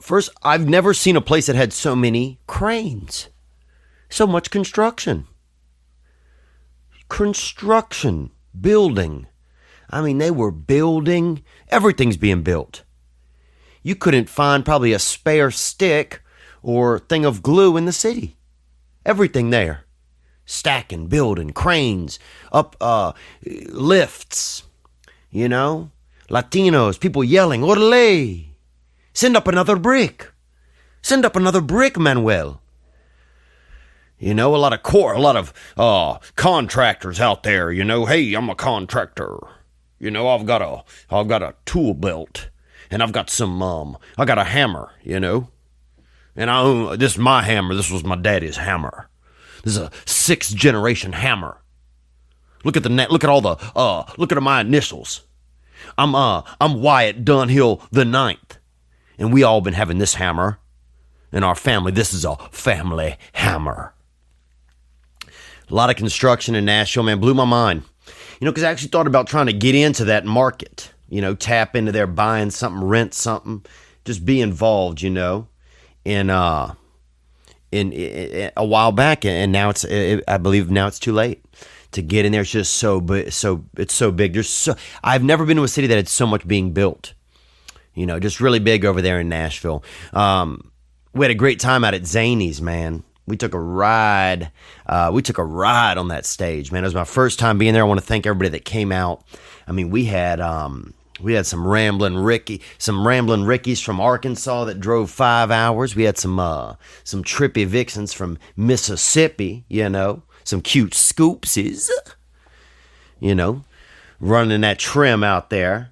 First, I've never seen a place that had so many cranes. So much construction. Building. I mean, they were building. Everything's being built. You couldn't find probably a spare stick or thing of glue in the city. Everything there. Stacking, building, cranes, up lifts, Latinos, people yelling, "Orale! Send up another brick. Send up another brick, Manuel." A lot of contractors out there, "Hey, I'm a contractor. I've got a tool belt, and I've got I got a hammer, And this is my hammer. This was my daddy's hammer. This is a 6th generation hammer. Look at look at my initials. I'm Wyatt Dunhill the 9th. And we all been having this hammer in our family. This is a family hammer." A lot of construction in Nashville, man, blew my mind. Because I actually thought about trying to get into that market. Tap into there, buying something, rent something, just be involved, in a while back, and now I believe now it's too late to get in there. It's just it's so big. I've never been to a city that had so much being built. Just really big over there in Nashville. We had a great time out at Zany's, man. We took a ride. On that stage, man. It was my first time being there. I want to thank everybody that came out. I mean, we had some rambling Rickies from Arkansas that drove 5 hours. We had some trippy vixens from Mississippi. Some cute scoopsies. Running that trim out there.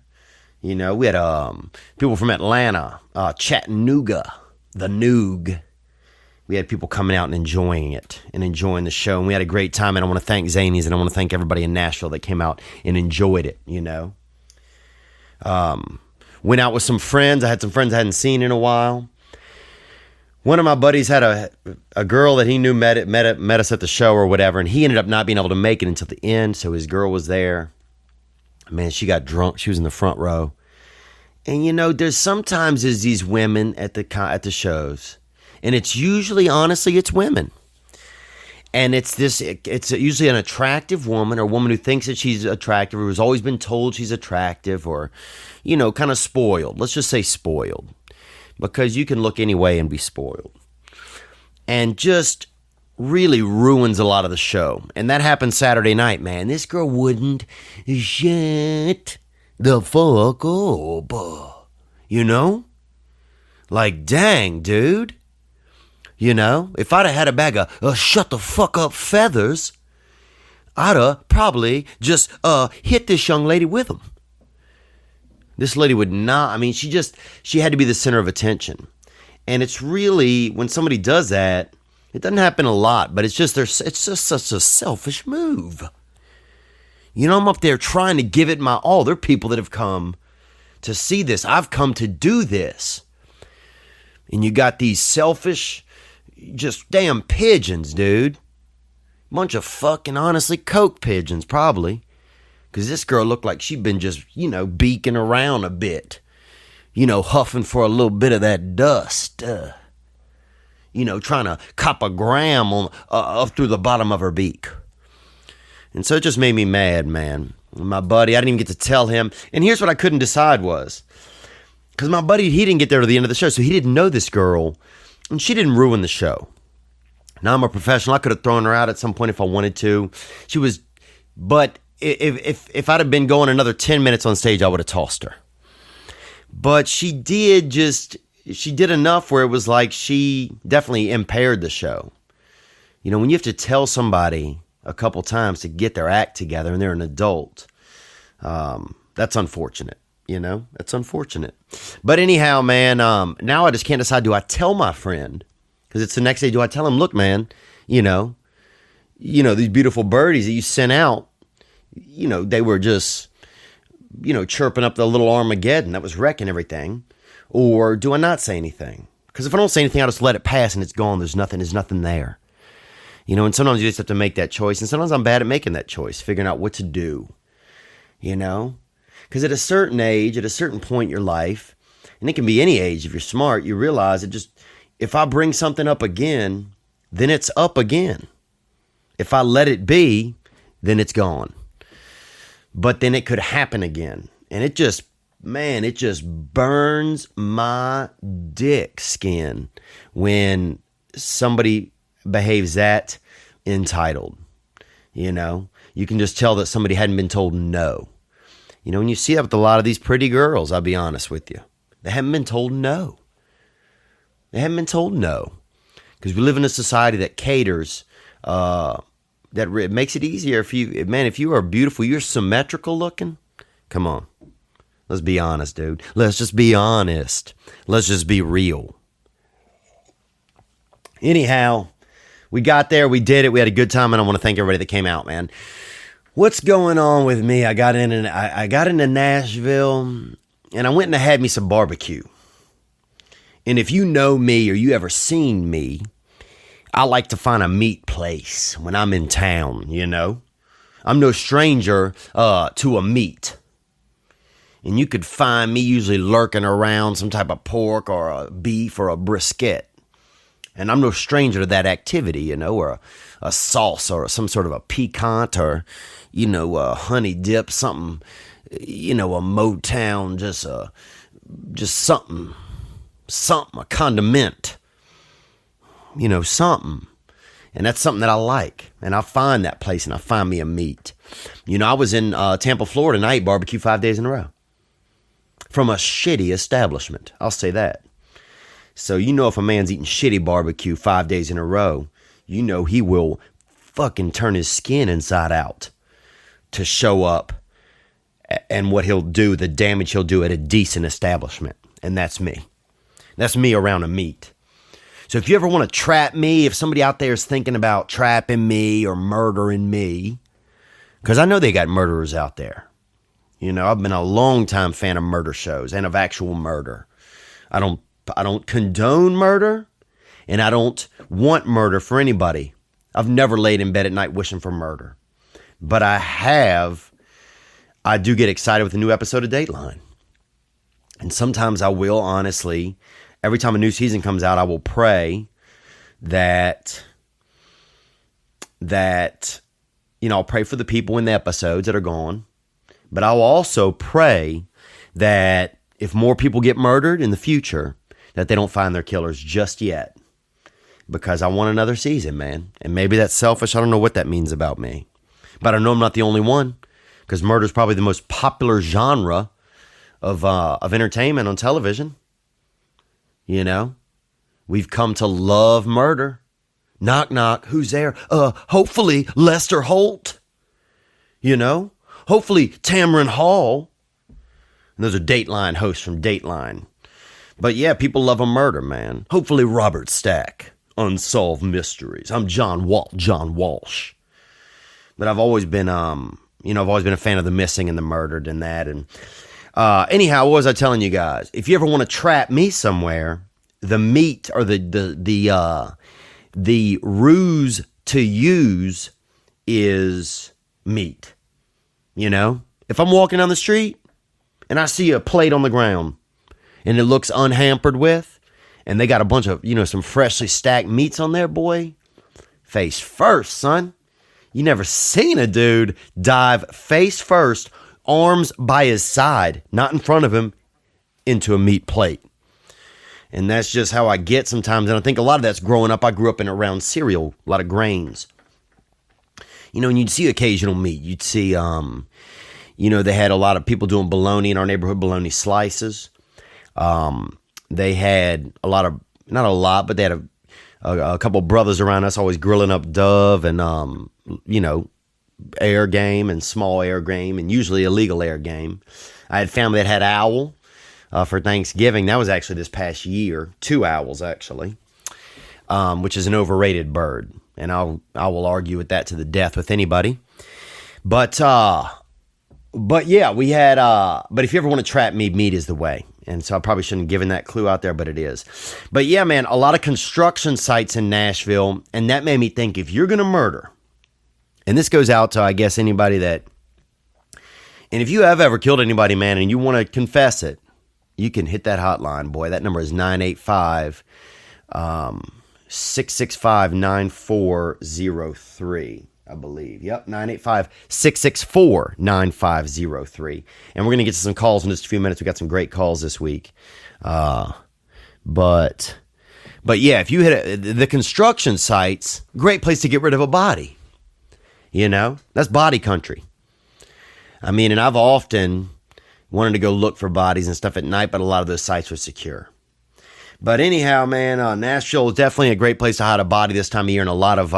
We had people from Atlanta, Chattanooga, the Noog. We had people coming out and enjoying it and enjoying the show. And we had a great time. And I want to thank Zanies, and I want to thank everybody in Nashville that came out and enjoyed it, Went out with some friends. I had some friends I hadn't seen in a while. One of my buddies had a girl that he knew met us at the show or whatever. And he ended up not being able to make it until the end. So his girl was there. Man, she got drunk. She was in the front row. And, there's sometimes these women at the shows. And it's usually, honestly, it's women. And it's usually an attractive woman, or a woman who thinks that she's attractive, or who's always been told she's attractive, or, kind of spoiled. Let's just say spoiled. Because you can look any way and be spoiled. And just really ruins a lot of the show. And that happened Saturday night, man. This girl wouldn't shut the fuck up. Like, dang, dude. If I'd have had a bag of shut the fuck up feathers, I'd have probably just hit this young lady with them. This lady would not, she had to be the center of attention. And it's really, when somebody does that, it doesn't happen a lot, but it's just such a selfish move. I'm up there trying to give it my all. There are people that have come to see this. I've come to do this. And you got these selfish, just damn pigeons, dude. Bunch of fucking, honestly, coke pigeons, probably. Because this girl looked like she'd been just, beaking around a bit. Huffing for a little bit of that dust. Trying to cop a gram up through the bottom of her beak. And so it just made me mad, man. My buddy, I didn't even get to tell him. And here's what I couldn't decide was, because my buddy, he didn't get there to the end of the show, so he didn't know this girl. And she didn't ruin the show. Now, I'm a professional. I could have thrown her out at some point if I wanted to. But if I'd have been going another 10 minutes on stage, I would have tossed her. But she did enough where it was like she definitely impaired the show. When you have to tell somebody a couple times to get their act together and they're an adult, that's unfortunate. That's unfortunate. But anyhow, man, now I just can't decide. Do I tell my friend? Because it's the next day. Do I tell him, look, man, these beautiful birdies that you sent out, they were just, chirping up the little Armageddon that was wrecking everything. Or do I not say anything? Because if I don't say anything, I'll just let it pass and it's gone. There's nothing there. And sometimes you just have to make that choice. And sometimes I'm bad at making that choice, figuring out what to do, Because at a certain age, at a certain point in your life, and it can be any age. If you're smart, you realize if I bring something up again, then it's up again. If I let it be, then it's gone. But then it could happen again. And it just burns my dick skin when somebody behaves that entitled. You know, you can just tell that somebody hadn't been told no. You know, when you see that with a lot of these pretty girls, I'll be honest with you, they haven't been told no. They haven't been told no. Because we live in a society that caters, that makes it easier if you are beautiful, you're symmetrical looking. Come on. Let's be honest, dude. Let's just be honest. Let's just be real. Anyhow, we got there. We did it. We had a good time, and I want to thank everybody that came out, man. What's going on with me? I got into Nashville, and I went and I had me some barbecue. And if you know me or you ever seen me, I like to find a meat place when I'm in town, you know. I'm no stranger to a meat. And you could find me usually lurking around some type of pork or a beef or a brisket. And I'm no stranger to that activity, you know, or a sauce or some sort of a piquant or, you know, a honey dip, something, you know, a Motown, just something, a condiment, you know, something. And that's something that I like. And I find that place and I find me a meat. You know, I was in Tampa, Florida, and I ate barbecue 5 days in a row. From a shitty establishment. I'll say that. So you know if a man's eating shitty barbecue 5 days in a row, you know he will fucking turn his skin inside out to show up and what he'll do, the damage he'll do at a decent establishment. And that's me. That's me around a meat. So if you ever want to trap me, if somebody out there is thinking about trapping me or murdering me, because I know they got murderers out there. You know, I've been a long time fan of murder shows and of actual murder. I don't condone murder, and I don't want murder for anybody. I've never laid in bed at night wishing for murder. But I do get excited with a new episode of Dateline. And sometimes I will, honestly, every time a new season comes out, I will pray that, you know, I'll pray for the people in the episodes that are gone. But I will also pray that if more people get murdered in the future, that they don't find their killers just yet. Because I want another season, man. And maybe that's selfish. I don't know what that means about me. But I know I'm not the only one. Because murder is probably the most popular genre of entertainment on television. You know? We've come to love murder. Knock, knock. Who's there? Hopefully Lester Holt. You know? Hopefully Tamron Hall. And those are Dateline hosts from Dateline. But yeah, people love a murder, man. Hopefully Robert Stack. Unsolved Mysteries. I'm John Walsh. But I've always been, I've always been a fan of the missing and the murdered and that. And anyhow, what was I telling you guys? If you ever want to trap me somewhere, the meat or the ruse to use is meat. You know, if I'm walking down the street and I see a plate on the ground and it looks unhampered with, and they got a bunch of, you know, some freshly stacked meats on there, boy, face first, son. You never seen a dude dive face first, arms by his side, not in front of him, into a meat plate. And that's just how I get sometimes. And I think a lot of that's growing up. I grew up around cereal, a lot of grains. You know, and you'd see occasional meat. You'd see, they had a lot of people doing bologna in our neighborhood, bologna slices. They had a lot of, not a lot, but they had a couple brothers around us always grilling up dove and, air game and small air game and usually illegal air game. I had family that had owl for Thanksgiving. That was actually this past year. 2 owls, actually, which is an overrated bird. And I will argue with that to the death with anybody. But yeah, we had, but if you ever want to trap me, meat is the way. And so I probably shouldn't have given that clue out there, but it is. But yeah, man, a lot of construction sites in Nashville. And that made me think, if you're going to murder, and this goes out to, I guess, anybody that, and if you have ever killed anybody, man, and you want to confess it, you can hit that hotline, boy. That number is 985 665 9403. I believe. Yep, 985-664-9503. And we're going to get to some calls in just a few minutes. We got some great calls this week. But yeah, if you hit the construction sites, great place to get rid of a body. You know, that's body country. I mean, and I've often wanted to go look for bodies and stuff at night, but a lot of those sites were secure. But anyhow, man, Nashville is definitely a great place to hide a body this time of year, and a lot of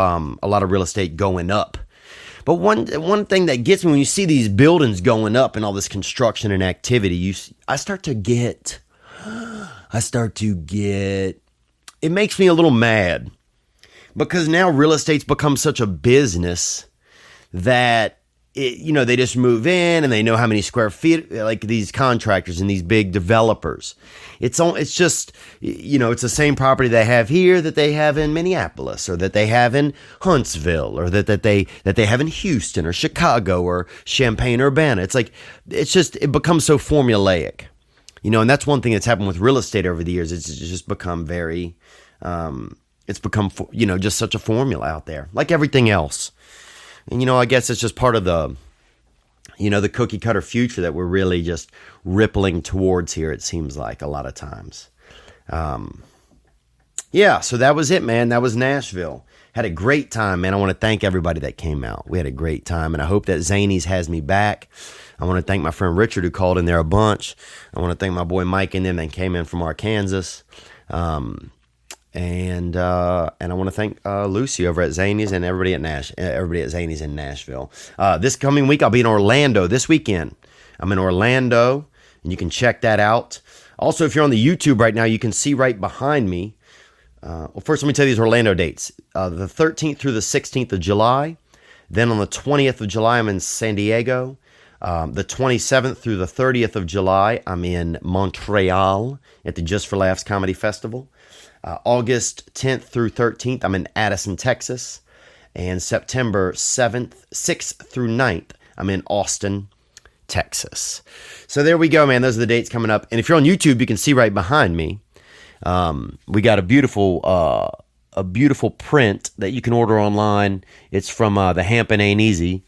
real estate going up. But one thing that gets me when you see these buildings going up and all this construction and activity, I start to get. It makes me a little mad because now real estate's become such a business that they just move in and they know how many square feet, like these contractors and these big developers. It's just, it's the same property they have here that they have in Minneapolis, or that they have in Huntsville, or that they have in Houston or Chicago or Champaign-Urbana. It becomes so formulaic, and that's one thing that's happened with real estate over the years. It's just become very, just such a formula out there, like everything else. And, I guess it's just part of the cookie cutter future that we're really just rippling towards here, it seems like a lot of times. Yeah, so that was it, man. That was Nashville. Had a great time, man. I want to thank everybody that came out. We had a great time, and I hope that Zanies has me back. I want to thank my friend Richard, who called in there a bunch. I want to thank my boy Mike and them that came in from Arkansas. And I want to thank Lucy over at Zanies and everybody at Zanies in Nashville. This coming week, I'll be in Orlando this weekend. I'm in Orlando, and you can check that out. Also, if you're on the YouTube right now, you can see right behind me. Well, first, let me tell you these Orlando dates. The 13th through the 16th of July. Then on the 20th of July, I'm in San Diego. The 27th through the 30th of July, I'm in Montreal at the Just for Laughs Comedy Festival. August 10th through 13th, I'm in Addison, Texas. And September 6th through 9th, I'm in Austin, Texas. So there we go, man. Those are the dates coming up. And if you're on YouTube, you can see right behind me. We got a beautiful print that you can order online. It's from the Hampin' Ain't Easy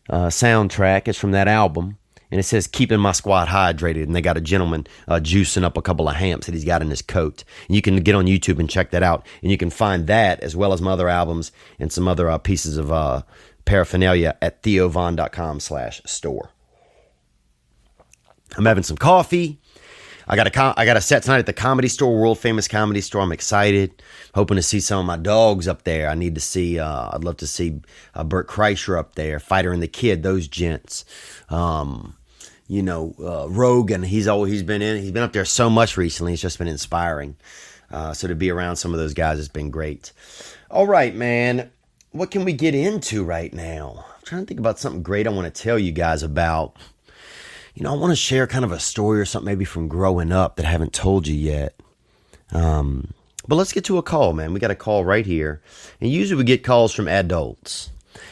soundtrack. It's from that album. And it says, "Keeping my squad hydrated." And they got a gentleman juicing up a couple of hamps that he's got in his coat. And you can get on YouTube and check that out. And you can find that as well as my other albums and some other pieces of paraphernalia at theovon.com/store. I'm having some coffee. I got a set tonight at the Comedy Store, world famous Comedy Store. I'm excited. Hoping to see some of my dogs up there. I'd love to see Bert Kreischer up there, Fighter and the Kid, those gents. Rogan, he's been up there so much recently. It's just been inspiring. So to be around some of those guys has been great. All right, man. What can we get into right now? I'm trying to think about something great I want to tell you guys about. I want to share kind of a story or something maybe from growing up that I haven't told you yet. But let's get to a call, man. We got a call right here. And usually we get calls from adults.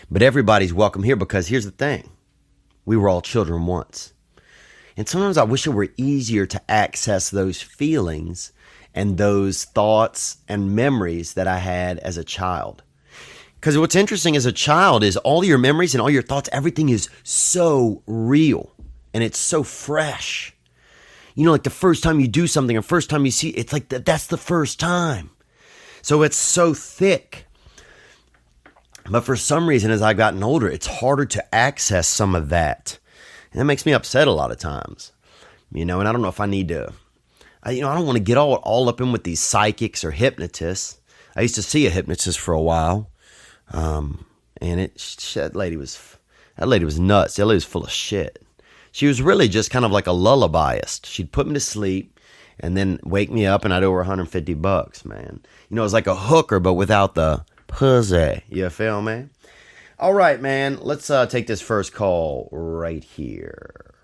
But everybody's welcome here because here's the thing. We were all children once. And sometimes I wish it were easier to access those feelings and those thoughts and memories that I had as a child. Because what's interesting as a child is all your memories and all your thoughts, everything is so real. And it's so fresh. Like the first time you do something or first time you see, it's like that's the first time. So it's so thick. But for some reason, as I've gotten older, it's harder to access some of that. And that makes me upset a lot of times. And I don't know if I need to, I don't want to get all up in with these psychics or hypnotists. I used to see a hypnotist for a while. And that lady was nuts. That lady was full of shit. She was really just kind of like a lullabyist. She'd put me to sleep and then wake me up, and I'd owe her $150, man. It was like a hooker, but without the pussy. You feel me? All right, man. Let's take this first call right here.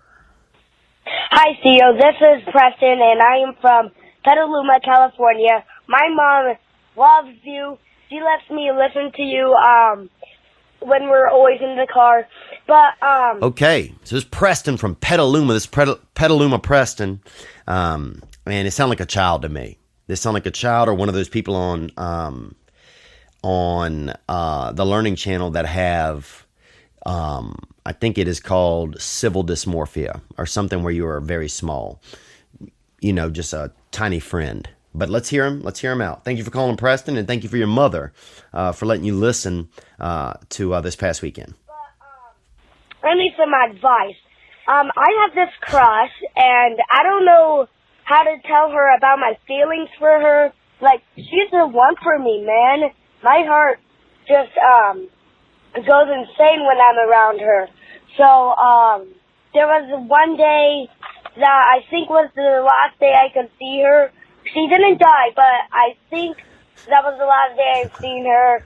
Hi, Theo. This is Preston, and I am from Petaluma, California. My mom loves you. She lets me listen to you when we're always in the car. But Okay, so this is Preston from Petaluma. This Petaluma Preston, and it sounded like a child to me. This sounded like a child or one of those people on the Learning Channel that have, I think it is called civil dysmorphia or something where you are very small. You know, just a tiny friend. But let's hear him. Let's hear him out. Thank you for calling, Preston, and thank you for your mother for letting you listen to this past weekend. I need some advice. I have this crush, and I don't know how to tell her about my feelings for her. Like, she's the one for me, man. My heart just goes insane when I'm around her. So there was one day that I think was the last day I could see her. She didn't die, but I think that was the last day I've seen her,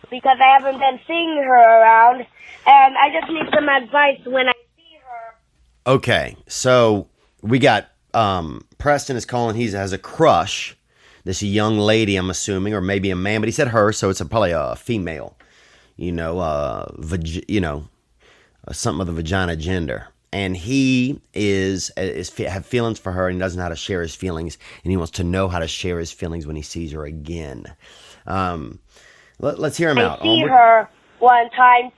because I haven't been seeing her around, and I just need some advice when I see her. Okay, so we got, Preston is calling, he has a crush, this young lady, I'm assuming, or maybe a man, but he said her, so it's probably a female, something of the vagina gender. And he have feelings for her, and he doesn't know how to share his feelings, and he wants to know how to share his feelings when he sees her again. Let's hear him out. I see her one time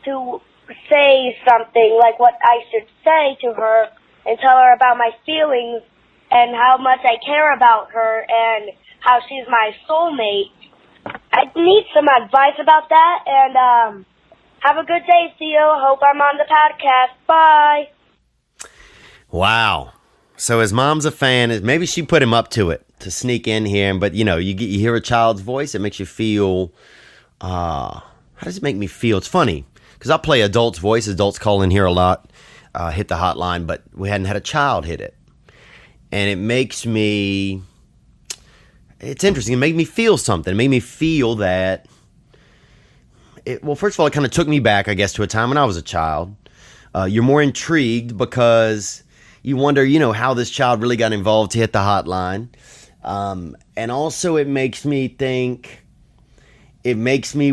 to say something like what I should say to her and tell her about my feelings and how much I care about her and how she's my soulmate. I need some advice about that, and have a good day, Theo. Hope I'm on the podcast. Bye. Wow. So his mom's a fan. Maybe she put him up to it to sneak in here. But, you hear a child's voice. It makes you feel, how does it make me feel? It's funny because I play adults' voice. Adults call in here a lot, hit the hotline, but we hadn't had a child hit it. And it makes me, it's interesting. It made me feel something. It made me feel that, well, first of all, it kind of took me back, I guess, to a time when I was a child. You're more intrigued because you wonder, how this child really got involved to hit the hotline. And also it makes me think, it makes me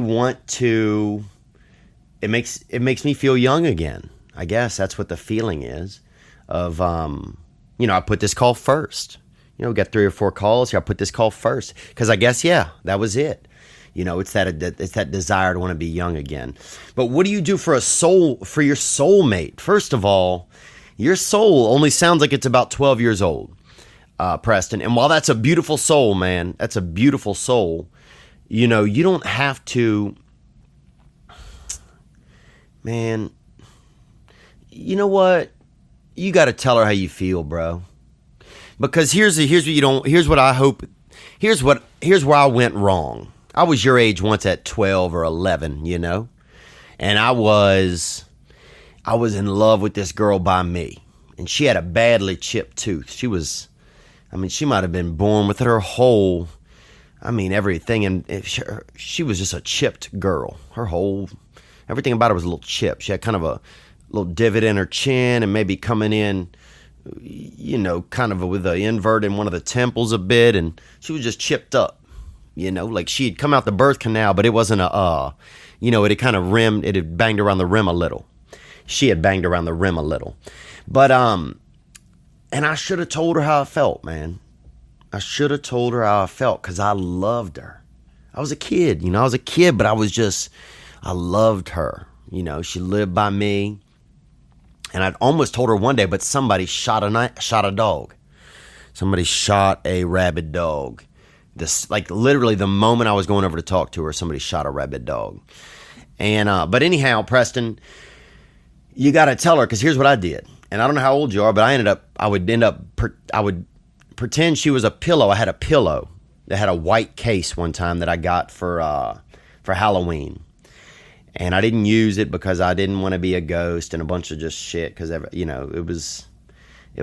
feel young again. I guess that's what the feeling is of, I put this call first. Got 3 or 4 calls here. I put this call first because I guess, that was it. It's that desire to want to be young again. But what do you do for your soulmate? First of all, your soul only sounds like it's about 12 years old, Preston. And while that's a beautiful soul, man, that's a beautiful soul. You don't have to, man. You know what? You got to tell her how you feel, bro. Because here's where I went wrong. I was your age once at 12 or 11, and I was in love with this girl by me, and she had a badly chipped tooth. She might have been born with her whole, everything, and she was just a chipped girl. Everything about her was a little chipped. She had kind of a little divot in her chin, and maybe coming in, kind of with an invert in one of the temples a bit, and she was just chipped up. Like she had come out the birth canal, but it wasn't it had kind of rimmed, it had banged around the rim a little. She had banged around the rim a little. But, and I should have told her how I felt, man. I should have told her how I felt because I loved her. I was a kid, but I loved her. She lived by me. And I'd almost told her one day, but somebody shot a dog. Somebody shot a rabid dog. Literally the moment I was going over to talk to her, somebody shot a rabid dog. And, but anyhow, Preston, you got to tell her, because here's what I did. And I don't know how old you are, but I would pretend she was a pillow. I had a pillow that had a white case one time that I got for Halloween. And I didn't use it because I didn't want to be a ghost and a bunch of just shit. Because, it was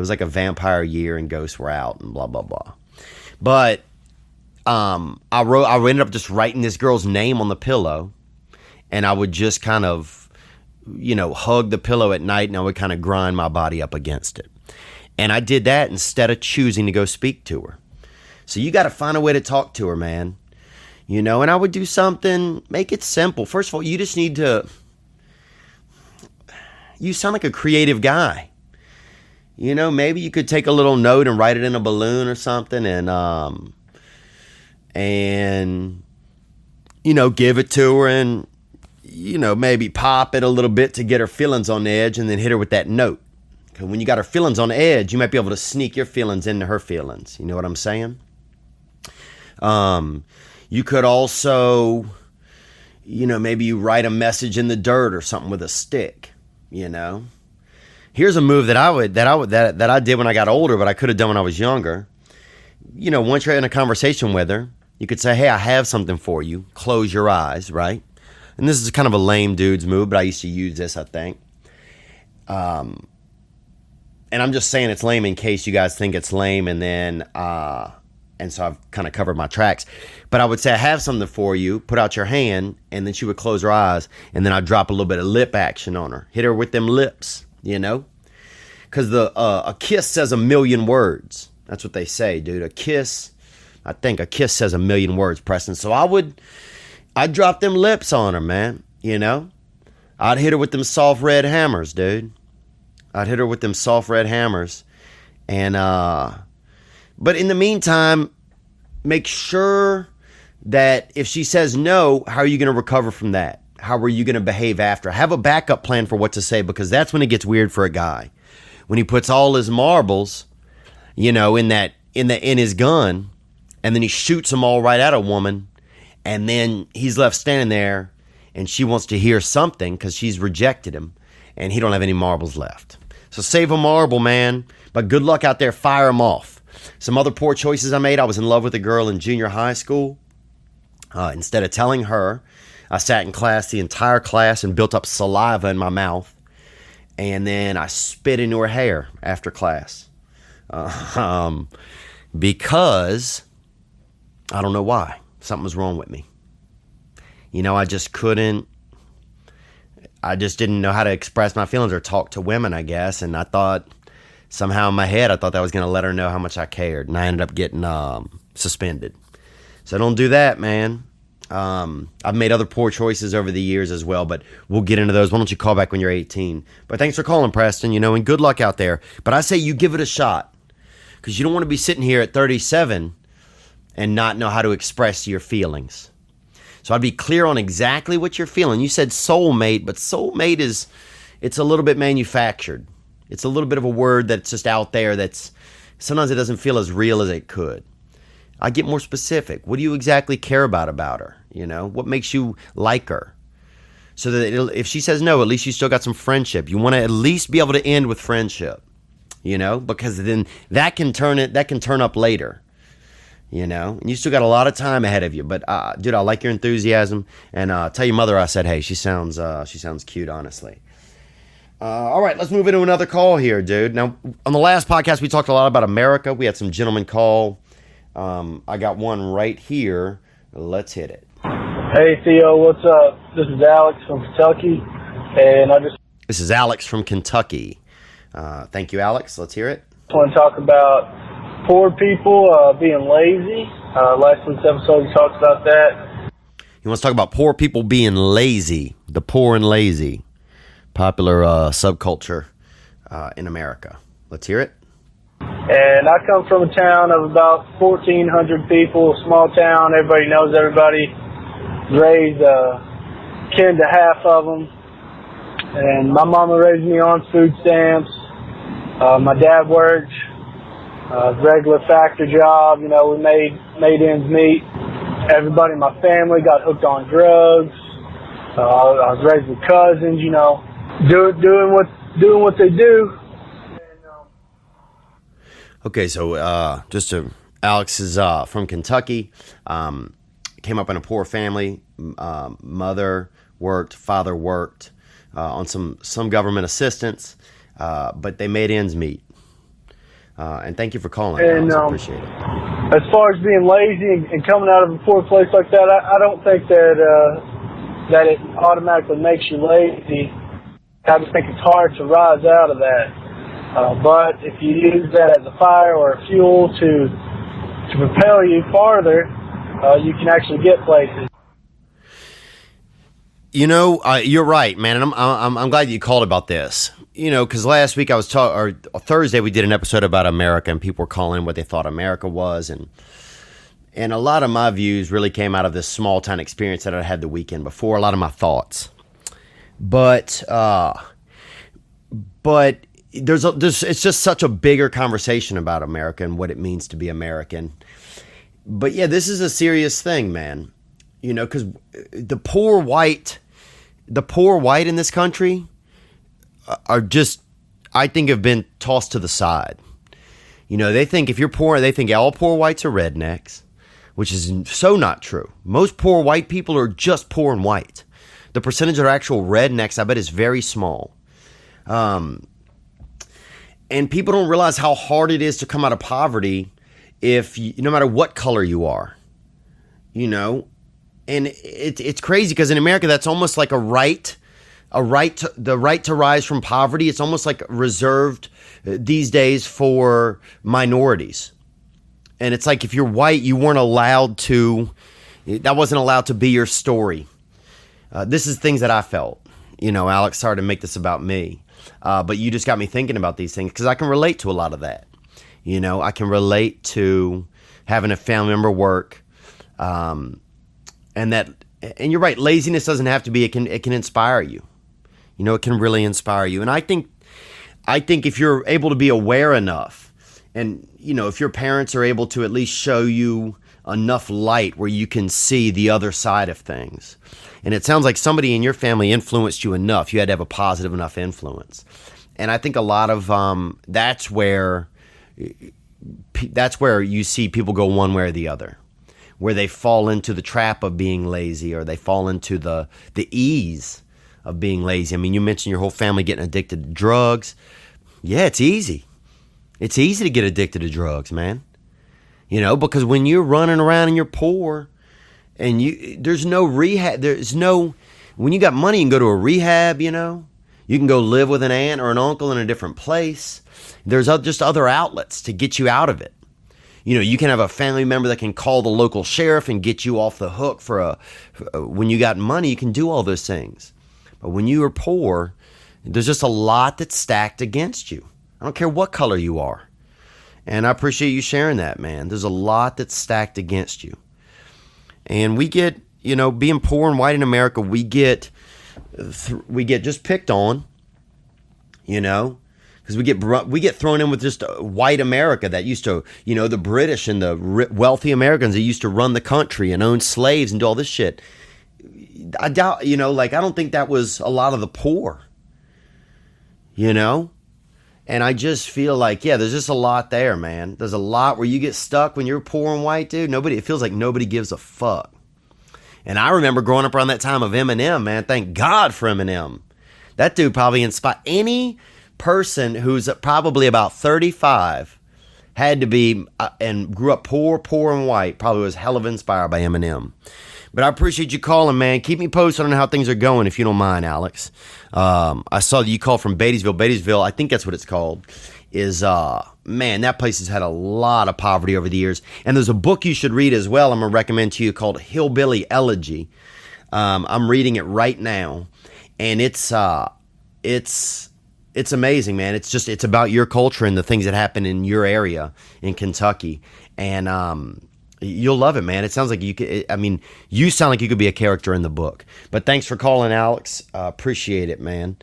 like a vampire year and ghosts were out and blah, blah, blah. But, I ended up just writing this girl's name on the pillow, and I would just kind of, hug the pillow at night, and I would kind of grind my body up against it. And I did that instead of choosing to go speak to her. So you got to find a way to talk to her, man. You know, and I would do something, make it simple. First of all, you just need to, you sound like a creative guy. You know, maybe you could take a little note and write it in a balloon or something and you know, give it to her and, you know, maybe pop it a little bit to get her feelings on the edge and then hit her with that note. Because when you got her feelings on the edge, you might be able to sneak your feelings into her feelings. You know what I'm saying? You could also, you know, maybe you write a message in the dirt or something with a stick, you know. Here's a move that I did when I got older, but I could have done when I was younger. You know, once you're in a conversation with her, you could say, hey, I have something for you. Close your eyes, right? And this is kind of a lame dude's move, but I used to use this, I think. And I'm just saying it's lame in case you guys think it's lame, and then, and so I've kind of covered my tracks. But I would say, I have something for you. Put out your hand, and then she would close her eyes, and then I'd drop a little bit of lip action on her. Hit her with them lips, you know? Because a kiss says a million words. That's what they say, dude. A kiss says a million words, Preston. So I'd drop them lips on her, man, you know? I'd hit her with them soft red hammers, dude. I'd hit her with them soft red hammers. And, but in the meantime, make sure that if she says no, how are you going to recover from that? How are you going to behave after? Have a backup plan for what to say, because that's when it gets weird for a guy. When he puts all his marbles, you know, in his gun, and then he shoots them all right at a woman, and then he's left standing there, and she wants to hear something because she's rejected him, and he don't have any marbles left. So save a marble, man. But good luck out there. Fire them off. Some other poor choices I made. I was in love with a girl in junior high school. Instead of telling her, I sat in class, the entire class, and built up saliva in my mouth. And then I spit into her hair after class. Because I don't know why. Something was wrong with me. You know, I just didn't know how to express my feelings or talk to women, I guess. And I thought, somehow in my head, I thought that was going to let her know how much I cared. And I ended up getting suspended. So don't do that, man. I've made other poor choices over the years as well, but we'll get into those. Why don't you call back when you're 18? But thanks for calling, Preston, you know, and good luck out there. But I say you give it a shot, because you don't want to be sitting here at 37 and not know how to express your feelings. So I'd be clear on exactly what you're feeling. You said soulmate, but soulmate it's a little bit manufactured. It's a little bit of a word that's just out there that's, sometimes it doesn't feel as real as it could. I get more specific. What do you exactly care about her? You know, what makes you like her? So that if she says no, at least you still got some friendship. You want to at least be able to end with friendship, you know, because then that can turn up later, you know, and you still got a lot of time ahead of you. But dude, I like your enthusiasm, and tell your mother I said, hey, she sounds cute, honestly. All right, let's move into another call here, dude. Now, on the last podcast, we talked a lot about America. We had some gentlemen call. I got one right here. Let's hit it. Hey, Theo, what's up? This is Alex from Kentucky, and This is Alex from Kentucky. Thank you, Alex. Let's hear it. want to talk about poor people being lazy. Last week's episode, we talked about that. He wants to talk about poor people being lazy. The poor and lazy. Popular subculture in America. Let's hear it. And I come from a town of about 1,400 people, a small town. Everybody knows everybody. Raised kin to half of them. And my mama raised me on food stamps. My dad worked a regular factory job. You know, we made ends meet. Everybody in my family got hooked on drugs. I was raised with cousins, you know, doing what they do. Okay, so Alex is from Kentucky. Came up in a poor family. Mother worked, father worked on some government assistance, but they made ends meet. And thank you for calling, Alex. I appreciate it. As far as being lazy and coming out of a poor place like that, I don't think that it automatically makes you lazy. I just think it's hard to rise out of that. But if you use that as a fire or a fuel to propel you farther, you can actually get places. You know, you're right, man, and I'm glad you called about this. You know, because last week or Thursday we did an episode about America, and people were calling what they thought America was, and a lot of my views really came out of this small town experience that I had the weekend before. A lot of my thoughts, but it's just such a bigger conversation about America and what it means to be American. But yeah, this is a serious thing, man. You know, because the poor white in this country are just, I think, have been tossed to the side. You know, they think if you're poor, they think all poor whites are rednecks, which is so not true. Most poor white people are just poor and white. The percentage of actual rednecks, I bet, is very small. And people don't realize how hard it is to come out of poverty no matter what color you are, you know. And it's crazy because in America, that's almost like the right to rise from poverty. It's almost like reserved these days for minorities. And it's like if you're white, you weren't allowed to, that wasn't allowed to be your story. This is things that I felt. You know, Alex, sorry to make this about me. But you just got me thinking about these things because I can relate to a lot of that. You know, I can relate to having a family member work. And you're right, laziness doesn't have to be, it can inspire you. You know, it can really inspire you. And I think if you're able to be aware enough, and, you know, if your parents are able to at least show you enough light where you can see the other side of things. And it sounds like somebody in your family influenced you enough. You had to have a positive enough influence. And I think a lot of that's where you see people go one way or the other, where they fall into the trap of being lazy, or they fall into the ease of being lazy. I mean, you mentioned your whole family getting addicted to drugs. Yeah, it's easy. It's easy to get addicted to drugs, man. You know, because when you're running around and you're poor, and there's no rehab, when you got money, you can go to a rehab, you know. You can go live with an aunt or an uncle in a different place. There's just other outlets to get you out of it. You know, you can have a family member that can call the local sheriff and get you off the hook when you got money, you can do all those things. But when you are poor, there's just a lot that's stacked against you. I don't care what color you are. And I appreciate you sharing that, man. There's a lot that's stacked against you. And we get, you know, being poor and white in America, we get just picked on, you know. Because we get thrown in with just white America that used to, you know, the British and the wealthy Americans that used to run the country and own slaves and do all this shit. I doubt, you know, like, I don't think that was a lot of the poor, you know? And I just feel like, yeah, there's just a lot there, man. There's a lot where you get stuck when you're poor and white, dude. It feels like nobody gives a fuck. And I remember growing up around that time of Eminem, man. Thank God for Eminem. That dude probably inspired any person who's probably about 35, had to be and grew up poor and white, probably was hell of inspired by Eminem. But I appreciate you calling, man. Keep me posted on how things are going, if you don't mind, Alex. I saw that you called from Beattyville. Beattyville, I think that's what it's called, is, man, that place has had a lot of poverty over the years. And there's a book you should read as well I'm going to recommend to you called Hillbilly Elegy. I'm reading it right now. And it's amazing, man. It's about your culture and the things that happen in your area in Kentucky. And, you'll love it, man. It sounds like you sound like you could be a character in the book. But thanks for calling, Alex. Appreciate it, man.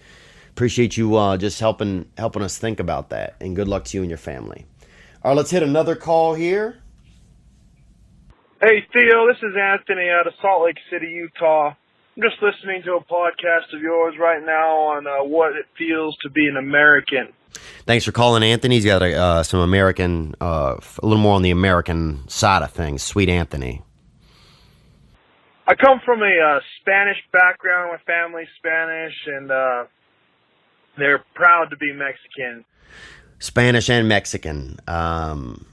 Appreciate you just helping us think about that. And good luck to you and your family. All right, let's hit another call here. Hey, Theo, this is Anthony out of Salt Lake City, Utah. I'm just listening to a podcast of yours right now on what it feels to be an American. Thanks for calling, Anthony. He's got some American, a little more on the American side of things. Sweet Anthony. I come from a Spanish background. My family's Spanish, and they're proud to be Mexican. Spanish and Mexican. Onward.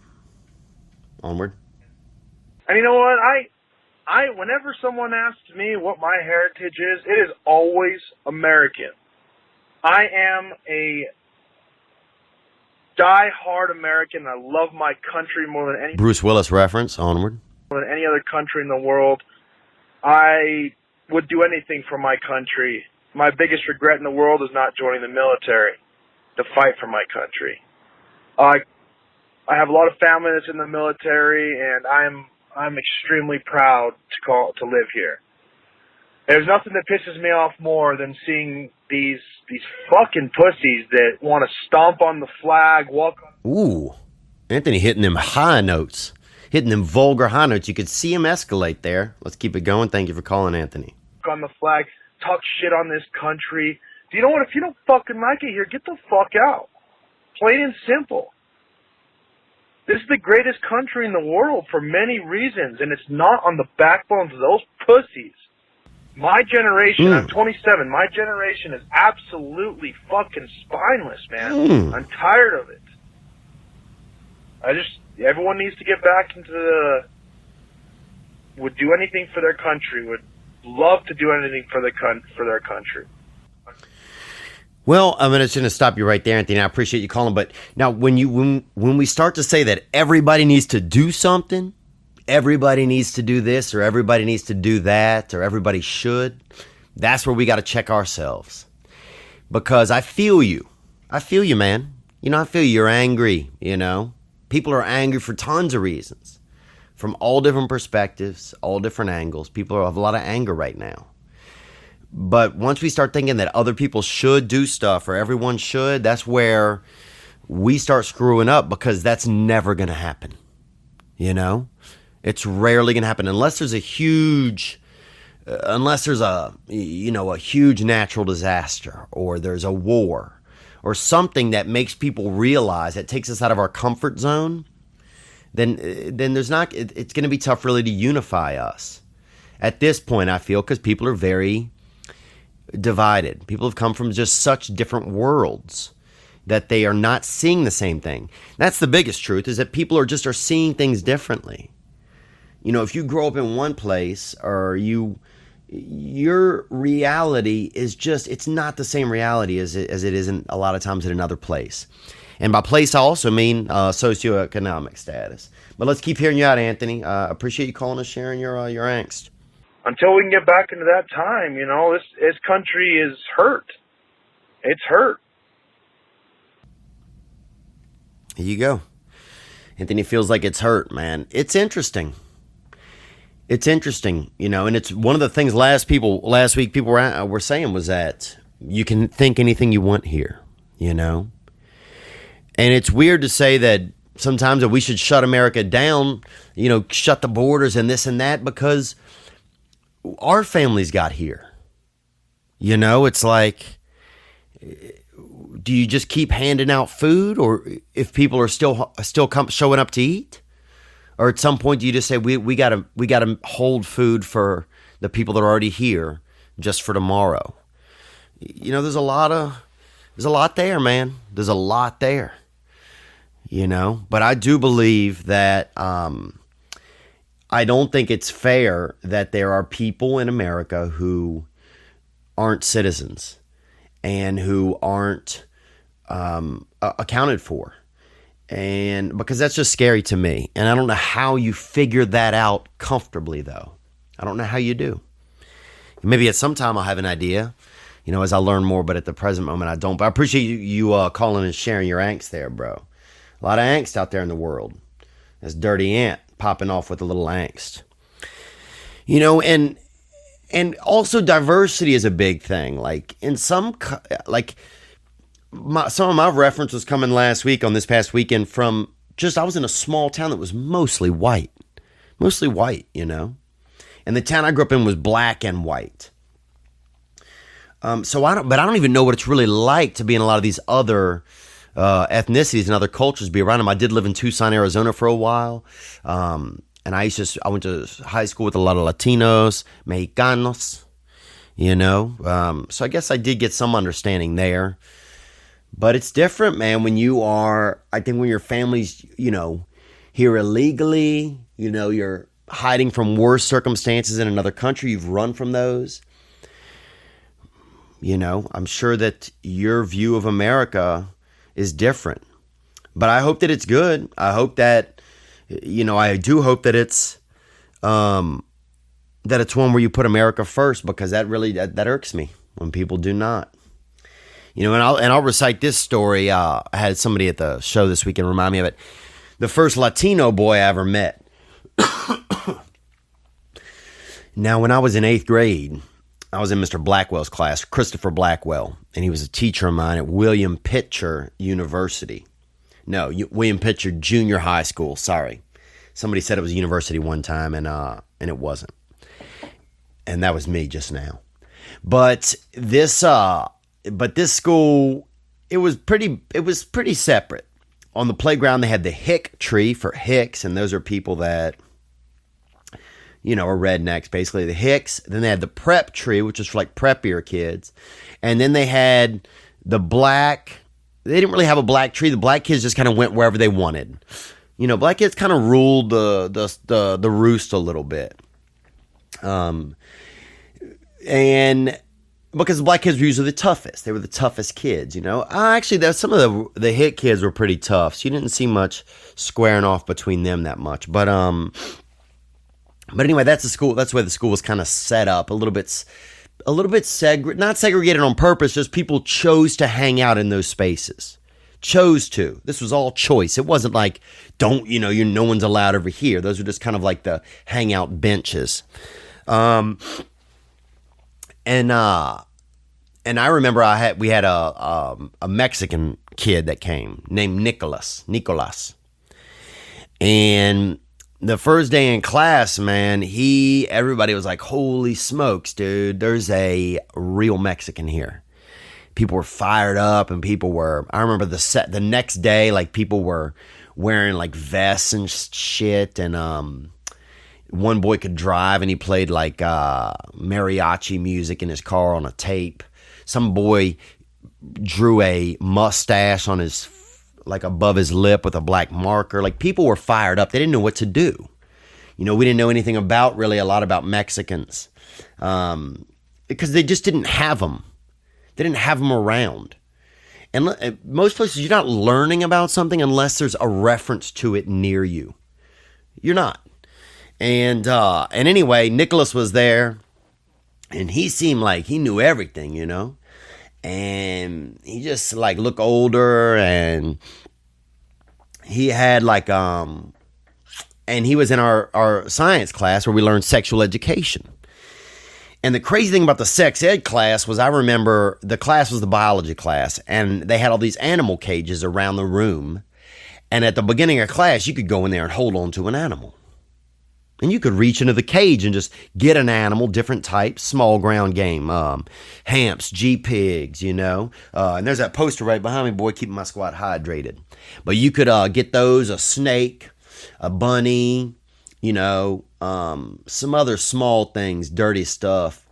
And you know what? I whenever someone asks me what my heritage is, it is always American. I am a die-hard American. I love my country more than anything. Bruce Willis reference. Onward. than any other country in the world. I would do anything for my country. My biggest regret in the world is not joining the military to fight for my country. I have a lot of family that's in the military, and I'm extremely proud to live here. There's nothing that pisses me off more than seeing these fucking pussies that want to stomp on the flag, walk on... Ooh, Anthony hitting them high notes, hitting them vulgar high notes. You could see him escalate there. Let's keep it going. Thank you for calling, Anthony. On the flag, talk shit on this country. Do you know what? If you don't fucking like it here, get the fuck out. Plain and simple. This is the greatest country in the world for many reasons, and it's not on the backbones of those pussies. My generation, I'm 27, my generation is absolutely fucking spineless, man. I'm tired of it. Everyone needs to get back into would do anything for their country, would love to do anything for their country. Well, I'm just going to stop you right there, Anthony. I appreciate you calling, but now when we start to say that everybody needs to do something, everybody needs to do this, or everybody needs to do that, or everybody should, that's where we got to check ourselves. Because I feel you. I feel you, man. I feel you're angry, People are angry for tons of reasons. From all different perspectives, all different angles. People have a lot of anger right now. But once we start thinking that other people should do stuff, or everyone should, that's where we start screwing up, because that's never going to happen. It's rarely going to happen unless there's a huge natural disaster, or there's a war, or something that makes people realize, that takes us out of our comfort zone. Then it's going to be tough really to unify us. At this point, I feel, because people are very divided. People have come from just such different worlds that they are not seeing the same thing. That's the biggest truth, is that people are seeing things differently. If you grow up in one place, or your reality is it's not the same reality as it is in a lot of times in another place. And by place, I also mean socioeconomic status. But let's keep hearing you out, Anthony. Appreciate you calling us, sharing your angst. Until we can get back into that time, this country is hurt. It's hurt. Here you go. Anthony feels like it's hurt, man. It's interesting. It's interesting, and it's one of the things last week people were saying was that you can think anything you want here, And it's weird to say that sometimes that we should shut America down, shut the borders and this and that, because our families got here. It's like, do you just keep handing out food, or if people are still showing up to eat? Or at some point, do you just say we gotta hold food for the people that are already here just for tomorrow? There's a lot there, man. There's a lot there. But I do believe that I don't think it's fair that there are people in America who aren't citizens and who aren't accounted for. And because that's just scary to me. And I don't know how you figure that out comfortably, though. I don't know how you do. Maybe at some time I'll have an idea, as I learn more, but at the present moment I don't. But I appreciate you calling and sharing your angst there, bro. A lot of angst out there in the world. That's Dirty Ant popping off with a little angst. And also diversity is a big thing. Like in some of my reference was coming last week on this past weekend from I was in a small town that was mostly white, And the town I grew up in was black and white. I don't even know what it's really like to be in a lot of these other ethnicities and other cultures, be around them. I did live in Tucson, Arizona for a while. And I went to high school with a lot of Latinos, Mexicanos, So I guess I did get some understanding there. But it's different, man, when when your family's, here illegally, you're hiding from worse circumstances in another country, you've run from those. I'm sure that your view of America is different. But I hope that it's good. I hope that, I do hope that it's that it's one where you put America first, because that really that irks me when people do not. You know, and I'll recite this story. I had somebody at the show this weekend remind me of it. The first Latino boy I ever met. Now, when I was in 8th grade, I was in Mr. Blackwell's class, Christopher Blackwell, and he was a teacher of mine at William Pitcher University. No, William Pitcher Junior High School. Sorry, somebody said it was a university one time, and it wasn't. And that was me just now. But this school, it was pretty separate. On the playground, they had the hick tree for hicks, and those are people that, you know, are rednecks, basically, the hicks. Then they had the prep tree, which is for like preppier kids. And then they had the black. They didn't really have a black tree. The black kids just kind of went wherever they wanted. You know, black kids kind of ruled the roost a little bit. And because the black kids were usually the toughest. They were the toughest kids, you know. Actually, some of the hit kids were pretty tough, so you didn't see much squaring off between them that much. But anyway, that's the school. That's the way the school was kind of set up, a little bit not segregated on purpose. Just people chose to hang out in those spaces. Chose to. This was all choice. It wasn't like no one's allowed over here. Those were just kind of like the hangout benches. And I remember we had a Mexican kid that came named Nicolas. And the first day in class, man, everybody was like, holy smokes, dude, there's a real Mexican here. People were fired up, and I remember the next day, like, people were wearing like vests and shit, and one boy could drive, and he played like mariachi music in his car on a tape. Some boy drew a mustache on his, like, above his lip with a black marker. Like, people were fired up. They didn't know what to do. You know, we didn't know anything a lot about Mexicans, because they just didn't have them. They didn't have them around. And most places, you're not learning about something unless there's a reference to it near you. You're not. And anyway, Nicholas was there, and he seemed like he knew everything, you know, and he just like looked older, and he had like, and he was in our science class where we learned sexual education. And the crazy thing about the sex ed class was, I remember the class was the biology class, and they had all these animal cages around the room. And at the beginning of class, you could go in there and hold on to an animal. And you could reach into the cage and just get an animal, different types, small ground game, hamps, G-pigs, you know. And there's that poster right behind me, boy, keeping my squad hydrated. But you could get those, a snake, a bunny, you know, some other small things, dirty stuff,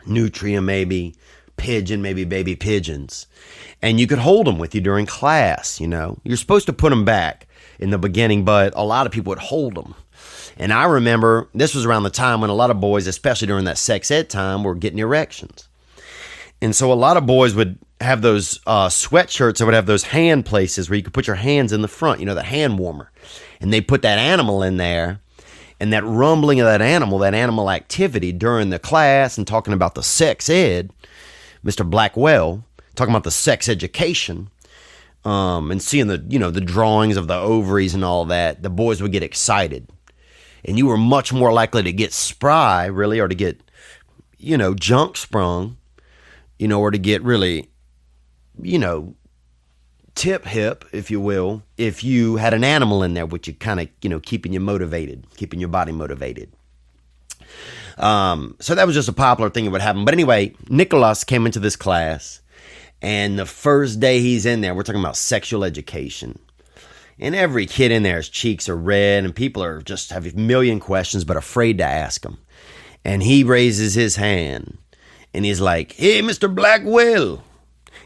nutria maybe, pigeon, maybe baby pigeons. And you could hold them with you during class, you know. You're supposed to put them back in the beginning, but a lot of people would hold them. And I remember this was around the time when a lot of boys, especially during that sex ed time, were getting erections. And so a lot of boys would have those sweatshirts that would have those hand places where you could put your hands in the front, you know, the hand warmer. And they put that animal in there, and that rumbling of that animal activity during the class, and talking about the sex ed, Mr. Blackwell, talking about the sex education, and seeing the drawings of the ovaries and all that, the boys would get excited. And you were much more likely to get spry, really, or to get, you know, junk sprung, you know, or to get really, you know, tip hip, if you will, if you had an animal in there, which you kind of, you know, keeping your body motivated. So that was just a popular thing that would happen. But anyway, Nicholas came into this class, and the first day he's in there, we're talking about sexual education. And every kid in there's cheeks are red, and people are just have a million questions but afraid to ask them. And he raises his hand, and he's like, "Hey, Mr. Blackwell."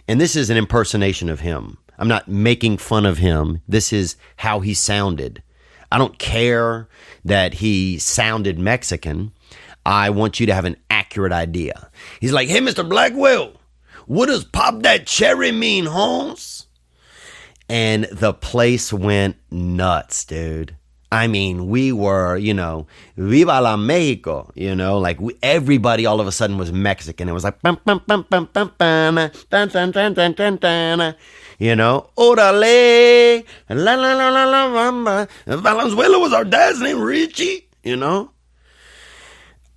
And this is an impersonation of him. I'm not making fun of him. This is how he sounded. I don't care that he sounded Mexican. I want you to have an accurate idea. He's like, "Hey, Mr. Blackwell, what does pop that cherry mean, Holmes?" And the place went nuts, dude. I mean, we were, Viva la Mexico, like everybody all of a sudden was Mexican. It was like, bum, bum, bum, bum, bum, bum, dun, dun, dun, dun, dun, dun, orale, la, la, la, la, la, mama. Valenzuela was our dad's name, Richie,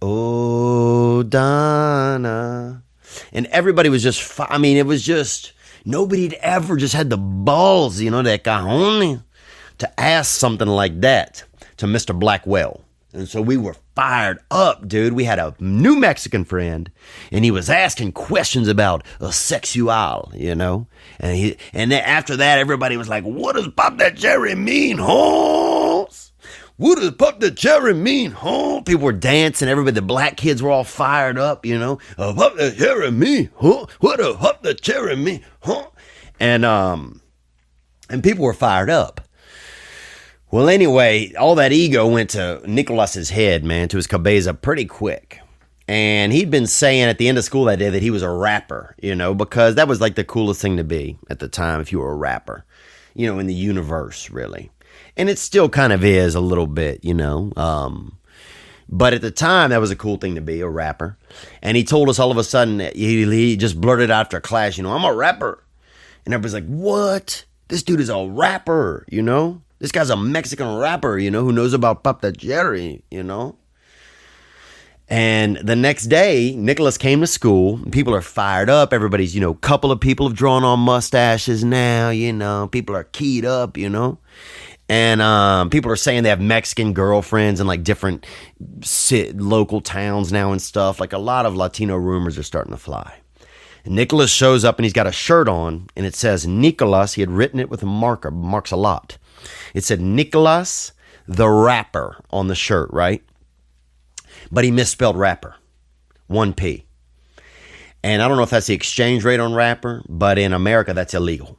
Oh, Donna. And everybody was just, it was just, nobody had ever just had the balls, de cajones, to ask something like that to Mr. Blackwell. And so we were fired up, dude. We had a new Mexican friend, and he was asking questions about sexual, And then after that, everybody was like, what does Pop That Cherry mean, Holmes? What does Pop That Cherry mean, huh? People were dancing. Everybody, the black kids were all fired up, Pop That Cherry mean, huh? What does Pop That Cherry mean, huh? And people were fired up. Well, anyway, all that ego went to Nicholas's head, man, to his cabeza pretty quick. And he'd been saying at the end of school that day that he was a rapper, because that was like the coolest thing to be at the time if you were a rapper, in the universe, really. And it still kind of is a little bit, but at the time, that was a cool thing to be, a rapper. And he told us all of a sudden, he just blurted out after class, I'm a rapper. And everybody's like, what? This dude is a rapper, This guy's a Mexican rapper, who knows about Pop That Cherry, And the next day, Nicholas came to school. People are fired up. Everybody's, couple of people have drawn on mustaches now, People are keyed up, And people are saying they have Mexican girlfriends in like different local towns now and stuff. Like a lot of Latino rumors are starting to fly. And Nicholas shows up and he's got a shirt on and it says Nicholas. He had written it with a marker, marks a lot. It said Nicholas the Rapper on the shirt, right? But he misspelled rapper, 1P. And I don't know if that's the exchange rate on rapper, but in America that's illegal.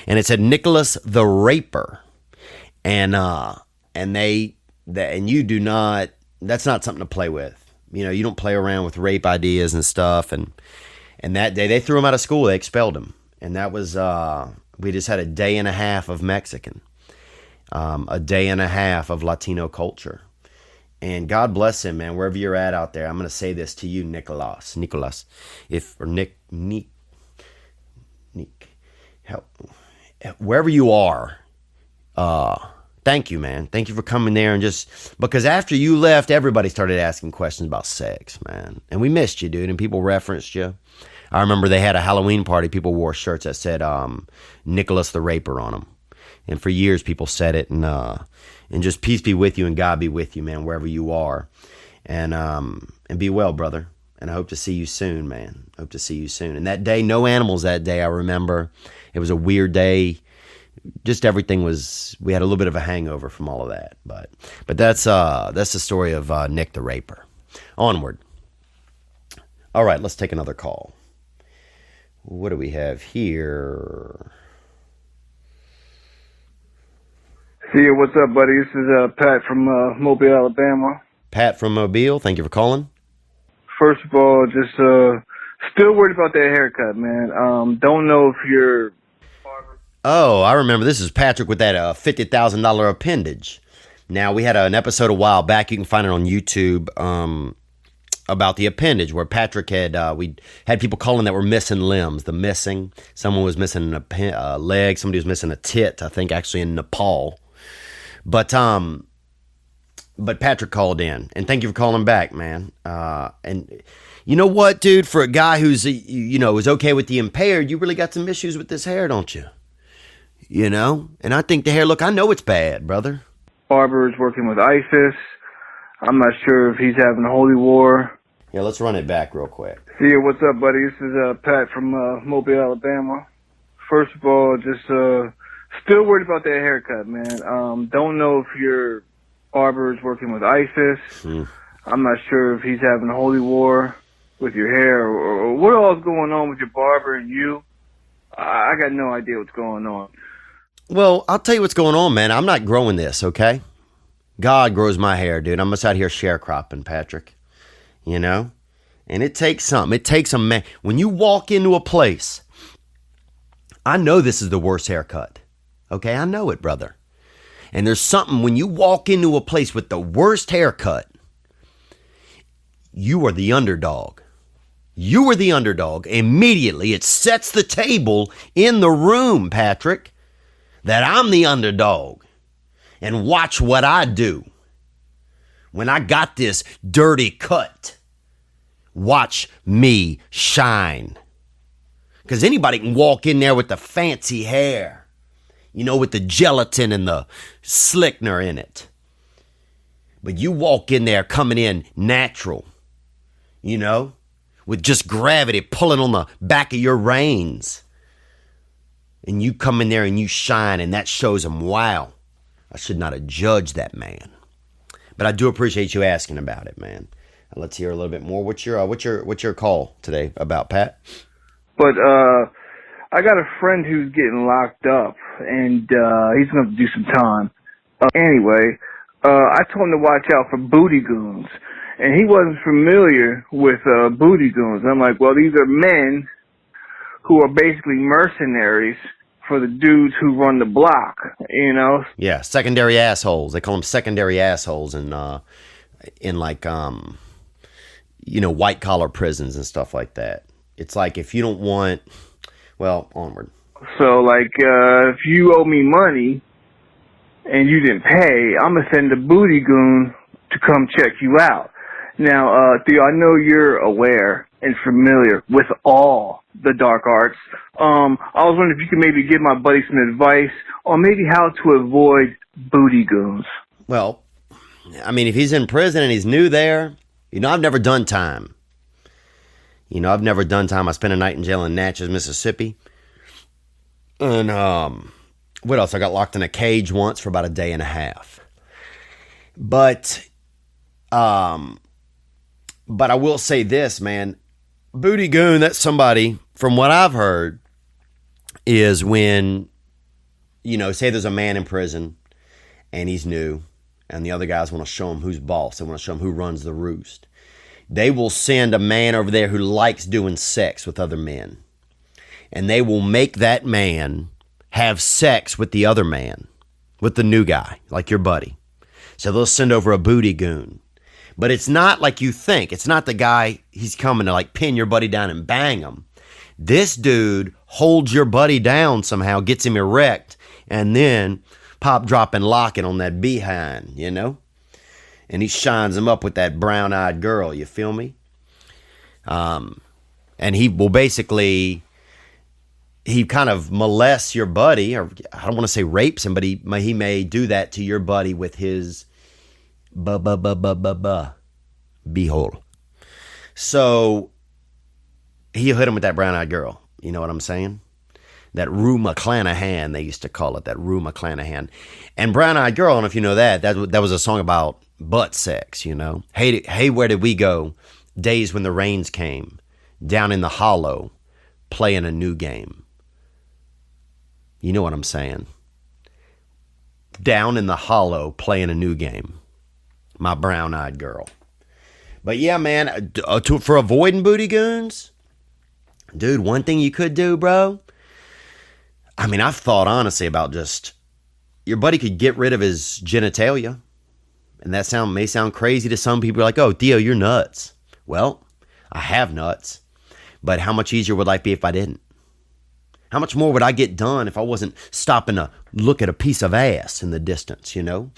And it said Nicholas the Raper. And you do not, that's not something to play with. You don't play around with rape ideas and stuff. And that day they threw him out of school. They expelled him. And that was, we just had a day and a half of Mexican, a day and a half of Latino culture. And God bless him, man, wherever you're at out there. I'm going to say this to you, Nicholas, wherever you are, thank you, man. Thank you for coming there and because after you left, everybody started asking questions about sex, man. And we missed you, dude, and people referenced you. I remember they had a Halloween party. People wore shirts that said Nicholas the Raper on them. And for years, people said it. And just peace be with you and God be with you, man, wherever you are. And be well, brother. And I hope to see you soon, man. Hope to see you soon. And that day, no animals that day, I remember. It was a weird day. Just everything we had a little bit of a hangover from all of that. But that's the story of Nick the Raper. Onward. All right, let's take another call. What do we have here? Theo, what's up, buddy? This is Pat from Mobile, Alabama. Pat from Mobile, thank you for calling. First of all, just still worried about that haircut, man. Don't know if you're... Oh, I remember. This is Patrick with that $50,000 appendage. Now, we had an episode a while back. You can find it on YouTube about the appendage where Patrick we had people calling that were missing limbs. The missing. Someone was missing a leg. Somebody was missing a tit, I think, actually in Nepal. But Patrick called in, and thank you for calling back, man. And you know what, dude? For a guy who's is okay with the impaired, you really got some issues with this hair, don't you? And I think the hair, look, I know it's bad, brother. Barber is working with ISIS. I'm not sure if he's having a holy war. Yeah, let's run it back real quick. Theo, what's up, buddy? This is Pat from Mobile, Alabama. First of all, just still worried about that haircut, man. Don't know if your barber is working with ISIS. I'm not sure if he's having a holy war with your hair or what all is going on with your barber and you. I got no idea what's going on. Well, I'll tell you what's going on, man. I'm not growing this, okay? God grows my hair, dude. I'm just out here sharecropping, Patrick. And it takes something. It takes a man. When you walk into a place, I know this is the worst haircut. Okay, I know it, brother. And there's something when you walk into a place with the worst haircut, you are the underdog. You are the underdog. Immediately, it sets the table in the room, Patrick, that I'm the underdog. And watch what I do when I got this dirty cut. Watch me shine. Because anybody can walk in there with the fancy hair, you know, with the gelatin and the slickner in it. But you walk in there coming in natural, you know, with just gravity pulling on the back of your reins. And you come in there and you shine, and that shows them, wow, I should not have judged that man. But I do appreciate you asking about it, man. Let's hear a little bit more. What's your call today about, Pat? But I got a friend who's getting locked up, and he's going to do some time. Anyway, I told him to watch out for booty goons, and he wasn't familiar with booty goons. I'm like, well, these are men who are basically mercenaries for the dudes who run the block, you know? Yeah, secondary assholes. They call them secondary assholes in like, you know, white collar prisons and stuff like that. It's like if you don't want, well, onward. So, like, if you owe me money and you didn't pay, I'm going to send a booty goon to come check you out. Now, Theo, I know you're aware and familiar with all the dark arts. I was wondering if you could maybe give my buddy some advice on maybe how to avoid booty goons. Well, I mean, if he's in prison and he's new there, you know, I've never done time. I spent a night in jail in Natchez, Mississippi. And what else? I got locked in a cage once for about a day and a half. But I will say this, man. Booty goon, that's somebody, from what I've heard, is when, you know, say there's a man in prison and he's new and the other guys want to show him who's boss. They want to show him who runs the roost. They will send a man over there who likes doing sex with other men. And they will make that man have sex with the other man, with the new guy, like your buddy. So they'll send over a booty goon. But it's not like you think. It's not the guy, he's coming to like pin your buddy down and bang him. This dude holds your buddy down somehow, gets him erect, and then pop, drop, and locking on that behind, you know? And he shines him up with that brown-eyed girl, you feel me? And he will basically, he kind of molests your buddy, or I don't want to say rapes him, but he may do that to your buddy with his beehole. So he'll hit him with that brown-eyed girl. You know what I'm saying? That Rue McClanahan, they used to call it, that Rue McClanahan. And brown-eyed girl, I don't know if you know that was a song about butt sex, you know? Hey, where did we go? Days when the rains came. Down in the hollow, playing a new game. You know what I'm saying? Down in the hollow, playing a new game. My brown-eyed girl. But yeah, man, for avoiding booty goons, dude, one thing you could do, bro, I mean, I've thought honestly about just, your buddy could get rid of his genitalia. And that may sound crazy to some people. Like, oh, Theo, you're nuts. Well, I have nuts. But how much easier would life be if I didn't? How much more would I get done if I wasn't stopping to look at a piece of ass in the distance, you know?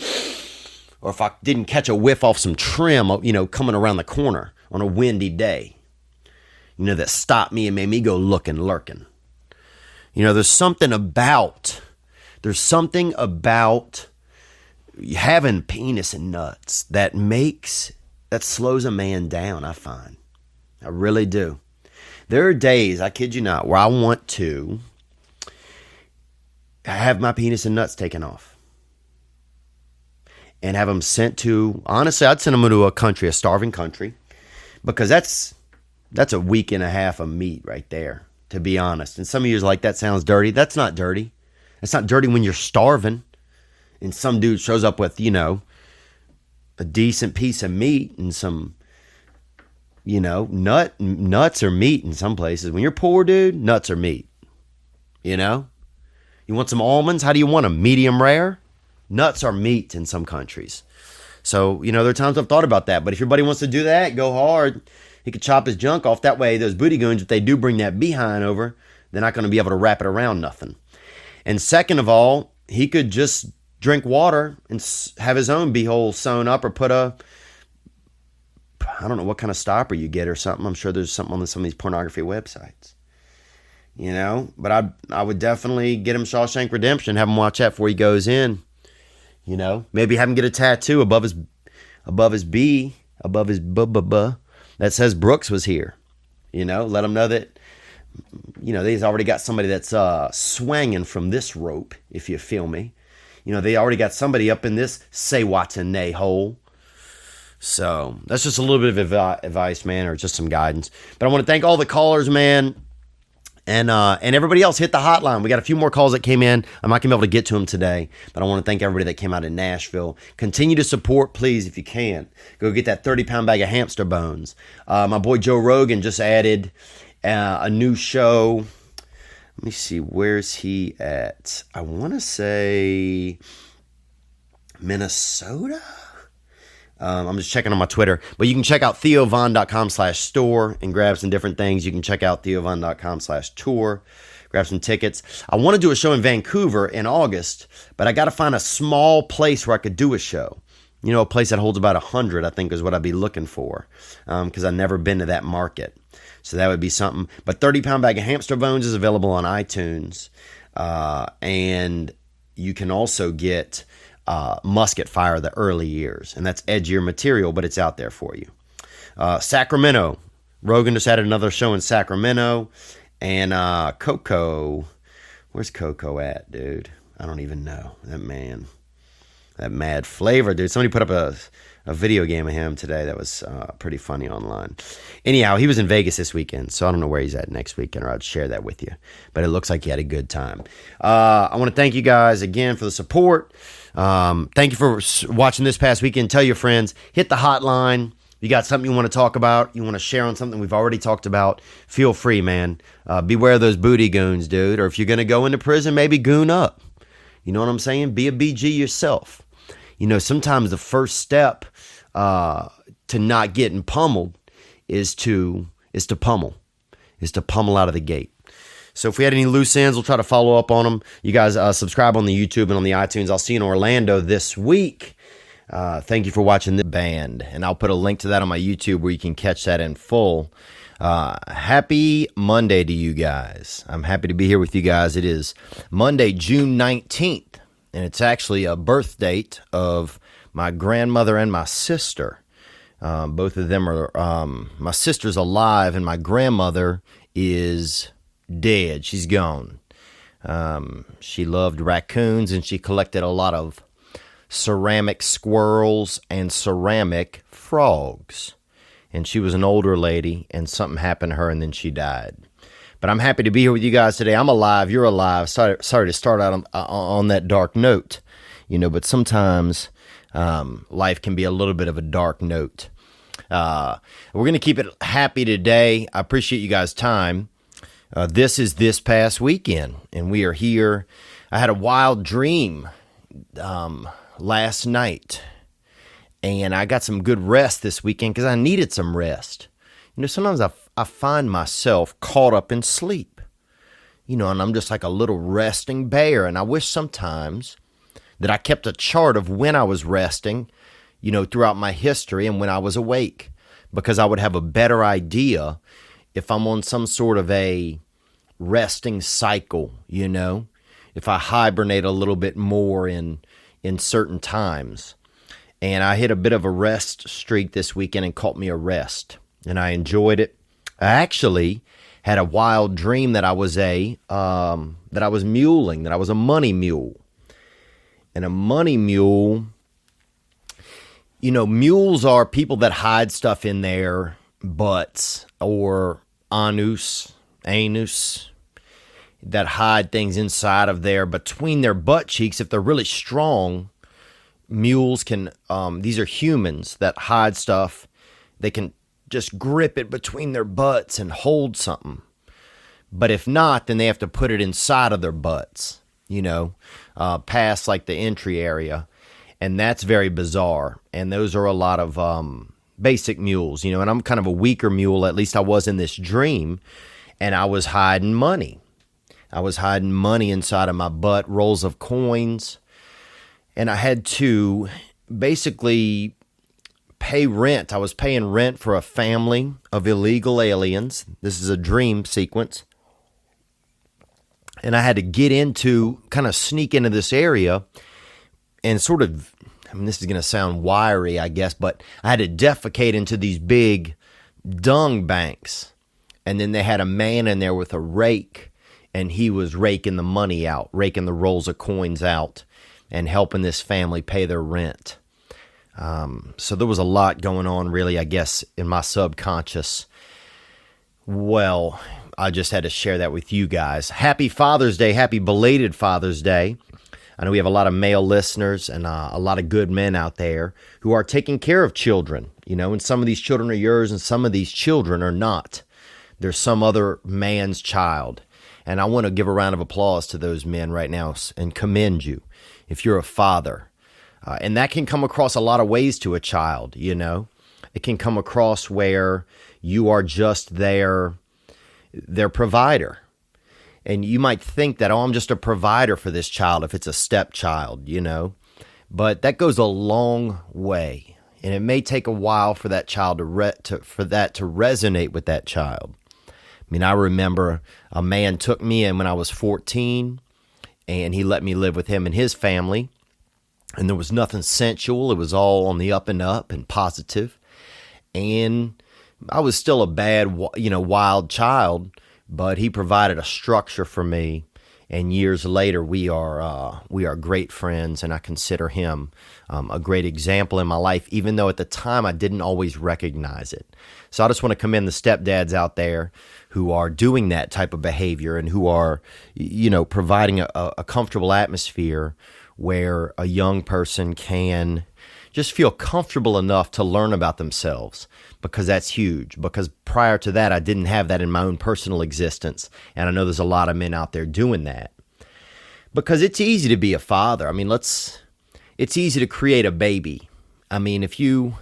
Or if I didn't catch a whiff off some trim, you know, coming around the corner on a windy day. You know, that stopped me and made me go looking, lurking. You know, there's something about having penis and nuts that slows a man down, I find. I really do. There are days, I kid you not, where I want to have my penis and nuts taken off. And have them sent to, honestly, I'd send them to a starving country. Because that's a week and a half of meat right there, to be honest. And some of you are like, that sounds dirty. That's not dirty. It's not dirty when you're starving. And some dude shows up with, you know, a decent piece of meat and some, you know, nuts or meat in some places. When you're poor, dude, nuts or meat. You know? You want some almonds? How do you want them? Medium rare? Nuts are meat in some countries. So, there are times I've thought about that. But if your buddy wants to do that, go hard. He could chop his junk off. That way, those booty goons, if they do bring that behind over, they're not going to be able to wrap it around nothing. And second of all, he could just drink water and have his own beehole sewn up, or put I don't know what kind of stopper you get or something. I'm sure there's something on some of these pornography websites. But I would definitely get him Shawshank Redemption, have him watch that before he goes in. Maybe have him get a tattoo above his B, above his buh, that says Brooks was here. Let him know that, they've already got somebody that's swinging from this rope, if you feel me. They already got somebody up in this say Watson nay hole. So that's just a little bit of advice, man, or just some guidance. But I want to thank all the callers, man. And everybody else, hit the hotline. We got a few more calls that came in. I'm not going to be able to get to them today, but I want to thank everybody that came out in Nashville. Continue to support, please, if you can. Go get that 30-pound bag of hamster bones. My boy Joe Rogan just added a new show. Let me see, where's he at? I want to say Minnesota? I'm just checking on my Twitter. But you can check out theovon.com/store and grab some different things. You can check out theovon.com/tour, grab some tickets. I want to do a show in Vancouver in August, but I got to find a small place where I could do a show. A place that holds about 100, I think, is what I'd be looking for, because I've never been to that market. So that would be something. But 30-pound bag of hamster bones is available on iTunes. And you can also get Musket Fire, the early years. And that's edgier material, but it's out there for you. Sacramento. Rogan just added another show in Sacramento. And Coco. Where's Coco at, dude? I don't even know. That man. That mad flavor, dude. Somebody put up a video game of him today that was pretty funny online. Anyhow, he was in Vegas this weekend, so I don't know where he's at next weekend, or I'd share that with you. But it looks like he had a good time. I want to thank you guys again for the support. Thank you for watching this past weekend. Tell your friends. Hit the hotline. You got something you want to talk about, you want to share on something we've already talked about, feel free, man. Beware of those booty goons, dude. Or if you're going to go into prison, maybe goon up. You know what I'm saying? Be a BG yourself. Sometimes the first step to not getting pummeled is to pummel out of the gate. So if we had any loose ends, we'll try to follow up on them. You guys subscribe on the YouTube and on the iTunes. I'll see you in Orlando this week. Thank you for watching the band, and I'll put a link to that on my YouTube where you can catch that in full. Happy Monday to you guys. I'm happy to be here with you guys. It is Monday, June 19th. And it's actually a birth date of my grandmother and my sister. Both of them are, my sister's alive and my grandmother is dead. She's gone. She loved raccoons and she collected a lot of ceramic squirrels and ceramic frogs. And she was an older lady and something happened to her and then she died. But I'm happy to be here with you guys today. I'm alive. You're alive. Sorry to start out on that dark note, but sometimes life can be a little bit of a dark note. We're going to keep it happy today. I appreciate you guys' time. This is this past weekend, and we are here. I had a wild dream last night, and I got some good rest this weekend because I needed some rest. Sometimes I find myself caught up in sleep, and I'm just like a little resting bear. And I wish sometimes that I kept a chart of when I was resting, throughout my history and when I was awake, because I would have a better idea if I'm on some sort of a resting cycle, if I hibernate a little bit more in certain times. And I hit a bit of a rest streak this weekend and caught me a rest. And I enjoyed it. I actually had a wild dream that I was muling, that I was a money mule. And a money mule, mules are people that hide stuff in their butts or anus, that hide things inside of between their butt cheeks. If they're really strong, mules can, these are humans that hide stuff. They can just grip it between their butts and hold something. But if not, then they have to put it inside of their butts. past like the entry area. And that's very bizarre. And those are a lot of basic mules, and I'm kind of a weaker mule, at least I was in this dream, and I was hiding money. I was hiding money inside of my butt, rolls of coins, and I had to basically pay rent. I was paying rent for a family of illegal aliens. This is a dream sequence. And I had to kind of sneak into this area and sort of, this is going to sound wiry, I guess, but I had to defecate into these big dung banks. And then they had a man in there with a rake, and he was raking the money out, raking the rolls of coins out, and helping this family pay their rent. So there was a lot going on, really, I guess, in my subconscious. Well, I just had to share that with you guys. Happy Father's Day. Happy belated Father's Day. I know we have a lot of male listeners and a lot of good men out there who are taking care of children, and some of these children are yours and some of these children are not. There's some other man's child. And I want to give a round of applause to those men right now and commend you if you're a father. And that can come across a lot of ways to a child, It can come across where you are just their provider. And you might think that, I'm just a provider for this child if it's a stepchild, But that goes a long way. And it may take a while for that child for that to resonate with that child. I remember a man took me in when I was 14, and he let me live with him and his family. And there was nothing sensual. It was all on the up and up and positive. And I was still a bad, wild child, but he provided a structure for me. And years later, we are great friends, and I consider him a great example in my life, even though at the time I didn't always recognize it. So I just want to commend the stepdads out there who are doing that type of behavior and who are, providing a comfortable atmosphere where a young person can just feel comfortable enough to learn about themselves, because that's huge. Because prior to that, I didn't have that in my own personal existence. And I know there's a lot of men out there doing that. Because it's easy to be a father. It's easy to create a baby. If you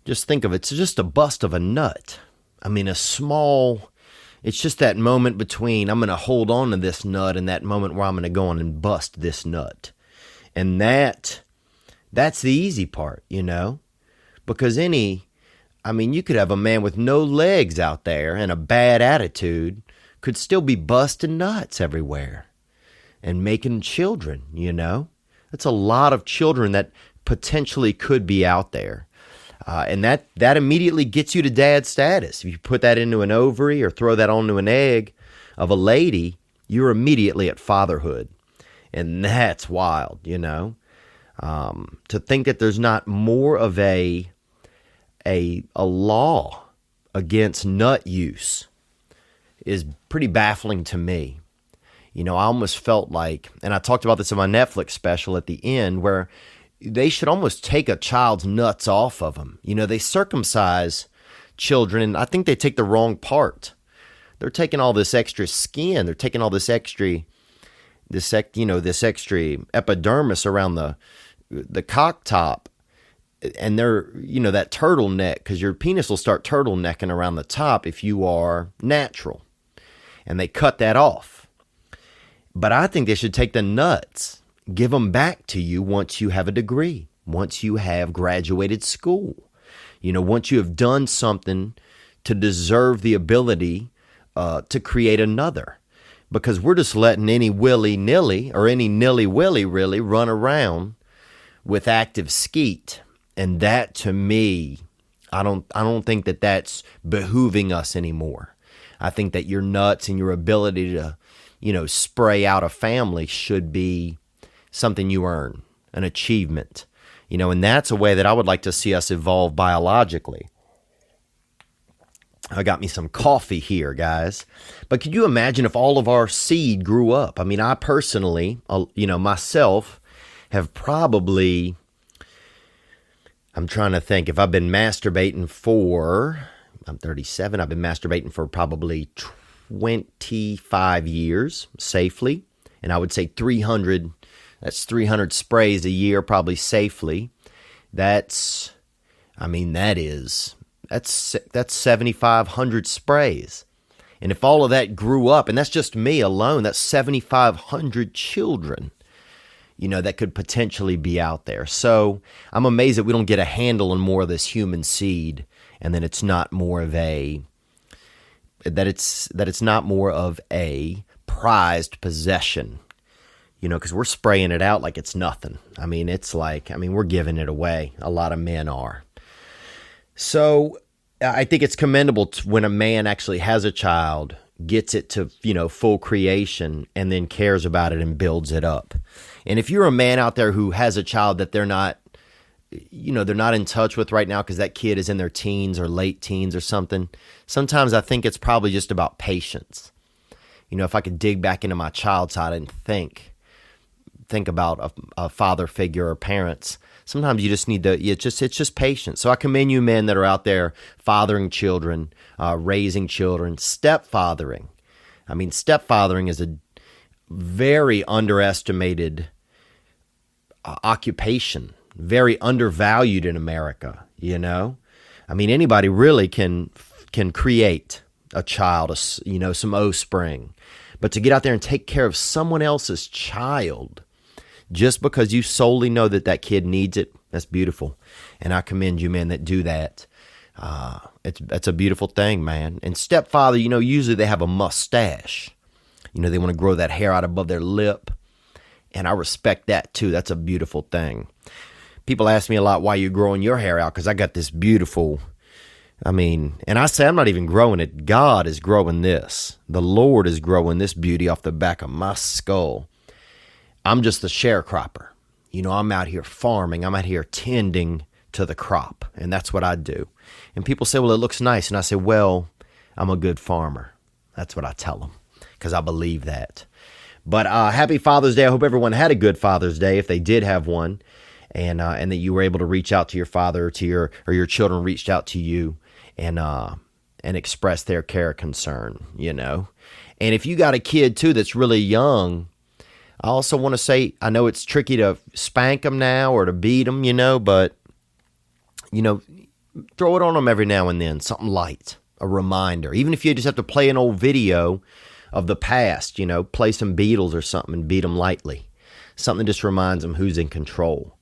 just think of it, it's just a bust of a nut. It's just that moment between I'm going to hold on to this nut and that moment where I'm going to go on and bust this nut. And that's the easy part, because you could have a man with no legs out there and a bad attitude could still be busting nuts everywhere and making children, That's a lot of children that potentially could be out there. And that immediately gets you to dad status. If you put that into an ovary or throw that onto an egg of a lady, you're immediately at fatherhood. And that's wild, to think that there's not more of a law against nut use is pretty baffling to me. I almost felt like, and I talked about this in my Netflix special at the end, where they should almost take a child's nuts off of them. They circumcise children, and I think they take the wrong part. They're taking all this extra skin. They're taking all this extra epidermis around the cock top, and they're, that turtleneck, because your penis will start turtlenecking around the top if you are natural, and they cut that off. But I think they should take the nuts, give them back to you once you have a degree, once you have graduated school, once you have done something to deserve the ability to create another. Because we're just letting any willy-nilly or any nilly-willy really run around with active skeet. And that, to me, I don't think that that's behooving us anymore. I think that your nuts and your ability to, spray out a family should be something you earn, an achievement. And that's a way that I would like to see us evolve biologically. I got me some coffee here, guys. But could you imagine if all of our seed grew up? I personally, myself have probably, I'm trying to think, if I've been masturbating I'm 37, I've been masturbating for probably 25 years safely. And I would say 300, that's 300 sprays a year, probably safely. That's 7,500 sprays. And if all of that grew up, and that's just me alone, that's 7,500 children, that could potentially be out there. So I'm amazed that we don't get a handle on more of this human seed, and then it's not more of a, that it's not more of a prized possession, because we're spraying it out like it's nothing. We're giving it away. A lot of men are. So I think it's commendable when a man actually has a child, gets it to, full creation, and then cares about it and builds it up. And if you're a man out there who has a child that they're not in touch with right now because that kid is in their teens or late teens or something, sometimes I think it's probably just about patience. If I could dig back into my child's side and think about a father figure or parents, sometimes you just need it's just patience. So I commend you men that are out there fathering children, raising children, stepfathering. Stepfathering is a very underestimated occupation, very undervalued in America, anybody really can create a child, some offspring. But to get out there and take care of someone else's child just because you solely know that kid needs it, that's beautiful. And I commend you men that do that. That's a beautiful thing, man. And stepfather, usually they have a mustache. They want to grow that hair out above their lip. And I respect that too. That's a beautiful thing. People ask me a lot why you're growing your hair out, because I got this beautiful, and I say I'm not even growing it. God is growing this. The Lord is growing this beauty off the back of my skull. I'm just the sharecropper. I'm out here farming. I'm out here tending to the crop. And that's what I do. And people say, well, it looks nice. And I say, well, I'm a good farmer. That's what I tell them, because I believe that. But happy Father's Day. I hope everyone had a good Father's Day if they did have one. And that you were able to reach out to your father, or your children reached out to you and express their care, concern, And if you got a kid too that's really young, I also want to say, I know it's tricky to spank them now or to beat them, but throw it on them every now and then, something light, a reminder. Even if you just have to play an old video of the past, play some Beatles or something and beat them lightly. Something just reminds them who's in control.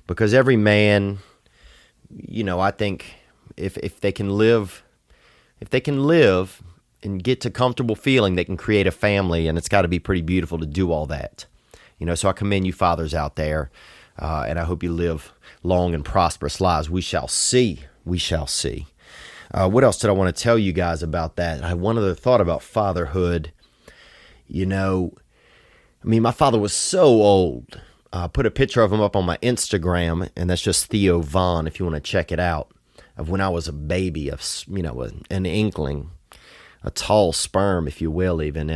Because every man, I think if they can live and get to comfortable feeling, they can create a family, and it's got to be pretty beautiful to do all that. So I commend you fathers out there, and I hope you live long and prosperous lives. We shall see. We shall see. What else did I want to tell you guys about that? I had one other thought about fatherhood. My father was so old. I put a picture of him up on my Instagram, and that's just Theo Vaughn, if you want to check it out, of when I was a baby, an inkling, a tall sperm, if you will, even.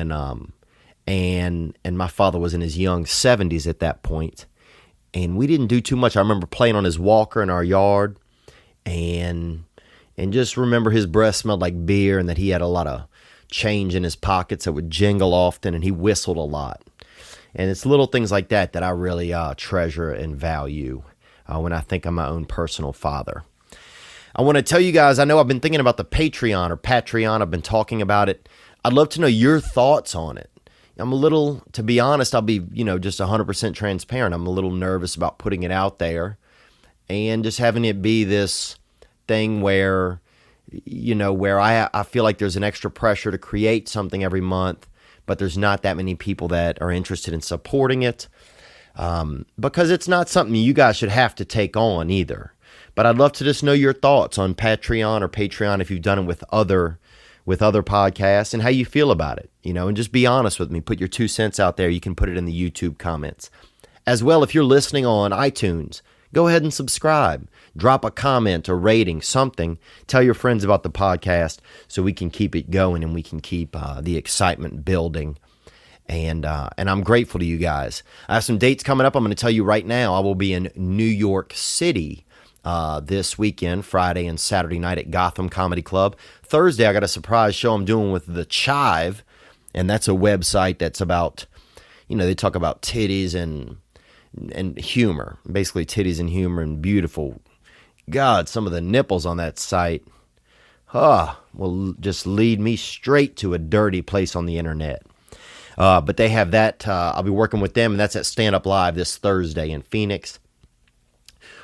And my father was in his young 70s at that point, and we didn't do too much. I remember playing on his walker in our yard, and just remember his breath smelled like beer, and that he had a lot of change in his pockets that would jingle often, and he whistled a lot. And it's little things like that that I really treasure and value when I think of my own personal father. I want to tell you guys, I know I've been thinking about the Patreon or Patreon. I've been talking about it. I'd love to know your thoughts on it. I'm a little, to be honest, I'll be, just 100% transparent. I'm a little nervous about putting it out there and just having it be this thing where, where I feel like there's an extra pressure to create something every month, but there's not that many people that are interested in supporting it because it's not something you guys should have to take on either. But I'd love to just know your thoughts on Patreon or Patreon if you've done it with other podcasts and how you feel about it, and just be honest with me. Put your 2 cents out there. You can put it in the YouTube comments. As well, if you're listening on iTunes, go ahead and subscribe. Drop a comment, a rating, something. Tell your friends about the podcast so we can keep it going and we can keep the excitement building. And I'm grateful to you guys. I have some dates coming up. I'm going to tell you right now. I will be in New York City this weekend, Friday and Saturday night at Gotham Comedy Club. Thursday, I got a surprise show I'm doing with The Chive, and that's a website that's about, they talk about titties and humor, basically titties and humor and beautiful. God, some of the nipples on that site, will just lead me straight to a dirty place on the internet. But they have that. I'll be working with them, and that's at Stand Up Live this Thursday in Phoenix.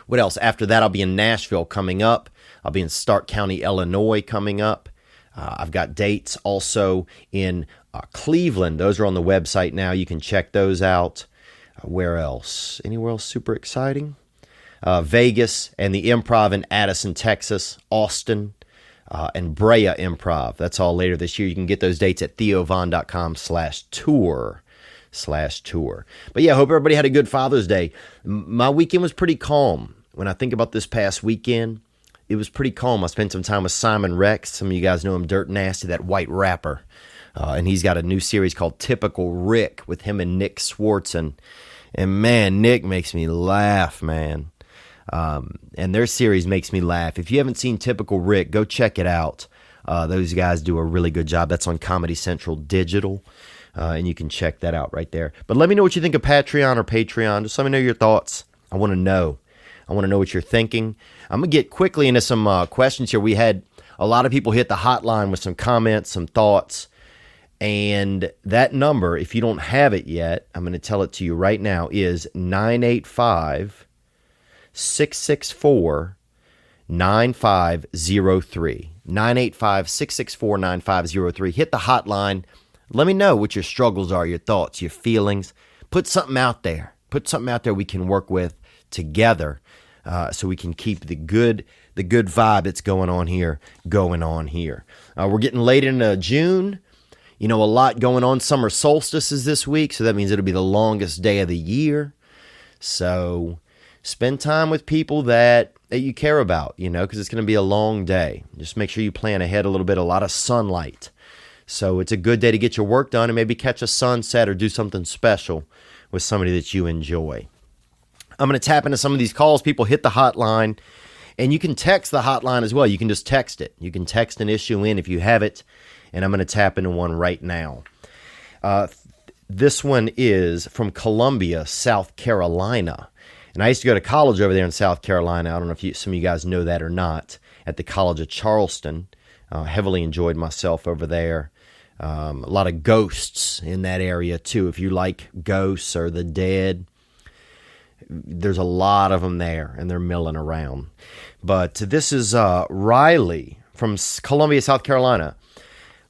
What else? After that, I'll be in Nashville coming up. I'll be in Stark County, Illinois coming up. I've got dates also in Cleveland. Those are on the website now. You can check those out. Where else? Anywhere else super exciting? Vegas and the Improv in Addison, Texas, Austin, and Brea Improv. That's all later this year. You can get those dates at theovon.com/tour. But yeah, I hope everybody had a good Father's Day. My weekend was pretty calm. When I think about this past weekend, it was pretty calm. I spent some time with Simon Rex. Some of you guys know him, Dirt Nasty, that white rapper. And he's got a new series called Typical Rick with him and Nick Swartz. And man, Nick makes me laugh, man. And their series makes me laugh. If you haven't seen Typical Rick, go check it out. Those guys do a really good job. That's on Comedy Central Digital. And you can check that out right there. But let me know what you think of Patreon or Patreon. Just let me know your thoughts. I want to know. I want to know what you're thinking. I'm going to get quickly into some questions here. We had a lot of people hit the hotline with some comments, some thoughts. And that number, if you don't have it yet, I'm going to tell it to you right now, is 985-664-9503. 985-664-9503. Hit the hotline. Let me know what your struggles are, your thoughts, your feelings. Put something out there. Put something out there we can work with together so we can keep the good vibe that's going on here. We're getting late into June. A lot going on. Summer solstice is this week, so that means it'll be the longest day of the year. So spend time with people that you care about, because it's going to be a long day. Just make sure you plan ahead a little bit, a lot of sunlight. So it's a good day to get your work done and maybe catch a sunset or do something special with somebody that you enjoy. I'm going to tap into some of these calls. People hit the hotline, and you can text the hotline as well. You can just text it. You can text an issue in if you have it, and I'm going to tap into one right now. This one is from Columbia, South Carolina. And I used to go to college over there in South Carolina. I don't know if some of you guys know that or not, at the College of Charleston. Heavily enjoyed myself over there. A lot of ghosts in that area, too. If you like ghosts or the dead, there's a lot of them there, and they're milling around. But this is Riley from Columbia, South Carolina.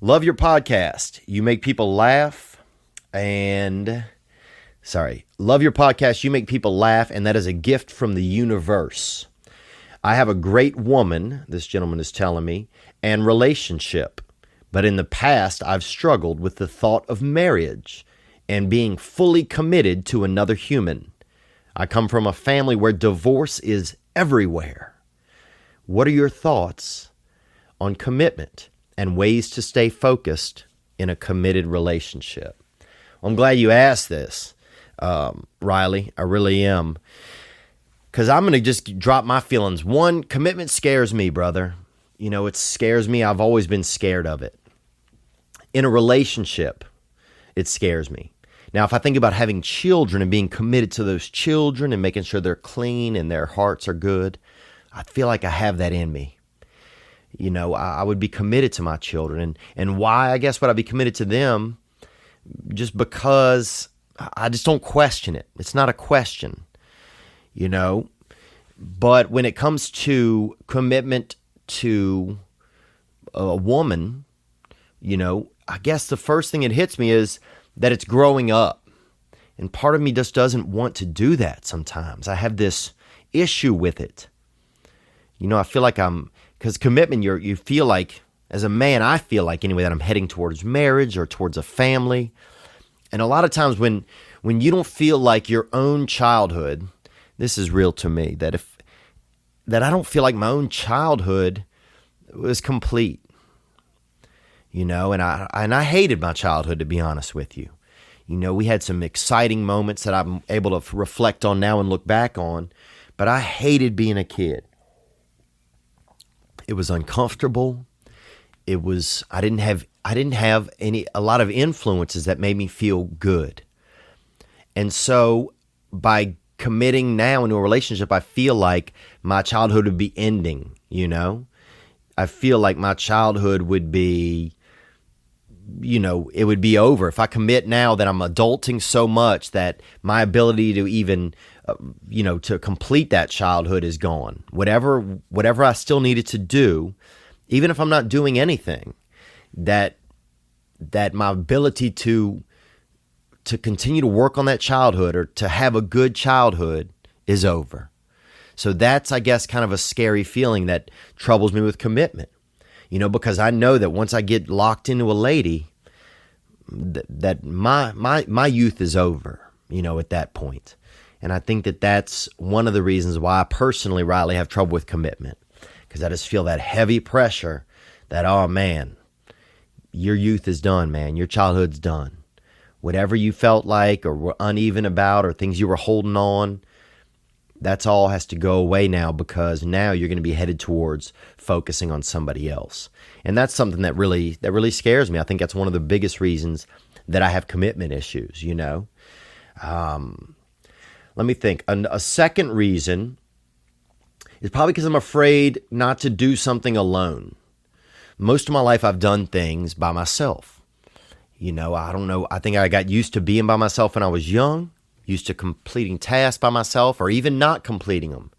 Love your podcast. You make people laugh, love your podcast. You make people laugh, and that is a gift from the universe. I have a great woman, this gentleman is telling me, and relationship. But in the past, I've struggled with the thought of marriage and being fully committed to another human. I come from a family where divorce is everywhere. What are your thoughts on commitment and ways to stay focused in a committed relationship? Well, I'm glad you asked this, Riley. I really am. Because I'm going to just drop my feelings. One, commitment scares me, brother. It scares me. I've always been scared of it. In a relationship, it scares me. Now, if I think about having children and being committed to those children and making sure they're clean and their hearts are good, I feel like I have that in me. I would be committed to my children. And why, I guess, would I be committed to them? Just because I just don't question it. It's not a question, But when it comes to commitment to a woman, I guess the first thing that hits me is that it's growing up. And part of me just doesn't want to do that sometimes. I have this issue with it. I feel like because commitment, you feel like, as a man, I feel like anyway, that I'm heading towards marriage or towards a family. And a lot of times when you don't feel like your own childhood, this is real to me, that I don't feel like my own childhood was complete. And I hated my childhood, to be honest with you. We had some exciting moments that I'm able to reflect on now and look back on, but I hated being a kid. It was uncomfortable. I didn't have a lot of influences that made me feel good. And so by committing now into a relationship, I feel like my childhood would be ending, you know? I feel like my childhood would be, you know, it would be over. If I commit now, that I'm adulting so much that my ability to even, you know, to complete that childhood is gone. Whatever I still needed to do, even if I'm not doing anything, that my ability to continue to work on that childhood or to have a good childhood is over. So that's, I guess, kind of a scary feeling that troubles me with commitment, you know, because I know that once I get locked into a lady, that my youth is over, you know, at that point. And I think that that's one of the reasons why I personally, Riley, have trouble with commitment, because I just feel that heavy pressure that, oh man, your youth is done, man. Your childhood's done. Whatever you felt like or were uneven about or things you were holding on, that's all has to go away now, because now you're going to be headed towards focusing on somebody else. And that's something that really scares me. I think that's one of the biggest reasons that I have commitment issues, you know. Let me think. A second reason is probably because I'm afraid not to do something alone. Most of my life I've done things by myself. You know, I don't know. I think I got used to being by myself when I was young, used to completing tasks by myself or even not completing them.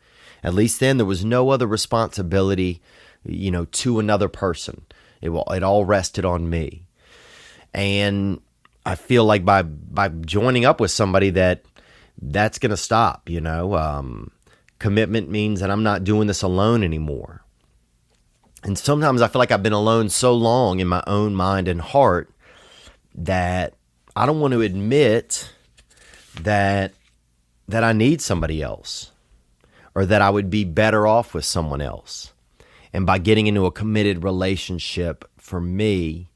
At least then there was no other responsibility, you know, to another person. It all rested on me. And I feel like by joining up with somebody that's going to stop, you know. Commitment means that I'm not doing this alone anymore. And sometimes I feel like I've been alone so long in my own mind and heart that I don't want to admit that I need somebody else, or that I would be better off with someone else. And by getting into a committed relationship, for me,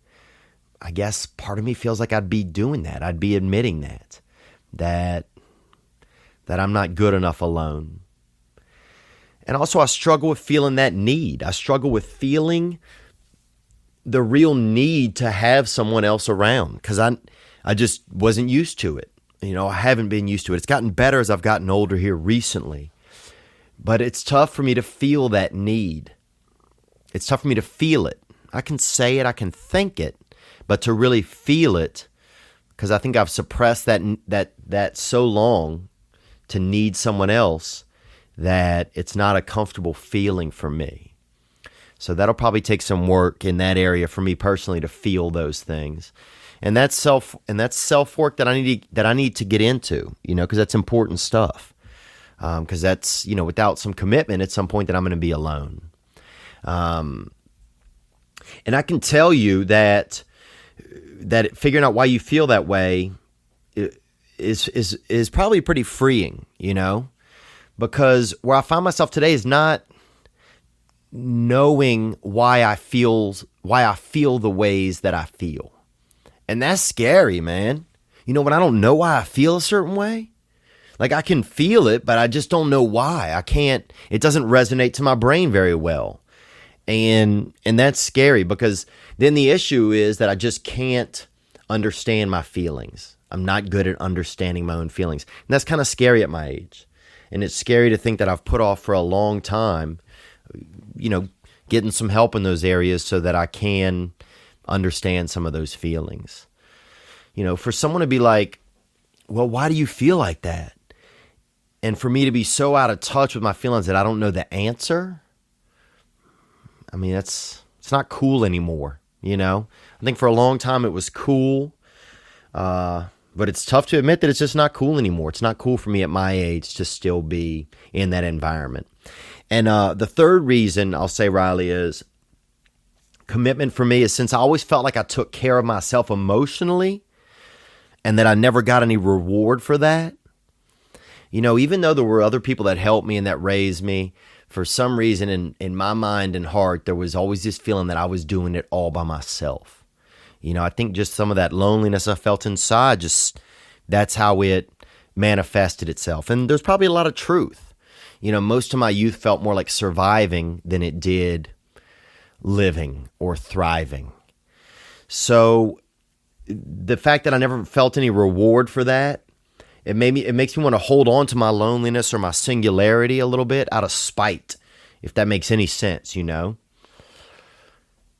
I guess part of me feels like I'd be doing that. I'd be admitting that I'm not good enough alone. And also I struggle with feeling that need. I struggle with feeling the real need to have someone else around, because I just wasn't used to it. You know, I haven't been used to it. It's gotten better as I've gotten older here recently. But it's tough for me to feel that need. It's tough for me to feel it. I can say it, I can think it, but to really feel it, because I think I've suppressed that so long to need someone else, that it's not a comfortable feeling for me. So that'll probably take some work in that area for me personally to feel those things. And that's self work that I need to get into, you know, because that's important stuff. Because that's, you know, without some commitment at some point that I'm going to be alone. And I can tell you that figuring out why you feel that way is probably pretty freeing, you know, because where I find myself today is not knowing why I feel the ways that I feel. And that's scary, man. You know, when I don't know why I feel a certain way, like I can feel it, but I just don't know why. It doesn't resonate to my brain very well. And that's scary, because then the issue is that I just can't understand my feelings. I'm not good at understanding my own feelings. And that's kind of scary at my age. And it's scary to think that I've put off for a long time, you know, getting some help in those areas so that I can understand some of those feelings. You know, for someone to be like, well, why do you feel like that? And for me to be so out of touch with my feelings that I don't know the answer, I mean, it's not cool anymore, you know? I think for a long time it was cool, but it's tough to admit that it's just not cool anymore. It's not cool for me at my age to still be in that environment. And the third reason I'll say, Riley, is commitment for me is since I always felt like I took care of myself emotionally and that I never got any reward for that. You know, even though there were other people that helped me and that raised me, for some reason in my mind and heart, there was always this feeling that I was doing it all by myself. You know, I think just some of that loneliness I felt inside, just that's how it manifested itself. And there's probably a lot of truth. You know, most of my youth felt more like surviving than it did living or thriving. So the fact that I never felt any reward for that It makes me want to hold on to my loneliness or my singularity a little bit out of spite, if that makes any sense, you know.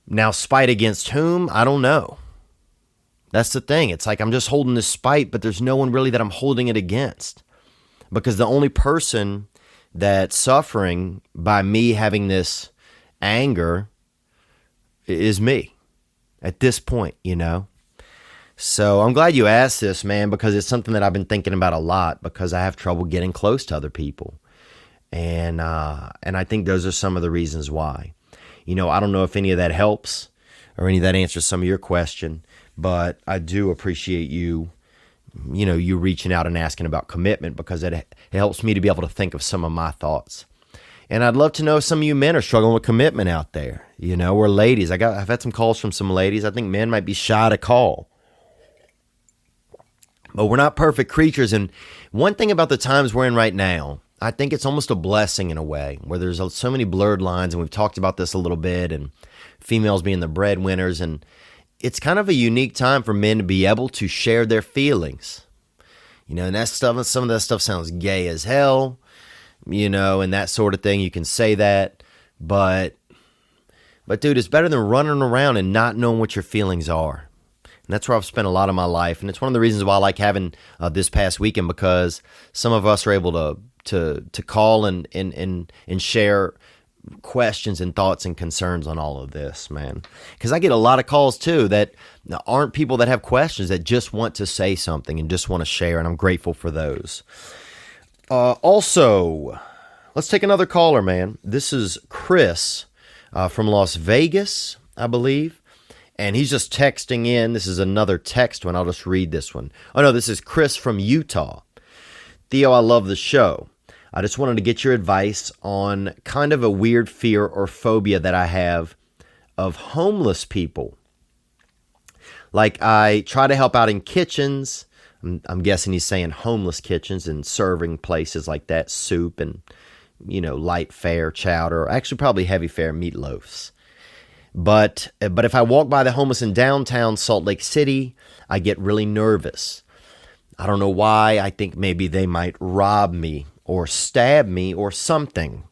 Now, spite against whom? I don't know. That's the thing. It's like I'm just holding this spite, but there's no one really that I'm holding it against. Because the only person that's suffering by me having this anger is me at this point, you know. So I'm glad you asked this, man, because it's something that I've been thinking about a lot, because I have trouble getting close to other people. And I think those are some of the reasons why. You know, I don't know if any of that helps or any of that answers some of your question, but I do appreciate you reaching out and asking about commitment, because it helps me to be able to think of some of my thoughts. And I'd love to know if some of you men are struggling with commitment out there, you know, or ladies. I've had some calls from some ladies. I think men might be shy to call. But we're not perfect creatures. And one thing about the times we're in right now, I think it's almost a blessing in a way, where there's so many blurred lines, and we've talked about this a little bit, and females being the breadwinners, and it's kind of a unique time for men to be able to share their feelings. You know, and that stuff, some of that stuff sounds gay as hell, you know, and that sort of thing. You can say that, but dude, it's better than running around and not knowing what your feelings are. And that's where I've spent a lot of my life. And it's one of the reasons why I like having this past weekend, because some of us are able to call and share questions and thoughts and concerns on all of this, man. Because I get a lot of calls too that aren't people that have questions, that just want to say something and just want to share, and I'm grateful for those. Also, let's take another caller, man. This is Chris from Las Vegas, I believe. And he's just texting in. This is another text one. I'll just read this one. Oh, no, this is Chris from Utah. Theo, I love the show. I just wanted to get your advice on kind of a weird fear or phobia that I have of homeless people. Like, I try to help out in kitchens. I'm guessing he's saying homeless kitchens and serving places like that, soup and, you know, light fare, chowder, actually probably heavy fare meatloafs. But if I walk by the homeless in downtown Salt Lake City, I get really nervous. I don't know why. I think maybe they might rob me or stab me or something.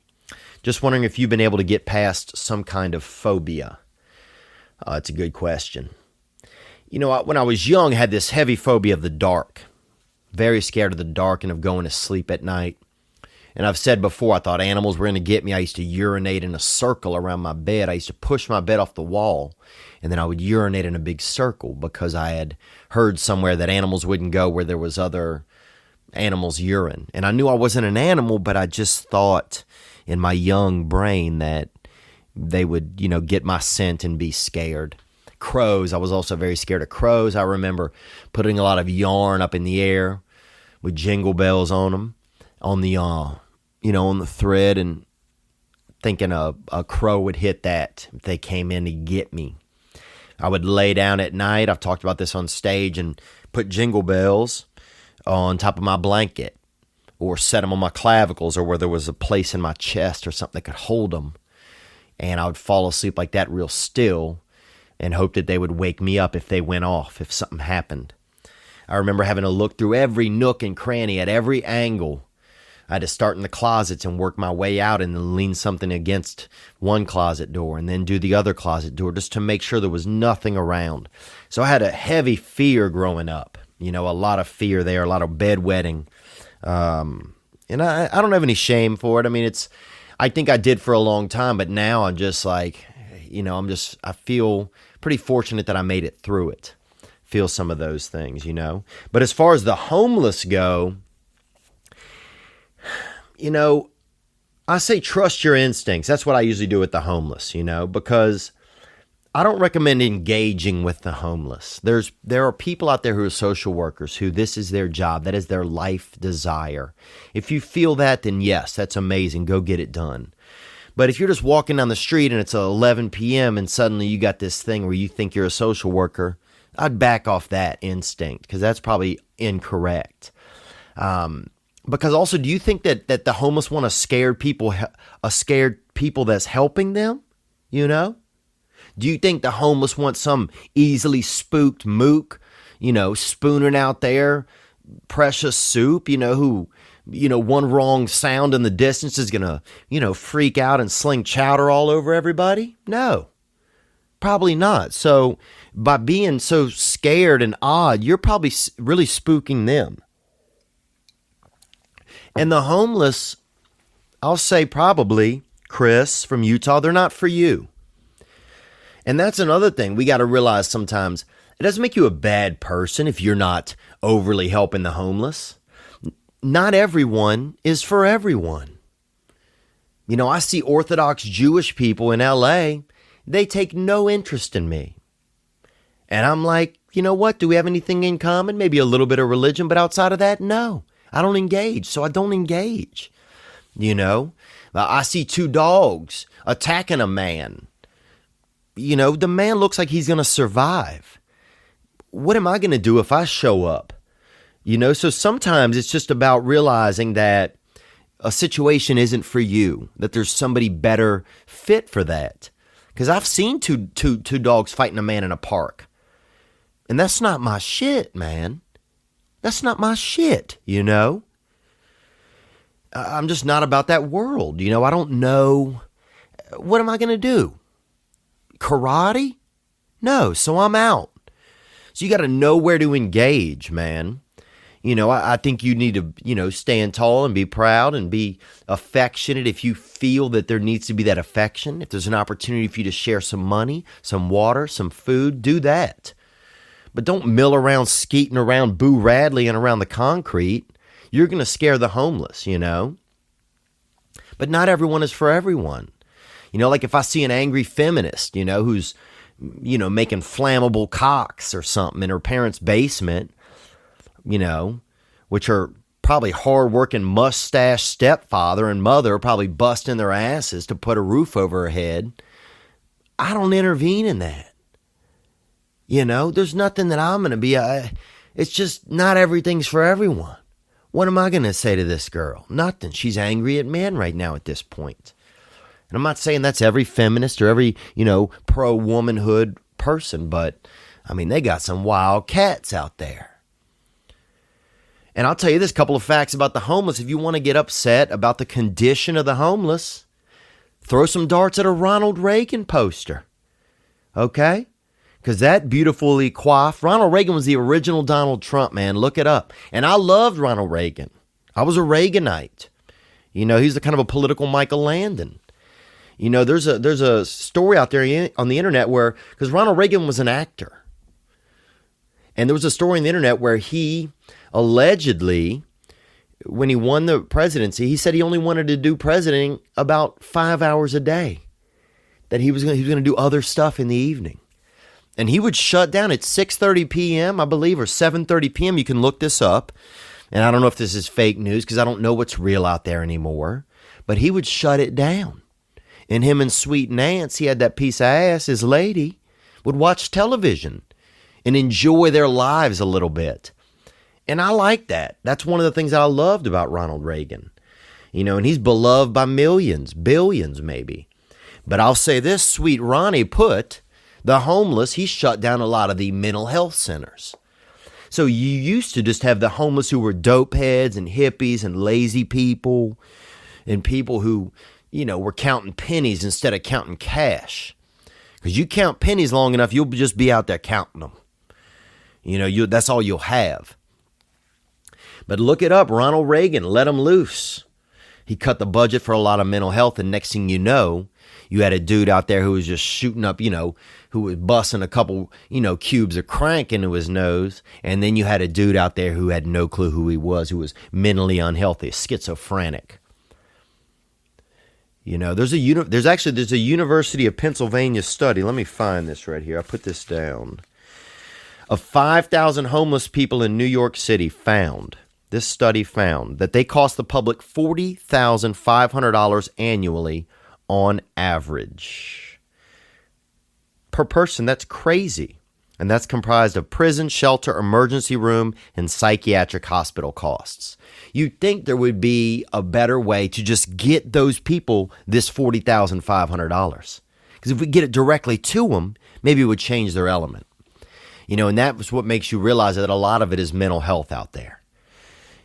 Just wondering if you've been able to get past some kind of phobia. It's a good question. You know, when I was young, I had this heavy phobia of the dark. Very scared of the dark and of going to sleep at night. And I've said before, I thought animals were going to get me. I used to urinate in a circle around my bed. I used to push my bed off the wall, and then I would urinate in a big circle, because I had heard somewhere that animals wouldn't go where there was other animals' urine. And I knew I wasn't an animal, but I just thought in my young brain that they would, you know, get my scent and be scared. Crows, I was also very scared of crows. I remember putting a lot of yarn up in the air with jingle bells on them, on the on the thread, and thinking a crow would hit that if they came in to get me. I would lay down at night. I've talked about this on stage, and put jingle bells on top of my blanket, or set them on my clavicles, or where there was a place in my chest or something that could hold them. And I would fall asleep like that, real still, and hope that they would wake me up if they went off, if something happened. I remember having to look through every nook and cranny at every angle. I had to start in the closets and work my way out, and then lean something against one closet door and then do the other closet door, just to make sure there was nothing around. So I had a heavy fear growing up, you know, a lot of fear there, a lot of bedwetting. And I don't have any shame for it. I mean, I think I did for a long time, but now I'm just like, you know, I feel pretty fortunate that I made it through it. Feel some of those things, you know. But as far as the homeless go, you know, I say trust your instincts. That's what I usually do with the homeless, you know, because I don't recommend engaging with the homeless. There are people out there who are social workers who this is their job. That is their life desire. If you feel that, then yes, that's amazing. Go get it done. But if you're just walking down the street and it's 11 p.m. and suddenly you got this thing where you think you're a social worker, I'd back off that instinct, because that's probably incorrect. Because also, do you think that the homeless want a scared people that's helping them? You know? Do you think the homeless want some easily spooked mook, you know, spooning out there, precious soup, who, one wrong sound in the distance is going to, freak out and sling chowder all over everybody? No, probably not. So by being so scared and odd, you're probably really spooking them. And the homeless, I'll say probably, Chris from Utah, they're not for you. And that's another thing we got to realize sometimes. It doesn't make you a bad person if you're not overly helping the homeless. Not everyone is for everyone. I see Orthodox Jewish people in LA. They take no interest in me. And I'm like, you know what? Do we have anything in common? Maybe a little bit of religion, but outside of that, no. I don't engage, so I don't engage. I see two dogs attacking a man. The man looks like he's going to survive. What am I going to do if I show up? So sometimes it's just about realizing that a situation isn't for you, that there's somebody better fit for that. Because I've seen two dogs fighting a man in a park. And that's not my shit, man. That's not my shit, I'm just not about that world. I don't know. What am I going to do? Karate? No, so I'm out. So you got to know where to engage, man. I think you need to, stand tall and be proud and be affectionate if you feel that there needs to be that affection. If there's an opportunity for you to share some money, some water, some food, do that. But don't mill around, skeeting around, Boo Radley and around the concrete. You're going to scare the homeless, But not everyone is for everyone. Like if I see an angry feminist, who's, making flammable cocks or something in her parents' basement, which are probably hard-working mustache stepfather and mother probably busting their asses to put a roof over her head. I don't intervene in that. There's nothing that I'm going to be. It's just not everything's for everyone. What am I going to say to this girl? Nothing. She's angry at men right now at this point. And I'm not saying that's every feminist or every, pro-womanhood person, but, they got some wild cats out there. And I'll tell you this, couple of facts about the homeless. If you want to get upset about the condition of the homeless, throw some darts at a Ronald Reagan poster. Okay? Because that beautifully coiffed, Ronald Reagan was the original Donald Trump, man. Look it up. And I loved Ronald Reagan. I was a Reaganite. He's the kind of a political Michael Landon. There's a story out there on the internet where, because Ronald Reagan was an actor. And there was a story on the internet where he allegedly, when he won the presidency, he said he only wanted to do presiding about 5 hours a day. That he was going to do other stuff in the evening. And he would shut down at 6:30 p.m., I believe, or 7:30 p.m. You can look this up. And I don't know if this is fake news because I don't know what's real out there anymore. But he would shut it down. And him and Sweet Nance, he had that piece of ass, his lady, would watch television and enjoy their lives a little bit. And I like that. That's one of the things that I loved about Ronald Reagan. And he's beloved by millions, billions maybe. But I'll say this, Sweet Ronnie put the homeless, he shut down a lot of the mental health centers. So you used to just have the homeless who were dope heads and hippies and lazy people and people who, were counting pennies instead of counting cash. Because you count pennies long enough, you'll just be out there counting them. That's all you'll have. But look it up, Ronald Reagan, let him loose. He cut the budget for a lot of mental health, and next thing you know, you had a dude out there who was just shooting up, who was busting a couple, cubes of crank into his nose. And then you had a dude out there who had no clue who he was mentally unhealthy, schizophrenic. There's a University of Pennsylvania study. Let me find this right here. I put this down. Of 5,000 homeless people in New York City this study found that they cost the public $40,500 annually on average. Per person, that's crazy. And that's comprised of prison, shelter, emergency room, and psychiatric hospital costs. You'd think there would be a better way to just get those people this $40,500. Because if we get it directly to them, maybe it would change their element. And that was what makes you realize that a lot of it is mental health out there.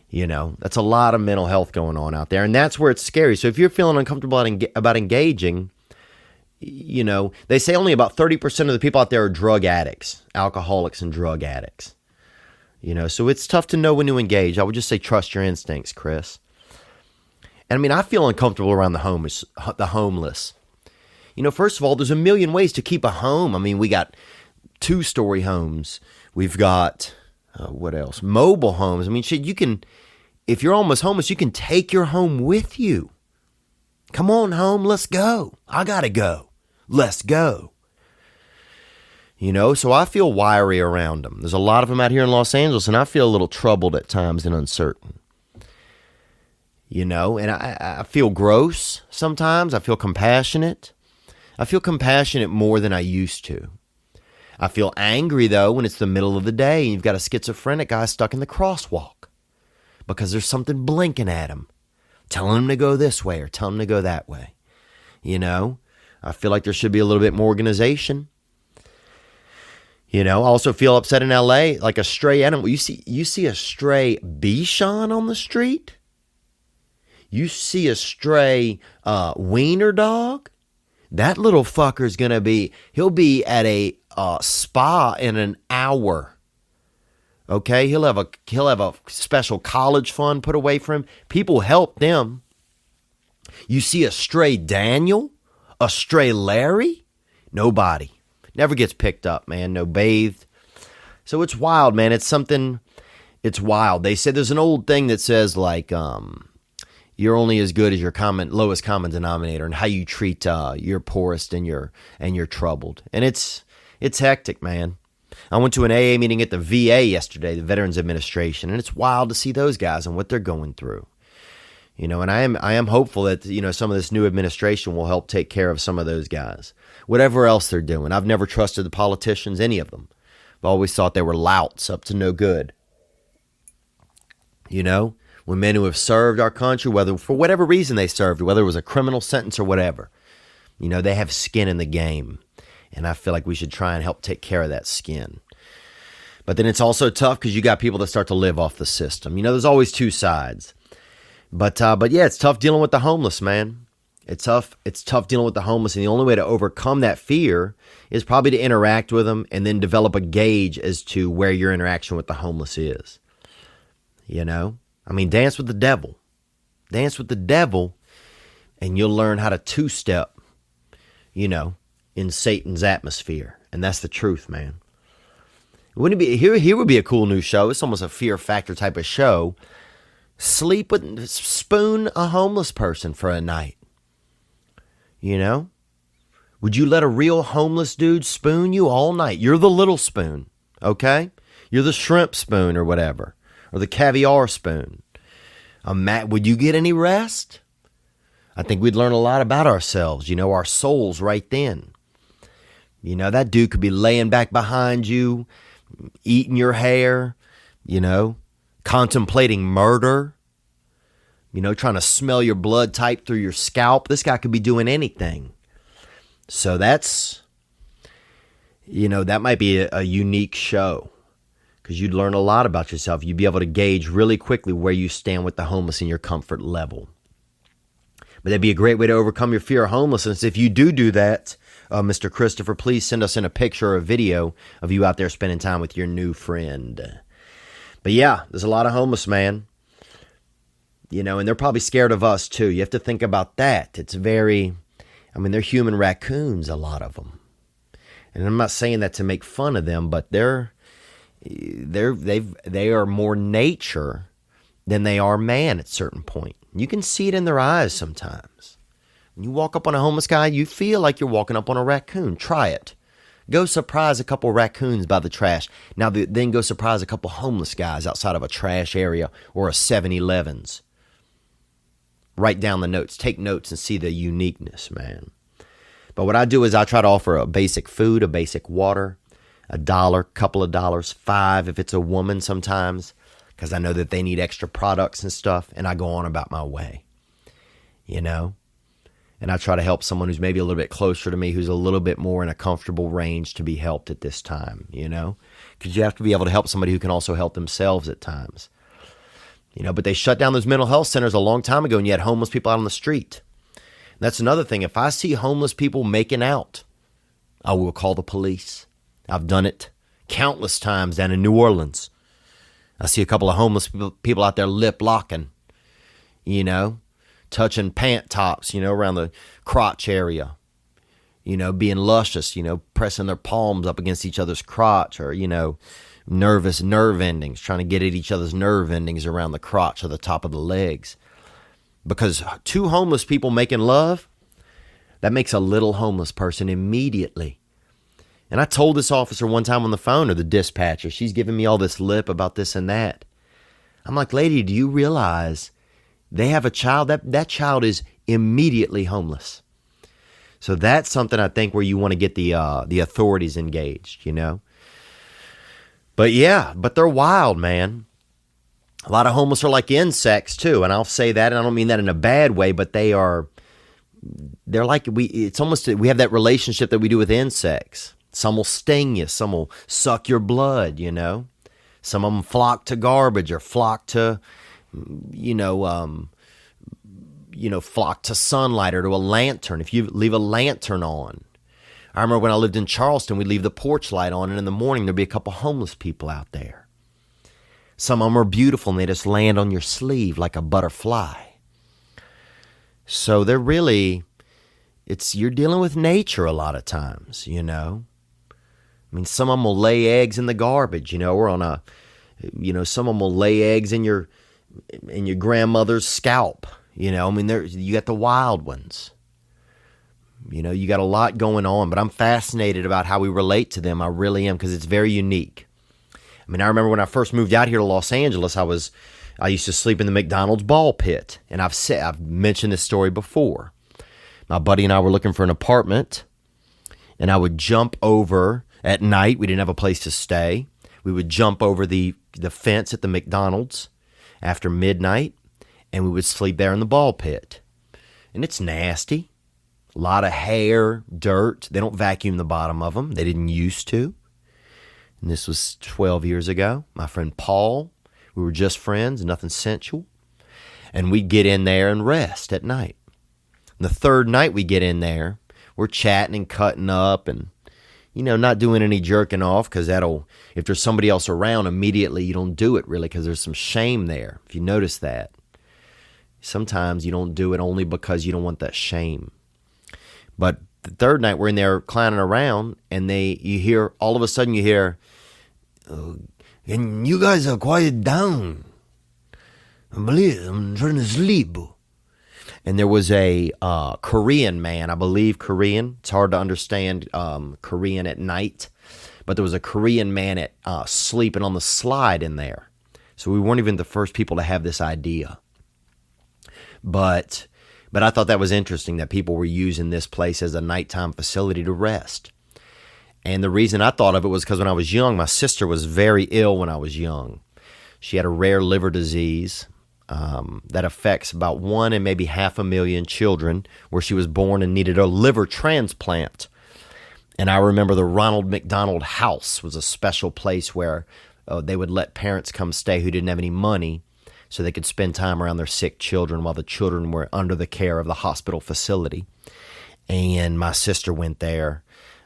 You know, that's a lot of mental health going on out there. And that's where it's scary. So if you're feeling uncomfortable about engaging, you know, they say only about 30% of the people out there are drug addicts, alcoholics and drug addicts. You know, so it's tough to know when to engage. I would just say trust your instincts, Chris. And I mean, I feel uncomfortable around the homeless. You know, first of all, there's a million ways to keep a home. I mean, we got 2-story homes. We've got, what else? Mobile homes. I mean, shit, you can, if you're almost homeless, you can take your home with you. Come on, home, let's go. I gotta go. Let's go. You know, so I feel wiry around them. There's a lot of them out here in Los Angeles, and I feel a little troubled at times and uncertain. You know, and I feel gross sometimes. I feel compassionate. I feel compassionate more than I used to. I feel angry, though, when it's the middle of the day and you've got a schizophrenic guy stuck in the crosswalk because there's something blinking at him, telling him to go this way or telling him to go that way. You know, I feel like there should be a little bit more organization. You know, I also feel upset in LA, like a stray animal. You see a stray Bichon on the street? You see a stray wiener dog? That little fucker's gonna be, he'll be at a spa in an hour. Okay, he'll have a special college fund put away for him. People help them. You see a stray Daniel, a stray Larry? Nobody. Never gets picked up, man. No bathed. So it's wild, man. It's wild. They say there's an old thing that says like, you're only as good as your lowest common denominator, and how you treat your poorest and your troubled. And it's hectic, man. I went to an AA meeting at the VA yesterday, the Veterans Administration, and it's wild to see those guys and what they're going through. You know, and I am hopeful that, you know, some of this new administration will help take care of some of those guys. Whatever else they're doing. I've never trusted the politicians, any of them. I've always thought they were louts up to no good. You know, when men who have served our country, whether for whatever reason they served, whether it was a criminal sentence or whatever, you know, they have skin in the game. And I feel like we should try and help take care of that skin. But then it's also tough because you got people that start to live off the system. You know, there's always two sides. But yeah, it's tough dealing with the homeless, man. It's tough dealing with the homeless, and the only way to overcome that fear is probably to interact with them and then develop a gauge as to where your interaction with the homeless is. You know? I mean, dance with the devil. Dance with the devil, and you'll learn how to two-step, you know, in Satan's atmosphere. And that's the truth, man. Wouldn't it be, here would be a cool new show. It's almost a Fear Factor type of show. Spoon a homeless person for a night. You know? Would you let a real homeless dude spoon you all night? You're the little spoon, okay? You're the shrimp spoon or whatever, or the caviar spoon. Would you get any rest? I think we'd learn a lot about ourselves, you know, our souls right then. You know, that dude could be laying back behind you, eating your hair, you know, contemplating murder. You know, trying to smell your blood type through your scalp. This guy could be doing anything. So that's, you know, that might be a unique show. Because you'd learn a lot about yourself. You'd be able to gauge really quickly where you stand with the homeless in your comfort level. But that'd be a great way to overcome your fear of homelessness. If you do that, Mr. Christopher, please send us in a picture or a video of you out there spending time with your new friend. But yeah, there's a lot of homeless, man. You know, and they're probably scared of us, too. You have to think about that. It's they're human raccoons, a lot of them. And I'm not saying that to make fun of them, but they are more nature than they are man at a certain point. You can see it in their eyes sometimes. When you walk up on a homeless guy, you feel like you're walking up on a raccoon. Try it. Go surprise a couple raccoons by the trash. Now, then go surprise a couple homeless guys outside of a trash area or a 7-Eleven's. Write down the notes. Take notes and see the uniqueness, man. But what I do is I try to offer a basic food, a basic water, $1, couple of dollars, $5 if it's a woman sometimes, because I know that they need extra products and stuff, and I go on about my way, you know? And I try to help someone who's maybe a little bit closer to me, who's a little bit more in a comfortable range to be helped at this time, you know? Because you have to be able to help somebody who can also help themselves at times. But they shut down those mental health centers a long time ago, and you had homeless people out on the street. That's another thing. If I see homeless people making out, I will call the police. I've done it countless times down in New Orleans. I see a couple of homeless people out there lip locking, touching pant tops, around the crotch area, being luscious, pressing their palms up against each other's crotch, or, nervous nerve endings, trying to get at each other's nerve endings around the crotch or the top of the legs. Because two homeless people making love, that makes a little homeless person immediately. And I told this officer one time on the phone, or the dispatcher, she's giving me all this lip about this and that. I'm like, lady, do you realize they have a child? That child is immediately homeless. So that's something I think where you want to get the authorities engaged, But yeah, but they're wild, man. A lot of homeless are like insects too, and I'll say that, and I don't mean that in a bad way, but they're like it's almost, we have that relationship that we do with insects. Some will sting you, some will suck your blood, Some of them flock to garbage or flock to, flock to sunlight or to a lantern. If you leave a lantern on. I remember when I lived in Charleston, we'd leave the porch light on, and in the morning there'd be a couple homeless people out there. Some of them are beautiful, and they just land on your sleeve like a butterfly. So they're really, you're dealing with nature a lot of times, I mean, some of them will lay eggs in the garbage, or on some of them will lay eggs in your grandmother's scalp, I mean, you got the wild ones. You got a lot going on, but I'm fascinated about how we relate to them. I really am, because it's very unique. I mean, I remember when I first moved out here to Los Angeles, I used to sleep in the McDonald's ball pit, and I've mentioned this story before. My buddy and I were looking for an apartment, and I would jump over at night. We didn't have a place to stay. We would jump over the fence at the McDonald's after midnight, and we would sleep there in the ball pit. And it's nasty. A lot of hair, dirt. They don't vacuum the bottom of them. They didn't used to. And this was 12 years ago. My friend Paul, we were just friends, nothing sensual. And we'd get in there and rest at night. And the third night we get in there, we're chatting and cutting up and, not doing any jerking off, because if there's somebody else around, immediately you don't do it really, because there's some shame there, if you notice that. Sometimes you don't do it only because you don't want that shame. But the third night we're in there clowning around, and all of a sudden you hear, and you guys are quiet down. I'm trying to sleep. And there was a Korean man, I believe Korean. It's hard to understand Korean at night. But there was a Korean man sleeping on the slide in there. So we weren't even the first people to have this idea. But I thought that was interesting that people were using this place as a nighttime facility to rest. And the reason I thought of it was because when I was young, my sister was very ill when I was young. She had a rare liver disease that affects about 1 in maybe 500,000 children, where she was born and needed a liver transplant. And I remember the Ronald McDonald House was a special place where they would let parents come stay who didn't have any money, so they could spend time around their sick children while the children were under the care of the hospital facility. And my sister went there,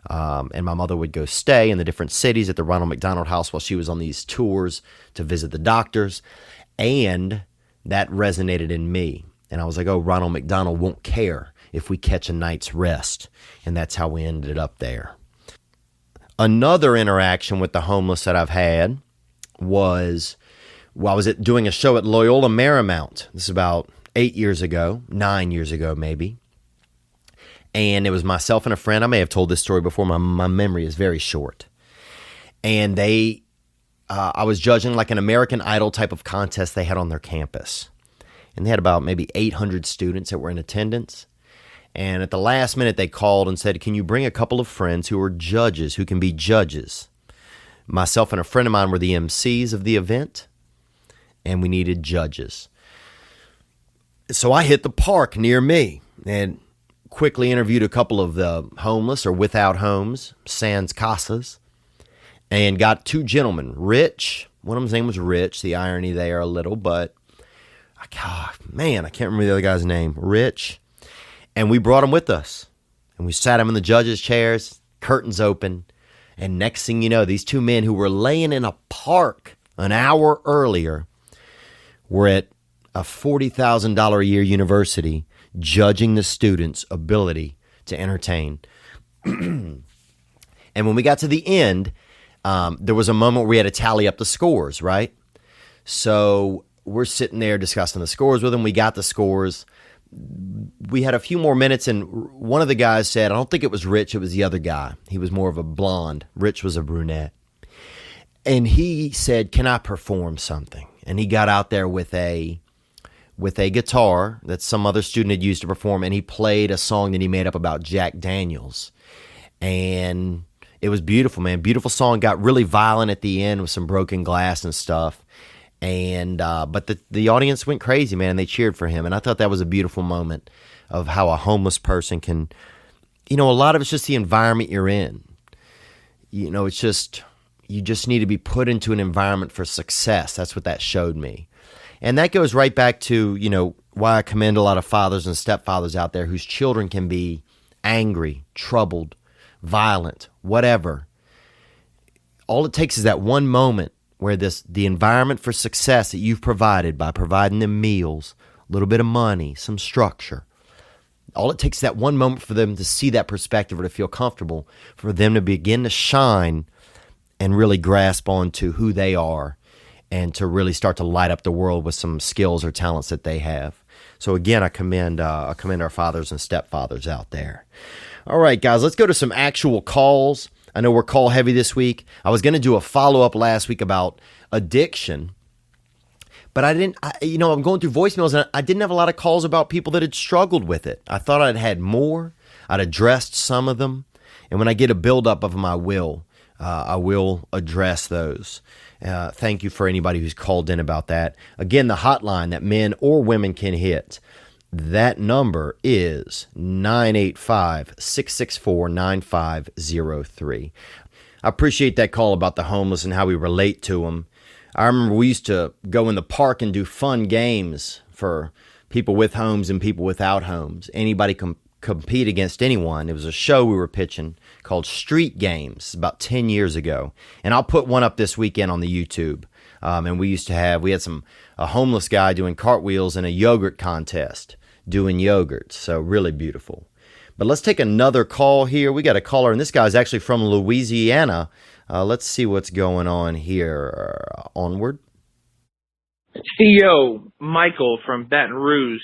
and my mother would go stay in the different cities at the Ronald McDonald House while she was on these tours to visit the doctors. And that resonated in me. And I was like, oh, Ronald McDonald won't care if we catch a night's rest. And that's how we ended up there. Another interaction with the homeless that I've had was, I was doing a show at Loyola Marymount. This is about 9 years ago maybe. And it was myself and a friend. I may have told this story before. My memory is very short. And I was judging like an American Idol type of contest they had on their campus. And they had about maybe 800 students that were in attendance. And at the last minute, they called and said, can you bring a couple of friends who are judges, who can be judges? Myself and a friend of mine were the MCs of the event, and we needed judges. So I hit the park near me and quickly interviewed a couple of the homeless or without homes, sans casas, and got two gentlemen. Rich, one of them's name was Rich, the irony there a little, but Man, I can't remember the other guy's name, Rich. And we brought him with us. And we sat him in the judges' chairs, curtains open. And next thing you know, these two men who were laying in a park an hour earlier were at a $40,000 a year university judging the students' ability to entertain. And when we got to the end, there was a moment where we had to tally up the scores, right? So we're sitting there discussing the scores with them. We got the scores. We had a few more minutes, and one of the guys said, I don't think it was Rich, it was the other guy. He was more of a blonde. Rich was a brunette. And he said, can I perform something? And he got out there with a guitar that some other student had used to perform, and he played a song that he made up about Jack Daniels. And it was beautiful, man. Beautiful song. Got really violent at the end with some broken glass and stuff. And but the audience went crazy, man, and they cheered for him. And I thought that was a beautiful moment of how a homeless person can, a lot of it's just the environment you're in. It's just, you just need to be put into an environment for success. That's what that showed me. And that goes right back to, why I commend a lot of fathers and stepfathers out there whose children can be angry, troubled, violent, whatever. All it takes is that one moment where the environment for success that you've provided by providing them meals, a little bit of money, some structure. All it takes is that one moment for them to see that perspective or to feel comfortable, for them to begin to shine and really grasp onto who they are and to really start to light up the world with some skills or talents that they have. So again, I commend our fathers and stepfathers out there. All right, guys, let's go to some actual calls. I know we're call heavy this week. I was going to do a follow-up last week about addiction, but I'm going through voicemails, and I didn't have a lot of calls about people that had struggled with it. I thought I'd had more. I'd addressed some of them, and when I get a buildup of them, I will address those. Thank you for anybody who's called in about that. Again, the hotline that men or women can hit, that number is 985-664-9503. I appreciate that call about the homeless and how we relate to them. I remember we used to go in the park and do fun games for people with homes and people without homes. Anybody compete against anyone. It was a show we were pitching called Street Games about 10 years ago. And I'll put one up this weekend on the YouTube. And we had a homeless guy doing cartwheels in a yogurt contest, doing yogurt. So really beautiful. But let's take another call here. We got a caller, and this guy's actually from Louisiana. Let's see what's going on here. Onward. Theo, Michael from Baton Rouge.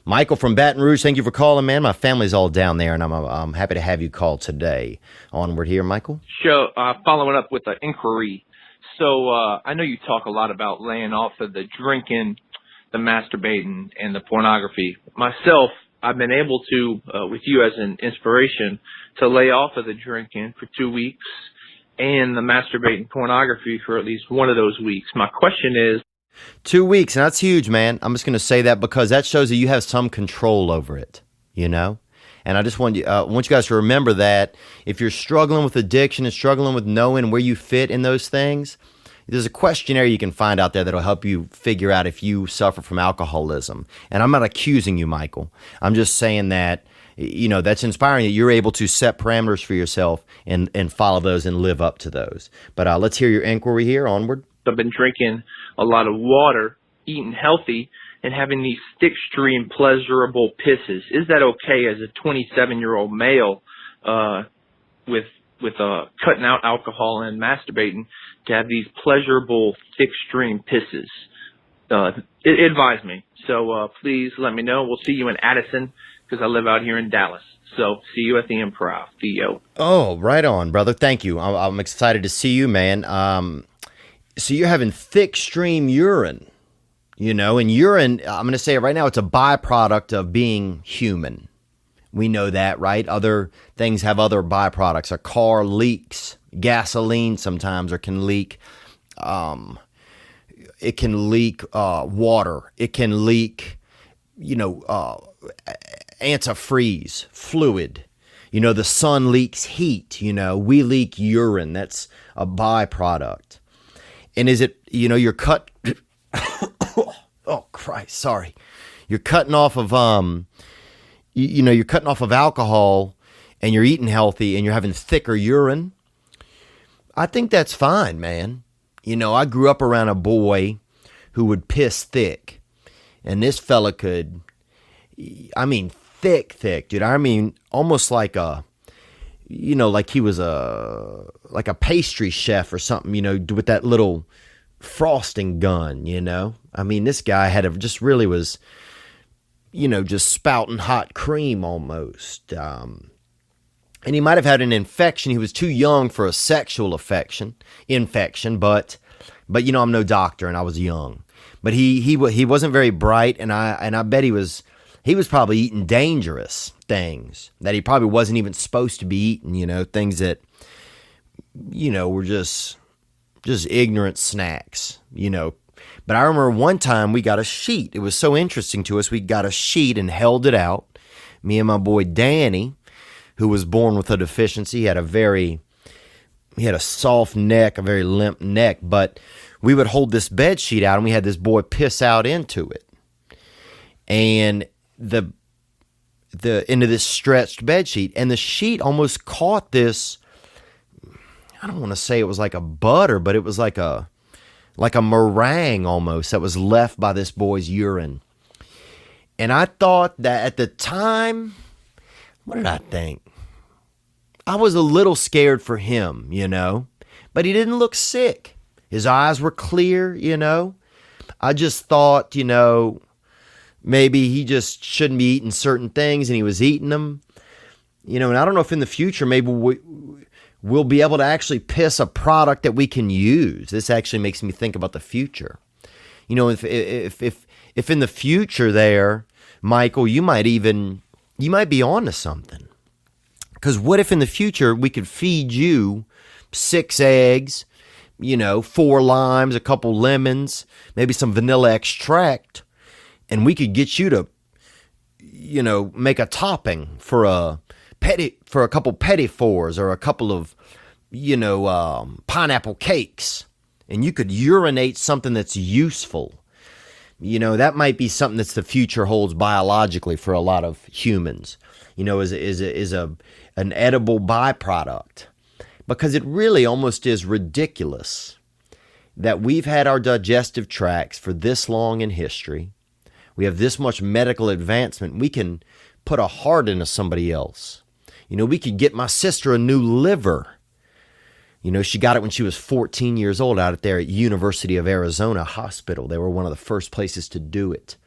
Michael from Baton Rouge, thank you for calling, man. My family's all down there, and I'm happy to have you call today. Onward here, Michael. Following up with an inquiry. So I know you talk a lot about laying off of the drinking, the masturbating, and the pornography. Myself, I've been able to, with you as an inspiration, to lay off of the drinking for 2 weeks and the masturbating pornography for at least one of those weeks. My question is, 2 weeks, and that's huge, man. I'm just going to say that because that shows that you have some control over it, And I just want you guys to remember that if you're struggling with addiction and struggling with knowing where you fit in those things, there's a questionnaire you can find out there that'll help you figure out if you suffer from alcoholism. And I'm not accusing you, Michael. I'm just saying that, that's inspiring that you're able to set parameters for yourself and follow those and live up to those. But let's hear your inquiry here. Onward. I've been drinking a lot of water, eating healthy, and having these thick-stream pleasurable pisses. Is that okay as a 27-year-old male with cutting out alcohol and masturbating to have these pleasurable thick-stream pisses? Advise me. So please let me know. We'll see you in Addison because I live out here in Dallas. So see you at the Improv, Theo. Oh, right on, brother. Thank you. I'm excited to see you, man. So you're having thick-stream urine. And urine, I'm going to say it right now, it's a byproduct of being human. We know that, right? Other things have other byproducts. A car leaks gasoline sometimes, or can leak, it can leak water. It can leak, antifreeze, fluid. The sun leaks heat. We leak urine. That's a byproduct. And is it, you're cut... oh Christ, sorry. You're cutting off of you're cutting off of alcohol and you're eating healthy and you're having thicker urine. I think that's fine, man. I grew up around a boy who would piss thick. And this fella could, thick, dude. Almost like like he was like a pastry chef or something, with that little frosting gun, This guy just really was, just spouting hot cream almost. And he might have had an infection. He was too young for a sexual infection, but I'm no doctor and I was young. But he wasn't very bright, and I bet he was probably eating dangerous things that he probably wasn't even supposed to be eating, things that were just ignorant snacks, But I remember one time we got a sheet. It was so interesting to us. We got a sheet and held it out. Me and my boy Danny, who was born with a deficiency, he had a soft neck, a very limp neck, but we would hold this bed sheet out and we had this boy piss out into it. And into this stretched bed sheet, and the sheet almost caught this. I don't want to say it was like a butter, but it was like a meringue almost that was left by this boy's urine. And I thought that at the time, what did I think? I was a little scared for him, but he didn't look sick. His eyes were clear, I just thought, maybe he just shouldn't be eating certain things and he was eating them, and I don't know if in the future maybe we'll be able to actually piss a product that we can use. This actually makes me think about the future. If in the future there, Michael, you might be onto something. Because what if in the future we could feed you 6 eggs, 4 limes, a couple lemons, maybe some vanilla extract, and we could get you to, make a topping for a couple petit fours or a couple of, pineapple cakes, and you could urinate something that's useful. That might be something that's the future holds biologically for a lot of humans. Is an edible byproduct, because it really almost is ridiculous that we've had our digestive tracts for this long in history. We have this much medical advancement. We can put a heart into somebody else. We could get my sister a new liver. She got it when she was 14 years old out there at University of Arizona Hospital. They were one of the first places to do it.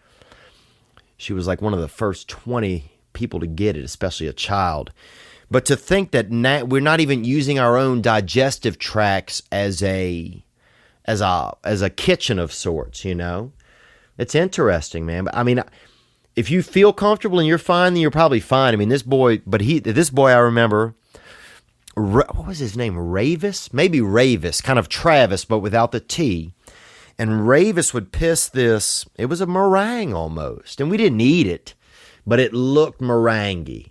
She was like one of the first 20 people to get it, especially a child. But to think that we're not even using our own digestive tracts as a kitchen of sorts, it's interesting, man. But if you feel comfortable and you're fine, then you're probably fine. This boy I remember, what was his name? Ravis? Maybe Ravis, kind of Travis, but without the T. And Ravis would piss this, it was a meringue almost. And we didn't eat it, but it looked meringue,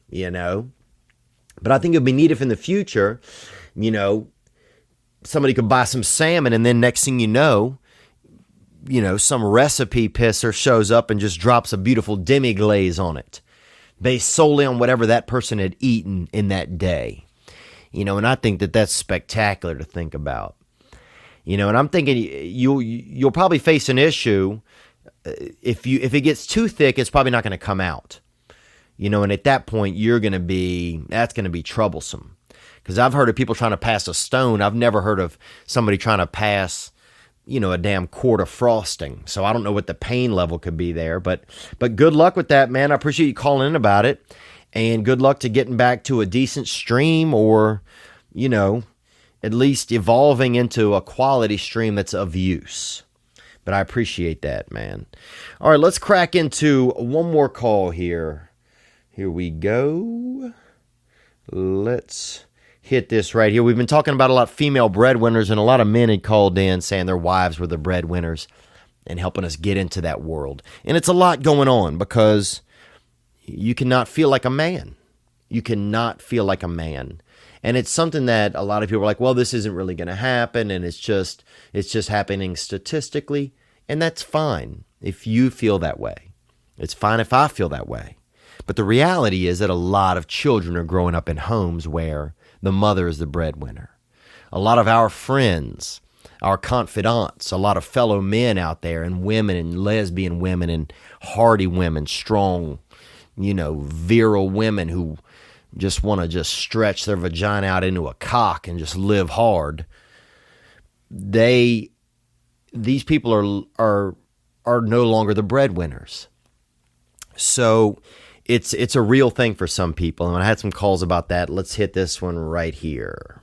But I think it'd be neat if in the future, somebody could buy some salmon and then next thing some recipe pisser shows up and just drops a beautiful demi-glaze on it, based solely on whatever that person had eaten in that day. And I think that that's spectacular to think about. And I'm thinking you'll probably face an issue if it gets too thick, it's probably not going to come out. And at that point that's going to be troublesome. Because I've heard of people trying to pass a stone. I've never heard of somebody trying to pass, a damn quart of frosting. So I don't know what the pain level could be there. But good luck with that, man. I appreciate you calling in about it. And good luck to getting back to a decent stream or, at least evolving into a quality stream that's of use. But I appreciate that, man. All right, let's crack into one more call here. Here we go. Let's hit this right here. We've been talking about a lot of female breadwinners, and a lot of men had called in saying their wives were the breadwinners and helping us get into that world. And it's a lot going on because you cannot feel like a man. You cannot feel like a man. And it's something that a lot of people are like, well, this isn't really going to happen, and it's just happening statistically, and that's fine. if you feel that way. It's fine if I feel that way. But the reality is that a lot of children are growing up in homes where the mother is the breadwinner. A lot of our friends, our confidants, a lot of fellow men out there, and women and lesbian women and hardy women, strong, virile women who just want to just stretch their vagina out into a cock and just live hard. These people are no longer the breadwinners. So it's a real thing for some people. And I had some calls about that. Let's hit this one right here.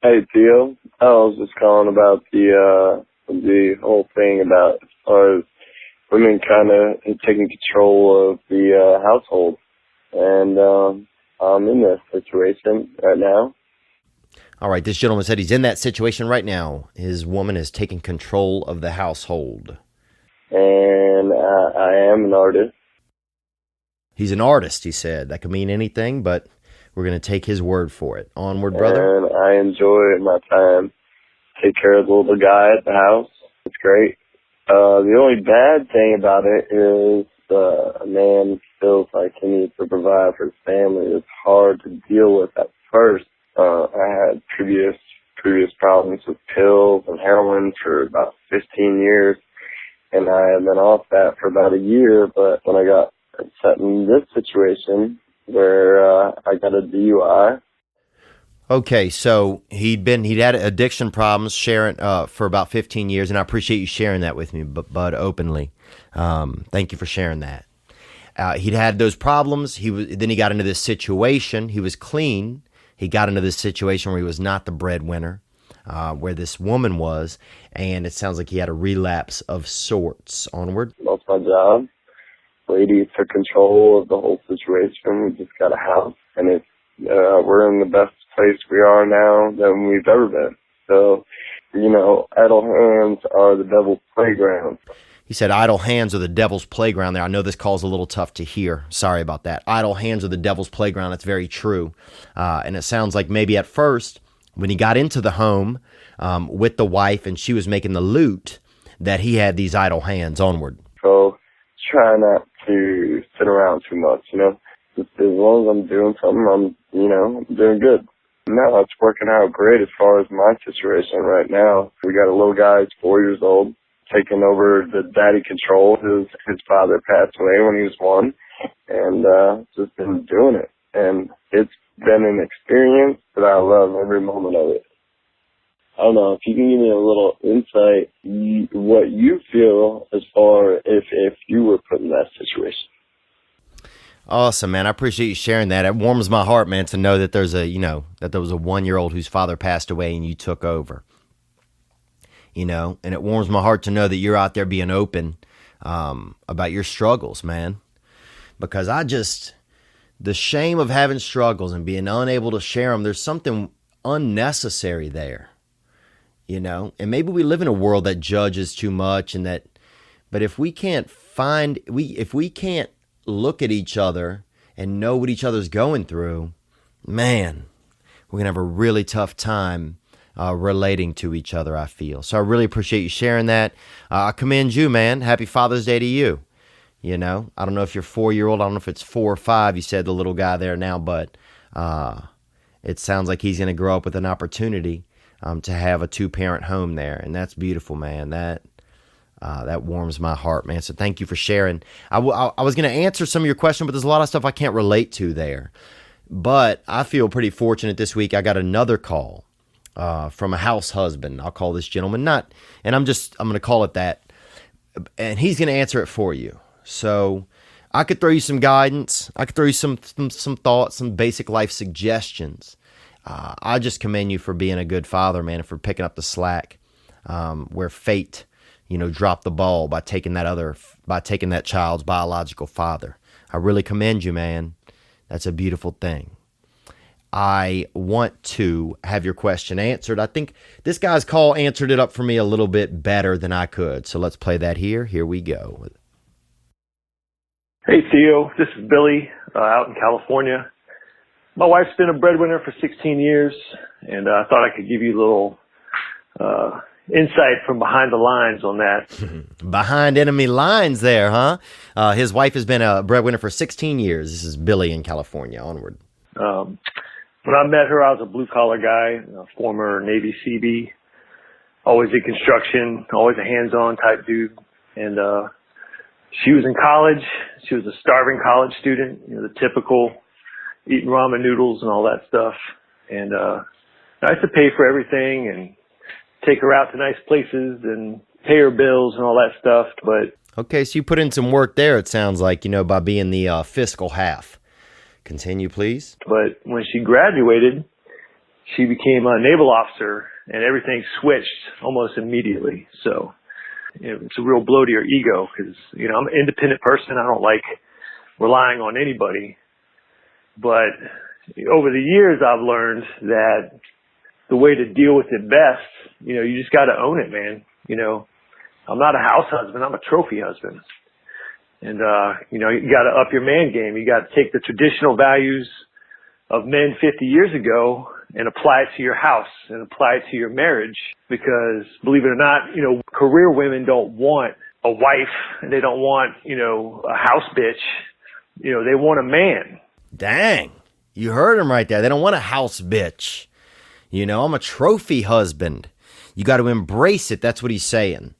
Hey, Theo. I was just calling about the whole thing about as far as women kind of taking control of the household. And I'm in that situation right now. All right, this gentleman said he's in that situation right now. His woman is taking control of the household. And I am an artist. He's an artist, he said. That could mean anything, but we're going to take his word for it. Onward, brother. And I enjoy my time. Take care of the little guy at the house. It's great. The only bad thing about it is a man feels like he needs to provide for his family. It's hard to deal with at first. I had previous problems with pills and heroin for about 15 years, and I have been off that for about a year. But when I got set in this situation where I got a DUI. Okay, so he'd had addiction problems sharing for about 15 years, and I appreciate you sharing that with me, Bud, openly. Thank you for sharing that. He'd had those problems. Then he got into this situation. He was clean. He got into this situation where he was not the breadwinner, where this woman was, and it sounds like he had a relapse of sorts. Onward. Lost my job. Lady took control of the whole situation. We just got a house, and we're in the best place we are now than we've ever been. So, idle hands are the devil's playground. He said idle hands are the devil's playground there. I know this call's a little tough to hear. Sorry about that. Idle hands are the devil's playground. That's very true. And it sounds like maybe at first, when he got into the home with the wife and she was making the loot, that he had these idle hands. Onward. So, try not to sit around too much, Just as long as I'm doing something, I'm doing good. No, it's working out great as far as my situation right now. We got a little guy, he's 4 years old, taking over the daddy control. His father passed away when he was 1, and just been doing it. And it's been an experience that I love every moment of it. I don't know if you can give me a little insight, what you feel as far if you were put in that situation. Awesome, man. I appreciate you sharing that. It warms my heart, man, to know that there's that there was a 1-year-old whose father passed away and you took over. And it warms my heart to know that you're out there being open about your struggles, man. Because the shame of having struggles and being unable to share them, there's something unnecessary there. And maybe we live in a world that judges too much, but if we can't look at each other and know what each other's going through, man, we're going to have a really tough time relating to each other, I feel. So I really appreciate you sharing that. I commend you, man. Happy Father's Day to you. I don't know if you're 4-year-old. I don't know if it's 4 or 5, you said, the little guy there now, but it sounds like he's going to grow up with an opportunity to have a 2-parent home there. And that's beautiful, man. That warms my heart, man. So thank you for sharing. I was going to answer some of your question, but there's a lot of stuff I can't relate to there. But I feel pretty fortunate this week. I got another call from a house husband. I'll call this gentleman I'm going to call it that. And he's going to answer it for you. So I could throw you some guidance. I could throw you some thoughts, some basic life suggestions. I just commend you for being a good father, man, and for picking up the slack where fate dropped the ball by taking that child's biological father. I really commend you, man. That's a beautiful thing. I want to have your question answered. I think this guy's call answered it up for me a little bit better than I could. So let's play that here. Here we go. Hey, Theo. This is Billy out in California. My wife's been a breadwinner for 16 years, and I thought I could give you a little insight from behind the lines on that. Behind enemy lines there, huh? His wife has been a breadwinner for 16 years. This is Billy in California. Onward. When I met her, I was a blue-collar guy, a former Navy CB, always in construction, always a hands-on type dude. And she was in college. She was a starving college student, the typical eating ramen noodles and all that stuff. And I used to pay for everything and take her out to nice places and pay her bills and all that stuff. But okay, so you put in some work there, it sounds like, by being the fiscal half. Continue, please. But when she graduated, she became a naval officer, and everything switched almost immediately. So it's a real blow to your ego because, I'm an independent person. I don't like relying on anybody. But over the years, I've learned that the way to deal with it best, you just got to own it, man. I'm not a house husband. I'm a trophy husband. And, you got to up your man game. You got to take the traditional values of men 50 years ago and apply it to your house and apply it to your marriage. Because believe it or not, career women don't want a wife and they don't want, a house bitch. They want a man. Dang. You heard him right there. They don't want a house bitch. I'm a trophy husband. You got to embrace it. That's what he's saying.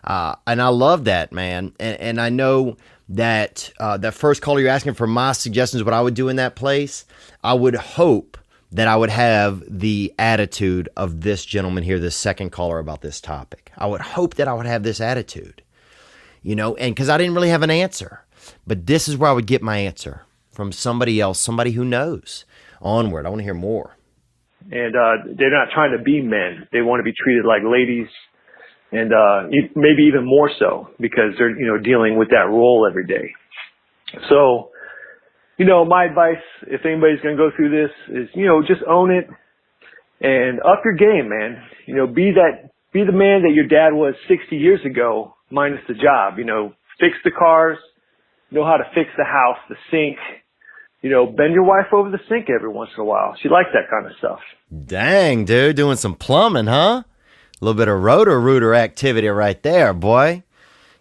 And I love that, man. And I know that that first caller, you're asking for my suggestions, what I would do in that place. I would hope that I would have the attitude of this gentleman here, this second caller about this topic. I would hope that I would have this attitude, and because I didn't really have an answer. But this is where I would get my answer from somebody else, somebody who knows. Onward. I want to hear more. And they're not trying to be men. They want to be treated like ladies. And maybe even more so because they're, dealing with that role every day. So, my advice, if anybody's going to go through this, is, just own it and up your game, man. Be the man that your dad was 60 years ago, minus the job. Fix the cars, know how to fix the house, the sink. Bend your wife over the sink every once in a while. She likes that kind of stuff. Dang, dude, doing some plumbing, huh? A little bit of rotor-rooter activity right there, boy.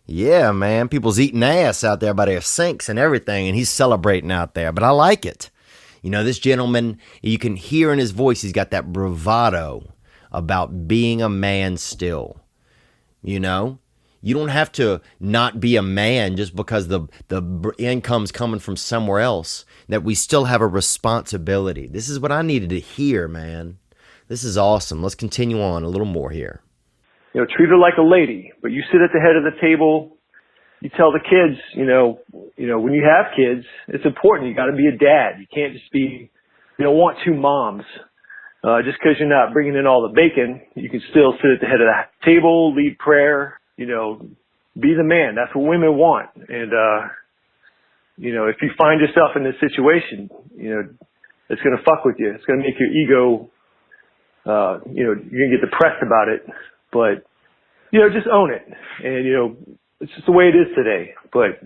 Yeah, man. People's eating ass out there by their sinks and everything, and he's celebrating out there. But I like it. This gentleman, you can hear in his voice, he's got that bravado about being a man still. You don't have to not be a man just because the income's coming from somewhere else, that we still have a responsibility. This is what I needed to hear, man. This is awesome. Let's continue on a little more here. Treat her like a lady, but you sit at the head of the table. You tell the kids, when you have kids, it's important. You got to be a dad. You can't just be, you don't want two moms. Just because you're not bringing in all the bacon, you can still sit at the head of the table, lead prayer, be the man. That's what women want. And, if you find yourself in this situation, it's going to fuck with you. It's going to make your ego you're going to get depressed about it, but, just own it. And, it's just the way it is today. But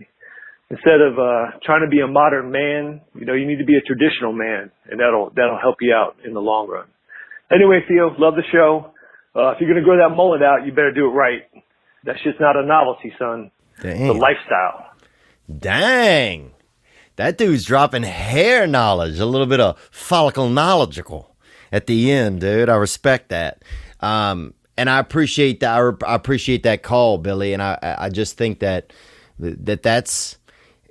instead of, trying to be a modern man, you need to be a traditional man, and that'll help you out in the long run. Anyway, Theo, love the show. If you're going to grow that mullet out, you better do it right. That shit's not a novelty, son. Dang. It's a lifestyle. Dang. That dude's dropping hair knowledge, a little bit of follicle knowledgeable at the end, dude. I respect that. And I appreciate that. I appreciate that call, Billy. And I just think that's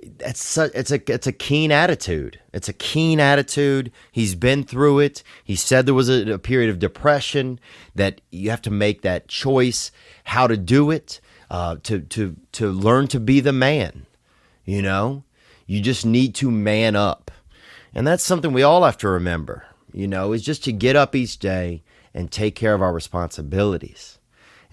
it's a keen attitude. It's a keen attitude. He's been through it. He said there was a period of depression, that you have to make that choice, how to do it, to learn to be the man. You just need to man up. And that's something we all have to remember. Is just to get up each day and take care of our responsibilities.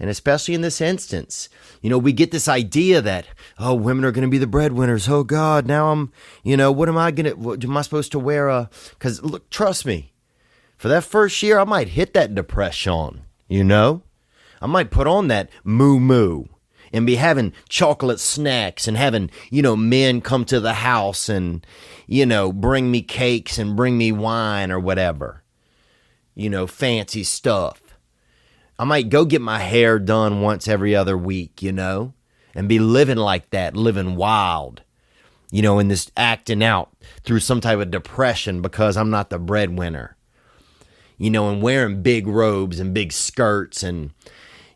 And especially in this instance, we get this idea that, oh, women are going to be the breadwinners. Oh God, now I'm, what am I supposed to wear? Cause look, trust me, for that first year, I might hit that depression, I might put on that moo and be having chocolate snacks and having, men come to the house and, bring me cakes and bring me wine or whatever, fancy stuff. I might go get my hair done once every other week, you know, and be living like that, living wild, you know, in this acting out through some type of depression because I'm not the breadwinner, you know, and wearing big robes and big skirts and,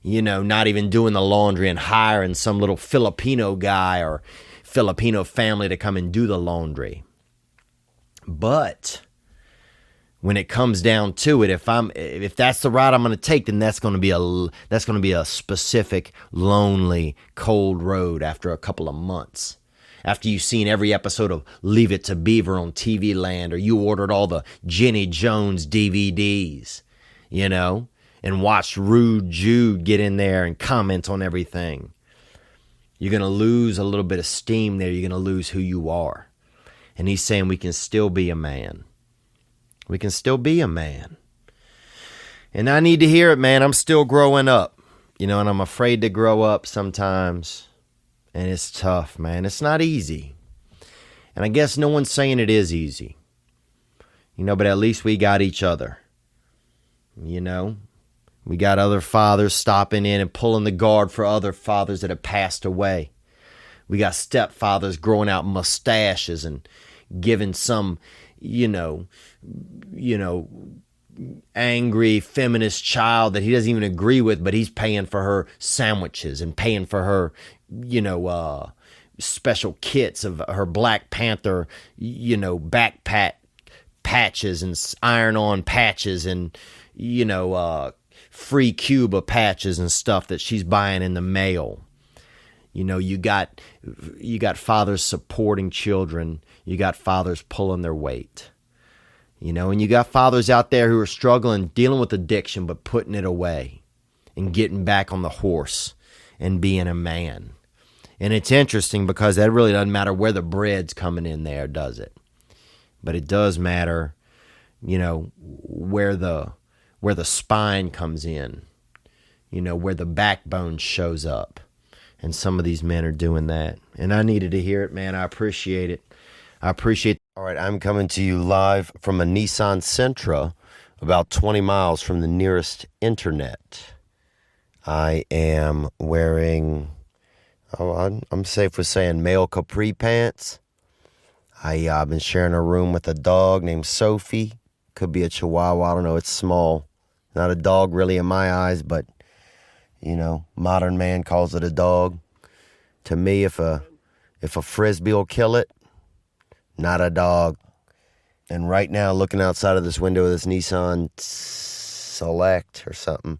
you know, not even doing the laundry and hiring some little Filipino guy or Filipino family to come and do the laundry. But when it comes down to it, if that's the route I'm going to take, then that's going to be a specific, lonely, cold road after a couple of months. After you've seen every episode of Leave It to Beaver on TV Land, or you ordered all the Jenny Jones DVDs, you know, and watched Rude Jude get in there and comment on everything. You're going to lose a little bit of steam there. You're going to lose who you are. And he's saying we can still be a man. We can still be a man. And I need to hear it, man. I'm still growing up, you know, and I'm afraid to grow up sometimes. And it's tough, man. It's not easy. And I guess no one's saying it is easy, you know, but at least we got each other, you know. We got other fathers stopping in and pulling the guard for other fathers that have passed away. We got stepfathers growing out mustaches and giving some, you know, angry feminist child that he doesn't even agree with, but he's paying for her sandwiches and paying for her, you know, special kits of her Black Panther, you know, backpack patches and iron-on patches and, you know, free Cuba patches and stuff that she's buying in the mail. You know, you got fathers supporting children. You got fathers pulling their weight. You know, and you got fathers out there who are struggling, dealing with addiction, but putting it away and getting back on the horse and being a man. And it's interesting because that really doesn't matter where the bread's coming in there, does it? But it does matter, you know, where the spine comes in, you know, where the backbone shows up. And some of these men are doing that. And I needed to hear it, man. I appreciate it. All right, I'm coming to you live from a Nissan Sentra, about 20 miles from the nearest internet. I am wearing, I'm safe with saying, male capri pants. I've been sharing a room with a dog named Sophie. Could be a Chihuahua. I don't know. It's small. Not a dog really in my eyes, but, you know, modern man calls it a dog. To me, if a Frisbee will kill it, not a dog. And right now, looking outside of this window of this Nissan Select or something,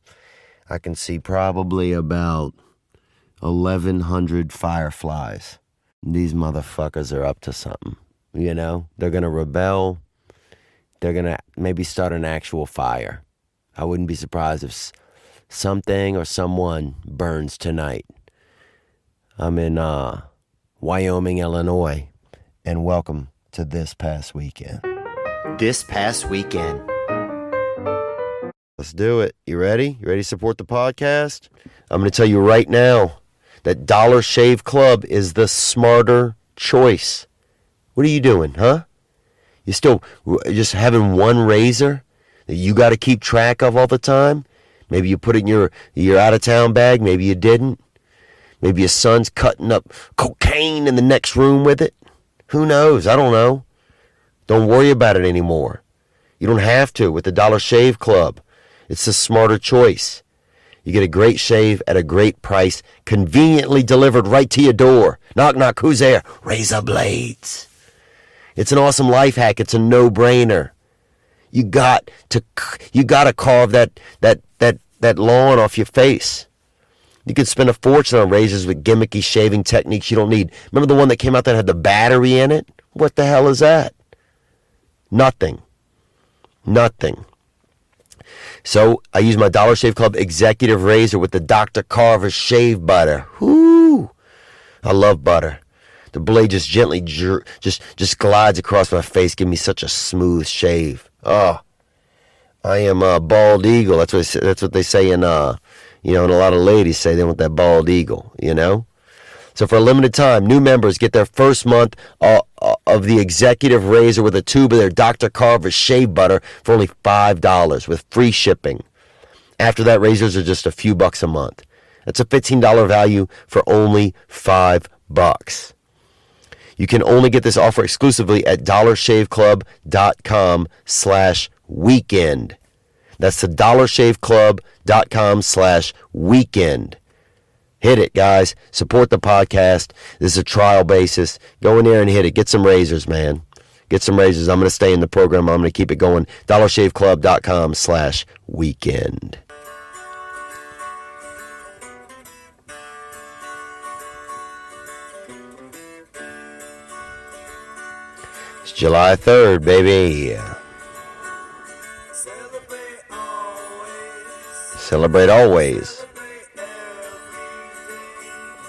I can see probably about 1,100 fireflies. These motherfuckers are up to something, you know? They're going to rebel. They're going to maybe start an actual fire. I wouldn't be surprised if something or someone burns tonight. I'm in Wyoming, Illinois, and welcome to This Past Weekend. This Past Weekend. Let's do it. You ready? You ready to support the podcast? I'm going to tell you right now that Dollar Shave Club is the smarter choice. What are you doing, huh? You still just having one razor that you got to keep track of all the time? Maybe you put it in your out-of-town bag. Maybe you didn't. Maybe your son's cutting up cocaine in the next room with it. Who knows? I don't know. Don't worry about it anymore. You don't have to with the Dollar Shave Club. It's the smarter choice. You get a great shave at a great price, conveniently delivered right to your door. Knock, knock, who's there? Razor blades. It's an awesome life hack. It's a no-brainer. You got to carve that lawn off your face. You could spend a fortune on razors with gimmicky shaving techniques you don't need. Remember the one that came out that had the battery in it? What the hell is that? Nothing. So I use my Dollar Shave Club Executive Razor with the Dr. Carver Shave Butter. Whoo! I love butter. The blade just gently just glides across my face, give me such a smooth shave. Oh, I am a bald eagle. That's what they say in and a lot of ladies say they want that bald eagle, you know? So for a limited time, new members get their first month of the Executive Razor with a tube of their Dr. Carver Shave Butter for only $5 with free shipping After that, razors are just a few bucks a month. That's a $15 value for only $5. You can only get this offer exclusively at dollarshaveclub.com/weekend. That's the dollarshaveclub.com/weekend. Hit it, guys. Support the podcast. This is a trial basis. Go in there and hit it. Get some razors, man. Get some razors. I'm going to stay in the program. I'm going to keep it going. dollarshaveclub.com/weekend. It's July 3rd, baby. Celebrate always.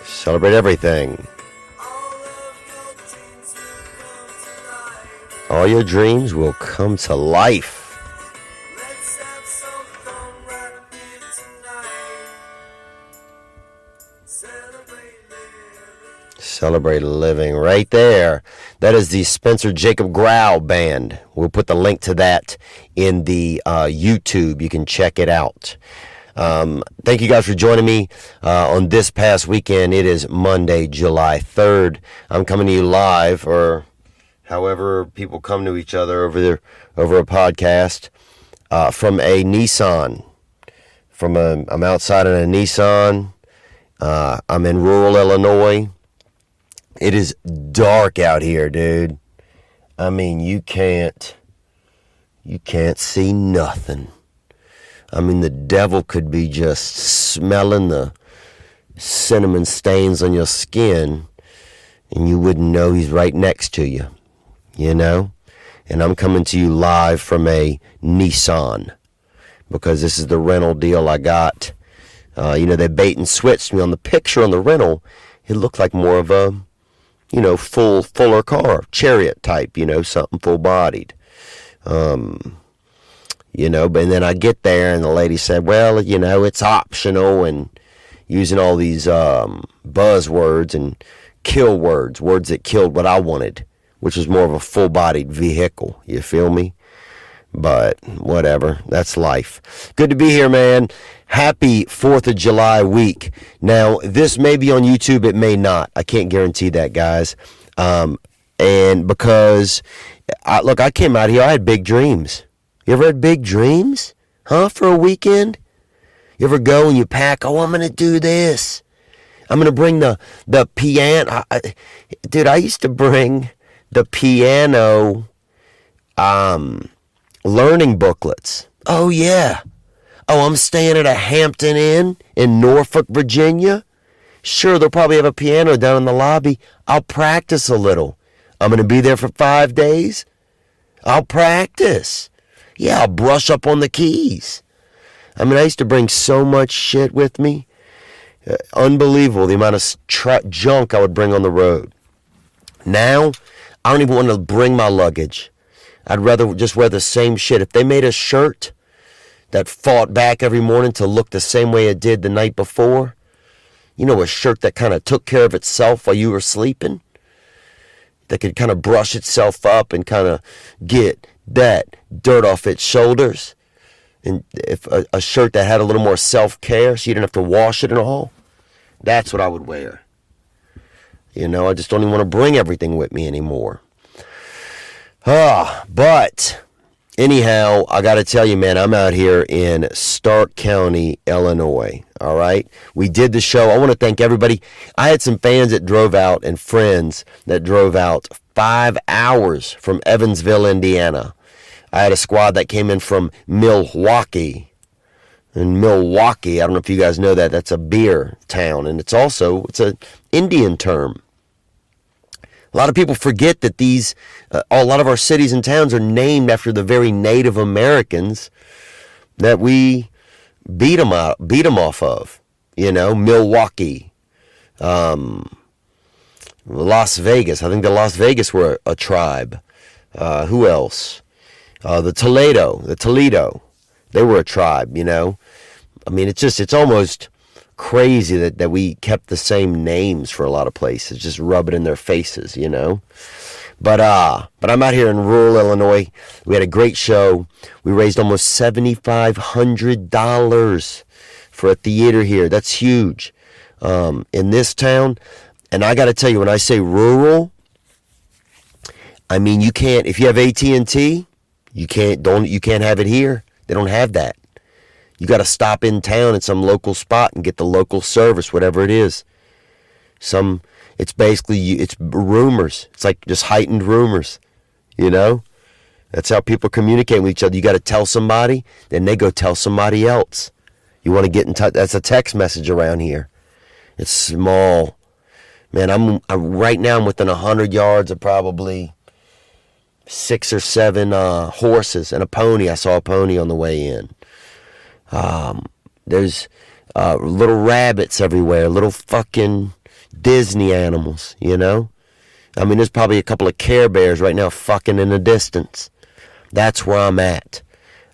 Celebrate everything. All your dreams will come to life. Celebrate living right there. That is the Spencer Jacob Grau Band. We'll put the link to that in the YouTube. You can check it out. Thank you guys for joining me on this past weekend. It is Monday, July 3rd. I'm coming to you live, or however people come to each other over a podcast, from a Nissan. I'm outside in a Nissan. I'm in rural Illinois. It is dark out here, dude. I mean, you can't see nothing. I mean, the devil could be just smelling the cinnamon stains on your skin, and you wouldn't know he's right next to you, you know? And I'm coming to you live from a Nissan, because this is the rental deal I got. They bait and switched me on the picture on the rental. It looked like more of a, fuller car, chariot type, something full-bodied. But then I get there and the lady said, well, it's optional, and using all these buzzwords and kill words that killed what I wanted, which was more of a full-bodied vehicle. You feel me? But whatever. That's life. Good to be here, man. Happy 4th of July week. Now, this may be on YouTube. It may not. I can't guarantee that, guys. And because, I came out here, I had big dreams. You ever had big dreams? For a weekend? You ever go and you pack, I'm going to do this. I'm going to bring the piano. Dude, I used to bring the piano learning booklets. Oh, yeah. Oh, I'm staying at a Hampton Inn in Norfolk, Virginia. Sure, they'll probably have a piano down in the lobby. I'll practice a little. I'm going to be there for 5 days. I'll practice. Yeah, I'll brush up on the keys. I mean, I used to bring so much shit with me. Unbelievable, the amount of junk I would bring on the road. Now, I don't even want to bring my luggage. I'd rather just wear the same shit. If they made a shirt that fought back every morning to look the same way it did the night before, a shirt that kind of took care of itself while you were sleeping, that could kind of brush itself up and kind of get that dirt off its shoulders, and if a shirt that had a little more self-care so you didn't have to wash it and all, that's what I would wear. I just don't even want to bring everything with me anymore. But anyhow, I got to tell you, man, I'm out here in Stark County, Illinois. All right. We did the show. I want to thank everybody. I had some fans that drove out and friends that drove out 5 hours from Evansville, Indiana. I had a squad that came in from Milwaukee. In Milwaukee, I don't know if you guys know that. That's a beer town. And it's an Indian term. A lot of people forget that a lot of our cities and towns are named after the very Native Americans that we beat them off of. Milwaukee, Las Vegas. I think the Las Vegas were a tribe. Who else? The Toledo. They were a tribe. I mean, it's almost crazy that we kept the same names for a lot of places, just rub it in their faces, you know. But I'm out here in rural Illinois. We had a great show. We raised almost $7,500 for a theater here. That's huge in this town. And I got to tell you, when I say rural, I mean you can't. If you have AT&T, you can't have it here. They don't have that. You got to stop in town at some local spot and get the local service, whatever it is. It's basically, it's rumors. It's like just heightened rumors, you know? That's how people communicate with each other. You got to tell somebody, then they go tell somebody else. You want to get in touch. That's a text message around here. It's small. Man, right now I'm within 100 yards of probably 6 or 7 horses and a pony. I saw a pony on the way in. There's little rabbits everywhere, little fucking Disney animals, you know? I mean, there's probably a couple of Care Bears right now fucking in the distance. That's where I'm at.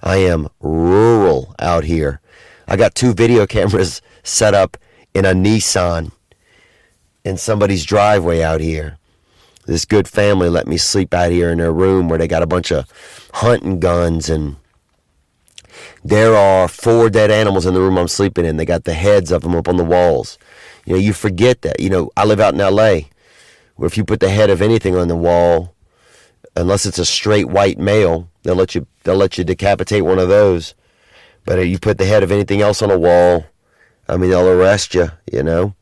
I am rural out here. I got 2 video cameras set up in a Nissan in somebody's driveway out here. This good family let me sleep out here in their room where they got a bunch of hunting guns, and there are 4 dead animals in the room I'm sleeping in. They got the heads of them up on the walls. You know, you forget that. You know, I live out in L.A., where if you put the head of anything on the wall, unless it's a straight white male, they'll let you decapitate one of those. But if you put the head of anything else on a wall, I mean, they'll arrest you, you know.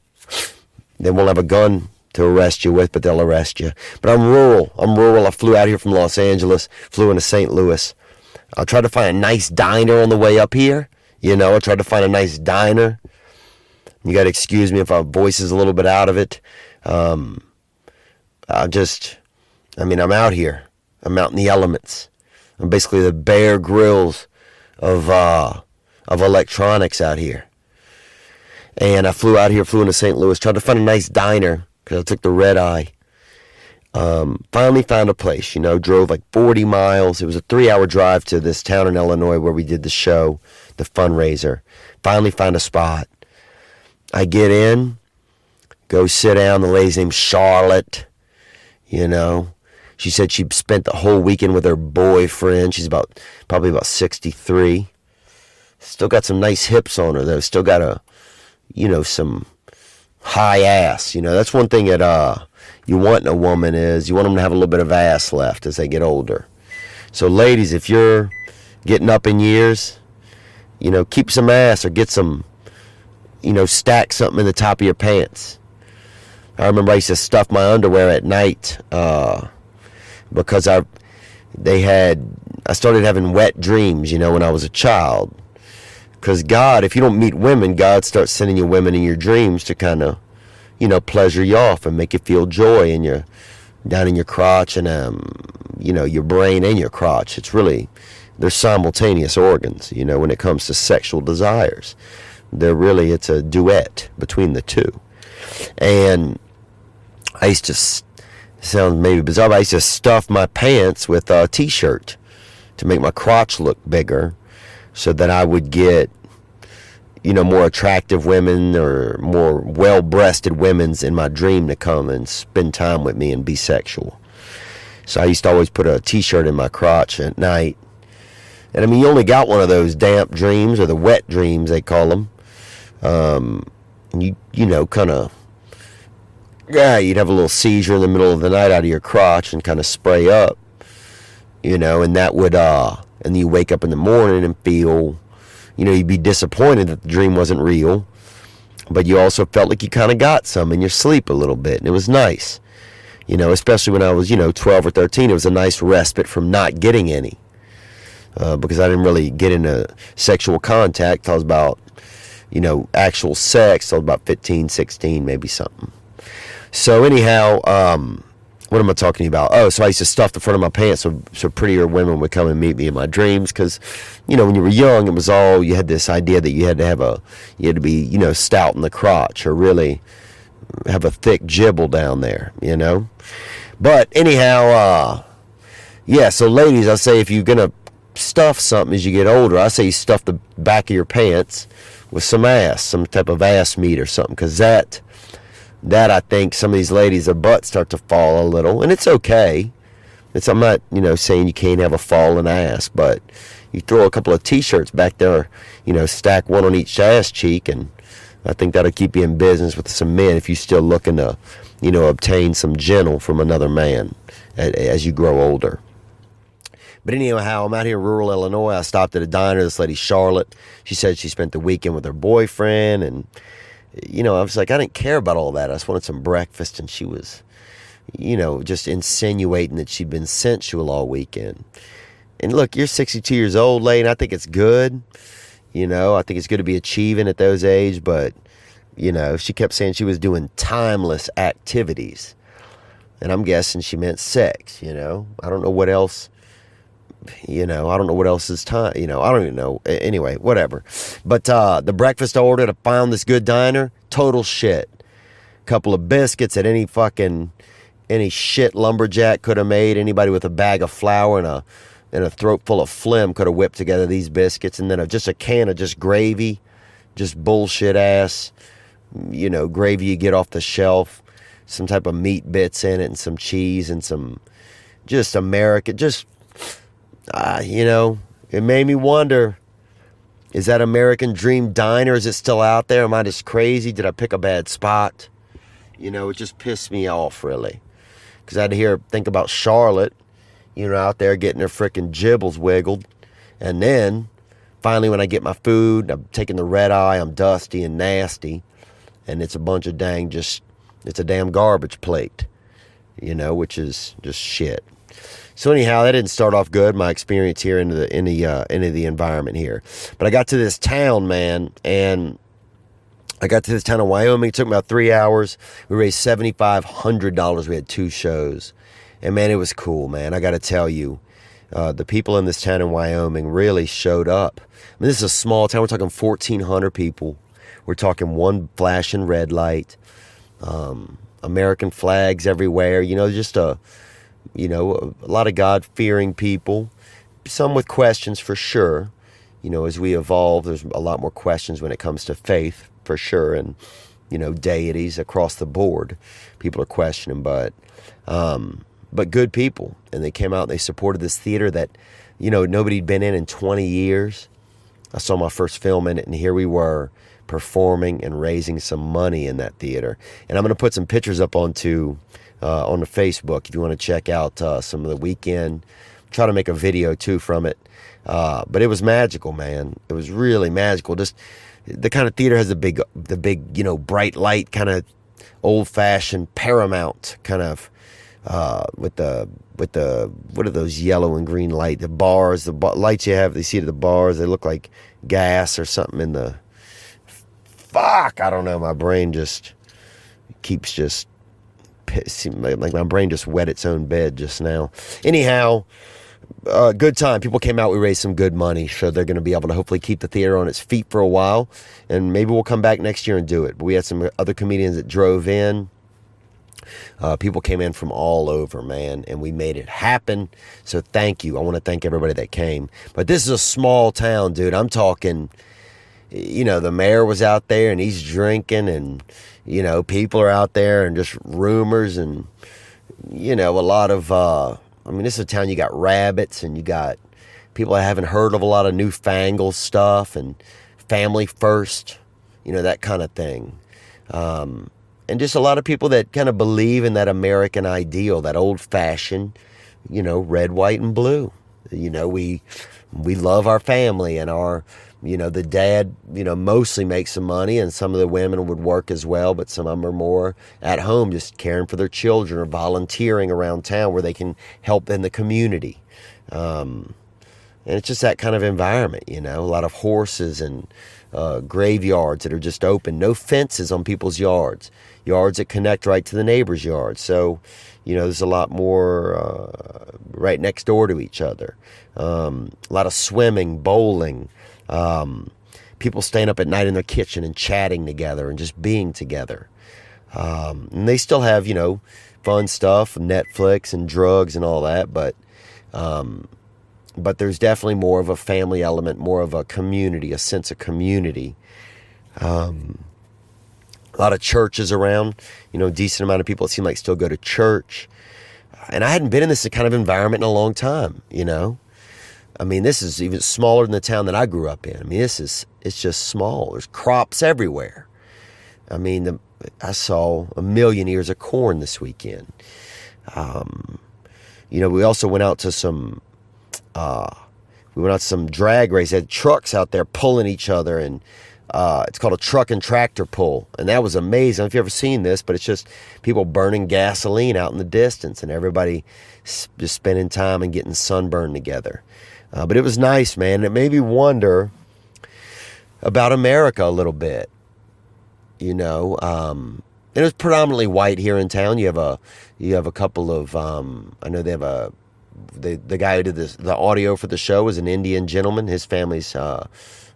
They won't have a gun to arrest you with, but they'll arrest you. But I'm rural. I flew out here from Los Angeles, flew into St. Louis. I tried to find a nice diner on the way up here. You know, I tried to find a nice diner. You got to excuse me if my voice is a little bit out of it. I'm out here. I'm out in the elements. I'm basically the Bear Grylls of electronics out here. And I flew into St. Louis, tried to find a nice diner because I took the red eye. Finally found a place, you know, drove like 40 miles. It was a 3-hour drive to this town in Illinois where we did the show, the fundraiser. Finally found a spot. I get in, go sit down. The lady's named Charlotte, you know. She said she spent the whole weekend with her boyfriend. She's probably about 63. Still got some nice hips on her, though. Still got some high ass. You know, that's one thing that you want in a woman is you want them to have a little bit of ass left as they get older. So, ladies, if you're getting up in years, you know, keep some ass or get some, you know, stack something in the top of your pants. I remember I used to stuff my underwear at night because I started having wet dreams, you know, when I was a child. Because God, if you don't meet women, God starts sending you women in your dreams to kind of, you know, pleasure you off and make you feel joy down in your crotch and, you know, your brain and your crotch. They're simultaneous organs, you know, when it comes to sexual desires. It's a duet between the two. And I used to, sounds maybe bizarre, but I used to stuff my pants with a t-shirt to make my crotch look bigger so that I would get, you know, more attractive women or more well-breasted women's in my dream to come and spend time with me and be sexual. So I used to always put a t-shirt in my crotch at night. And I mean, you only got one of those damp dreams, or the wet dreams, they call them. And you know, kind of, you'd have a little seizure in the middle of the night out of your crotch and kind of spray up, you know, and that would, and you wake up in the morning and feel, you know, you'd be disappointed that the dream wasn't real, but you also felt like you kind of got some in your sleep a little bit, and it was nice, you know, especially when I was, you know, 12 or 13, it was a nice respite from not getting any, because I didn't really get into sexual contact till I was about, you know, actual sex till about 15, 16, maybe something. So anyhow, what am I talking about? Oh, so I used to stuff the front of my pants so prettier women would come and meet me in my dreams, because, you know, when you were young, it was all, you had this idea that you had to be, you know, stout in the crotch or really have a thick jibble down there, you know. But anyhow, yeah, so ladies, I say if you're going to stuff something as you get older, I say you stuff the back of your pants with some ass, some type of ass meat or something, because that I think some of these ladies, their butts start to fall a little, and it's okay. I'm not, saying you can't have a falling ass, but you throw a couple of t-shirts back there, stack one on each ass cheek, and I think that'll keep you in business with some men if you're still looking to, obtain some gentle from another man as you grow older. But anyhow, I'm out here in rural Illinois. I stopped at a diner. This lady, Charlotte, she said she spent the weekend with her boyfriend. And, I was like, I didn't care about all that. I just wanted some breakfast. And she was, just insinuating that she'd been sensual all weekend. And look, you're 62 years old, lady, and I think it's good. I think it's good to be achieving at those age. But, she kept saying she was doing timeless activities. And I'm guessing she meant sex, I don't know what else. I don't know what else is time. I don't even know. Anyway, whatever. But the breakfast I ordered, I found this good diner. Total shit. Couple of biscuits that any shit lumberjack could have made. Anybody with a bag of flour and a throat full of phlegm could have whipped together these biscuits. And then just a can of just gravy, just bullshit ass, gravy you get off the shelf. Some type of meat bits in it and some cheese and some just American, it made me wonder, is that American Dream Diner, is it still out there? Am I just crazy? Did I pick a bad spot? It just pissed me off, really. Because I had to think about Charlotte, out there getting her frickin' gibbles wiggled. And then, finally, when I get my food, I'm taking the red eye, I'm dusty and nasty. And it's a bunch of it's a damn garbage plate, which is just shit. So anyhow, that didn't start off good, my experience here into the environment here. But I got to this town, man, and I got to this town in Wyoming. It took me about 3 hours. We raised $7,500. We had 2 shows. And, man, it was cool, man. I got to tell you, the people in this town in Wyoming really showed up. I mean, this is a small town. We're talking 1,400 people. We're talking one flashing red light, American flags everywhere, just a lot of God-fearing people, some with questions for sure. As we evolve, there's a lot more questions when it comes to faith, for sure, and, deities across the board. People are questioning, but good people. And they came out and they supported this theater that, nobody'd been in 20 years. I saw my first film in it, and here we were performing and raising some money in that theater. And I'm going to put some pictures up on the Facebook if you want to check out some of the weekend. Try to make a video too from it. But it was magical, man. It was really magical. Just the kind of theater has the big bright light, kind of old-fashioned Paramount kind of with the what are those yellow and green light? The bars, the lights you have. They see at the bars. They look like gas or something in the. Fuck, I don't know. My brain just keeps just. Like my brain just wet its own bed just now. Anyhow, good time. People came out. We raised some good money, so they're going to be able to hopefully keep the theater on its feet for a while, and maybe we'll come back next year and do it. But we had some other comedians that drove in. People came in from all over, man, and we made it happen. So thank you. I want to thank everybody that came. But this is a small town, dude. I'm talking. The mayor was out there and he's drinking, and people are out there, and just rumors, and a lot of this is a town, you got rabbits, and you got people that haven't heard of a lot of newfangled stuff, and family first, that kind of thing, and just a lot of people that kind of believe in that American ideal, that old-fashioned red, white, and blue. We love our family, and our the dad, mostly makes some money, and some of the women would work as well, but some of them are more at home, just caring for their children or volunteering around town where they can help in the community. And it's just that kind of environment, a lot of horses and graveyards that are just open, no fences on people's yards that connect right to the neighbor's yard. So, there's a lot more right next door to each other. A lot of swimming, bowling, people staying up at night in their kitchen and chatting together and just being together. And they still have, fun stuff, Netflix and drugs and all that, but there's definitely more of a family element, more of a community, a sense of community A lot of churches around, decent amount of people, it seemed like, still go to church. And I hadn't been in this kind of environment in a long time, I mean, this is even smaller than the town that I grew up in. I mean, it's just small. There's crops everywhere. I mean, I saw 1 million ears of corn this weekend. We also went out to some drag race. They had trucks out there pulling each other, and it's called a truck and tractor pull. And that was amazing. I don't know if you've ever seen this, but it's just people burning gasoline out in the distance and everybody just spending time and getting sunburned together. But it was nice, man. It made me wonder about America a little bit. And it was predominantly white here in town. You have a couple of I know they have the guy who did the audio for the show is an Indian gentleman. His family's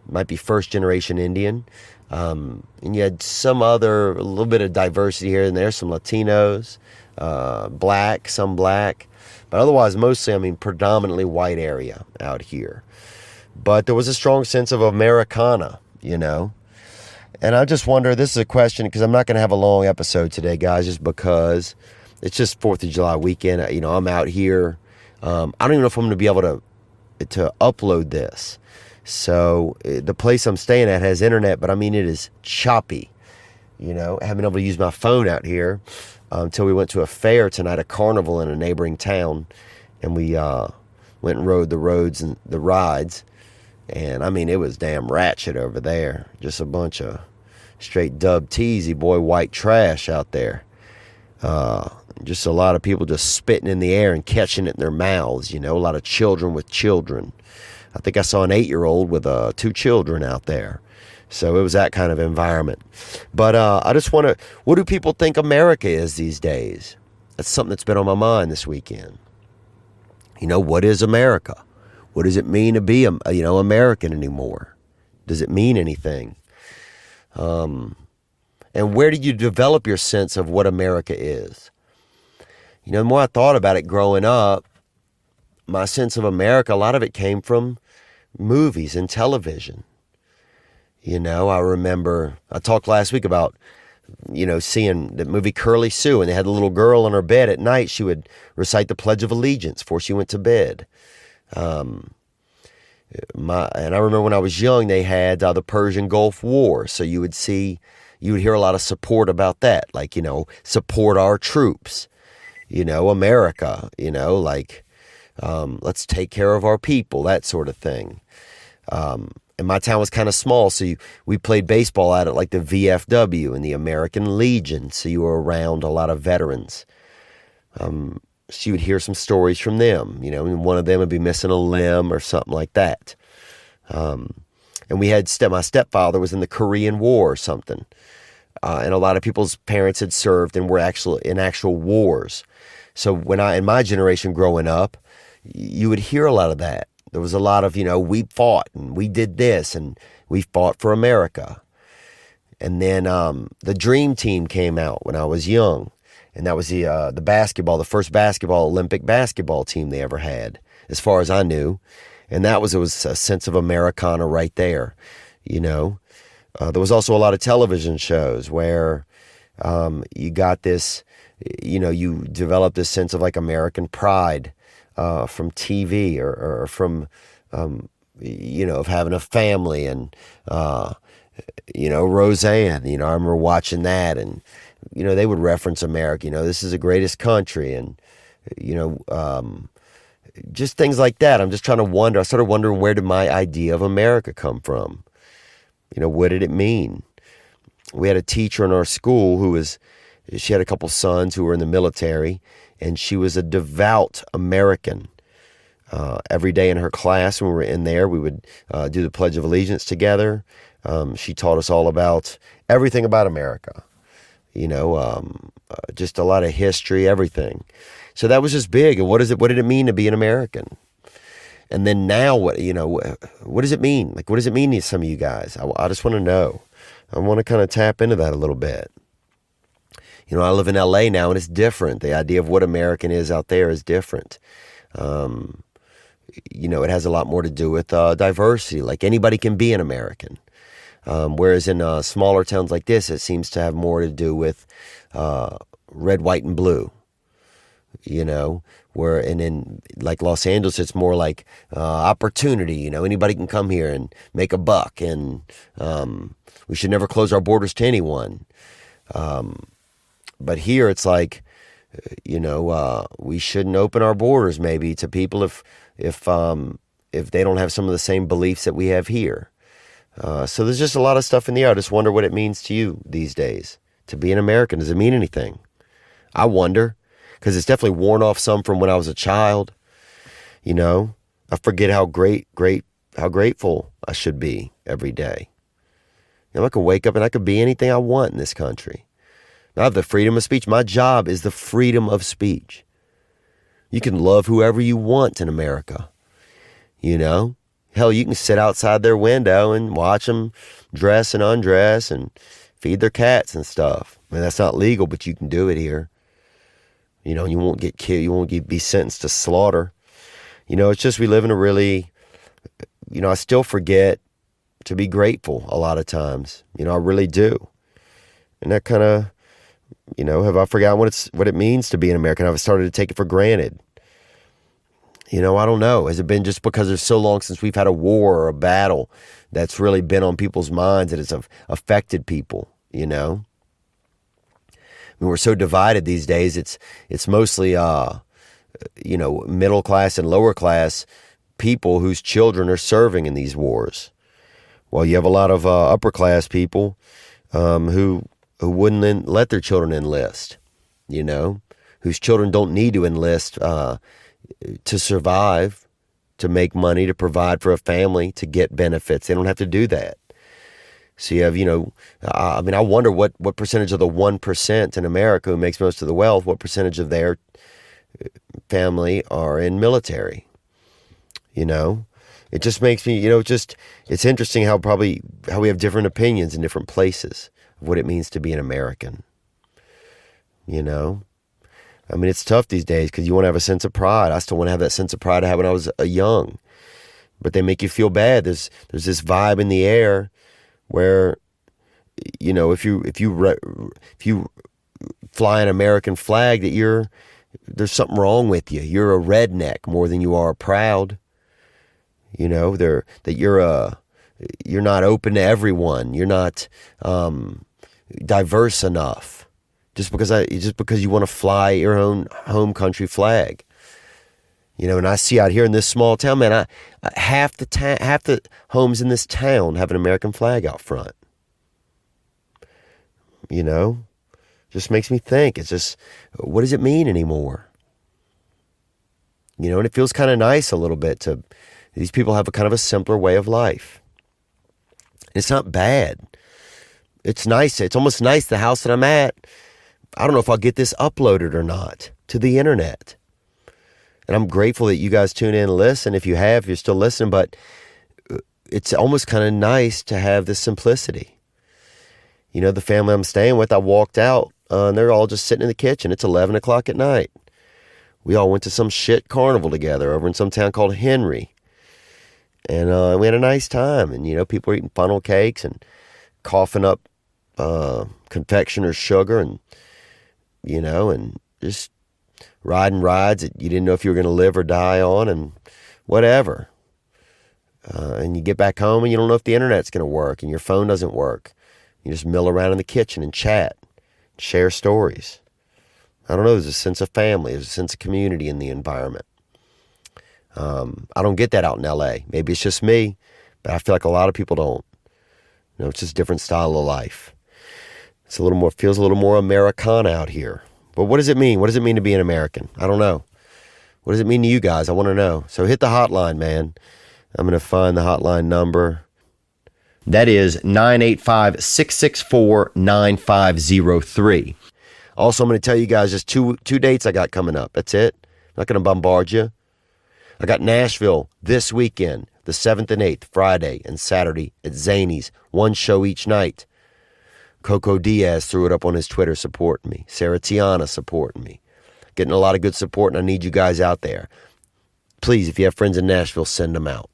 might be first generation Indian. And you had a little bit of diversity here and there, some Latinos, some black. But otherwise, mostly, predominantly white area out here. But there was a strong sense of Americana, And I just wonder, this is a question, because I'm not going to have a long episode today, guys, just because it's just 4th of July weekend. I'm out here. I don't even know if I'm going to be able to upload this. So the place I'm staying at has internet, but it is choppy. I haven't been able to use my phone out here until we went to a fair tonight, a carnival in a neighboring town, and we went and rode the roads and the rides. And it was damn ratchet over there. Just a bunch of straight dub teasy boy white trash out there. Just a lot of people just spitting in the air and catching it in their mouths. A lot of children with children. I think I saw an 8-year-old with 2 children out there. So it was that kind of environment. But I just want to, what do people think America is these days? That's something that's been on my mind this weekend. What is America? What does it mean to be, American anymore? Does it mean anything? And where did you develop your sense of what America is? The more I thought about it growing up, my sense of America, a lot of it came from movies and television. I remember, I talked last week about, seeing the movie Curly Sue, and they had a little girl on her bed at night. She would recite the Pledge of Allegiance before she went to bed. And I remember when I was young, they had the Persian Gulf War. So you would hear a lot of support about that. Like, support our troops, America, let's take care of our people, that sort of thing. And my town was kind of small, so we played baseball at it like the VFW and the American Legion, so you were around a lot of veterans. So you would hear some stories from them, and one of them would be missing a limb or something like that. And we had my stepfather was in the Korean War or something. And a lot of people's parents had served and were in actual wars. So in my generation growing up, you would hear a lot of that. There was a lot of, we fought and we did this and we fought for America. And then the Dream Team came out when I was young. And that was the first Olympic basketball team they ever had, as far as I knew. And it was a sense of Americana right there, There was also a lot of television shows where you got this, you developed this sense of like American pride from TV or from, of having a family and, Roseanne, I remember watching that and, they would reference America, this is the greatest country and, just things like that. I'm just trying to wonder. I started wondering, where did my idea of America come from? What did it mean? We had a teacher in our school she had a couple sons who were in the military, and she was a devout American. Every day in her class, when we were in there, we would do the Pledge of Allegiance together. She taught us all about everything about America, just a lot of history, everything. So that was just big. And what did it mean to be an American? And then now, what does it mean? Like, what does it mean to some of you guys? I just want to know. I want to kind of tap into that a little bit. I live in LA now, and it's different. The idea of what American is out there is different. It has a lot more to do with diversity. Like, anybody can be an American. Whereas in smaller towns like this, it seems to have more to do with red, white, and blue. And in like Los Angeles, it's more like opportunity. Anybody can come here and make a buck, and we should never close our borders to anyone. But here, it's like, we shouldn't open our borders maybe to people if they don't have some of the same beliefs that we have here. So there's just a lot of stuff in the air. I just wonder what it means to you these days to be an American. Does it mean anything? I wonder. Because it's definitely worn off some from when I was a child. I forget how grateful I should be every day. I could wake up and I could be anything I want in this country. I have the freedom of speech. My job is the freedom of speech. You can love whoever you want in America. Hell, you can sit outside their window and watch them dress and undress and feed their cats and stuff. That's not legal, but you can do it here. You won't get killed. You won't be sentenced to slaughter. It's just we live in a really, I still forget to be grateful a lot of times. I really do. And that kind of, have I forgotten what it means to be an American? I've started to take it for granted. I don't know. Has it been just because there's so long since we've had a war or a battle that's really been on people's minds that it's affected people, We're so divided these days. It's mostly, middle class and lower class people whose children are serving in these wars. Well, you have a lot of upper class people who wouldn't let their children enlist, whose children don't need to enlist to survive, to make money, to provide for a family, to get benefits. They don't have to do that. So you have, I wonder what percentage of the 1% in America who makes most of the wealth, what percentage of their family are in military? It just makes me, it's interesting how we have different opinions in different places of what it means to be an American. It's tough these days because you want to have a sense of pride. I still want to have that sense of pride I had when I was young. But they make you feel bad. There's this vibe in the air where, if you fly an American flag, that there's something wrong with you. You're a redneck more than you are proud. That you're not open to everyone. You're not diverse enough. Just because you want to fly your own home country flag. And I see out here in this small town, man, half the homes in this town have an American flag out front. Just makes me think. It's just, what does it mean anymore? And it feels kind of nice a little bit these people have a kind of a simpler way of life. It's not bad. It's nice. It's almost nice. The house that I'm at, I don't know if I'll get this uploaded or not to the internet. And I'm grateful that you guys tune in and listen. If you're still listening, but it's almost kind of nice to have this simplicity. The family I'm staying with, I walked out and they're all just sitting in the kitchen. It's 11 o'clock at night. We all went to some shit carnival together over in some town called Henry. And we had a nice time. And, people were eating funnel cakes and coughing up confectioner's sugar and, and just riding rides that you didn't know if you were going to live or die on and whatever. And you get back home and you don't know if the internet's going to work and your phone doesn't work. You just mill around in the kitchen and chat, share stories. I don't know, there's a sense of family, there's a sense of community in the environment. I don't get that out in LA. Maybe it's just me, but I feel like a lot of people don't. It's just a different style of life. It's feels a little more Americana out here. But what does it mean? What does it mean to be an American? I don't know. What does it mean to you guys? I want to know. So hit the hotline, man. I'm going to find the hotline number. That is 985-664-9503. Also, I'm going to tell you guys just two dates I got coming up. That's it. I'm not going to bombard you. I got Nashville this weekend, the 7th and 8th, Friday and Saturday at Zany's. One show each night. Coco Diaz threw it up on his Twitter supporting me. Sarah Tiana supporting me. Getting a lot of good support, and I need you guys out there. Please, if you have friends in Nashville, send them out.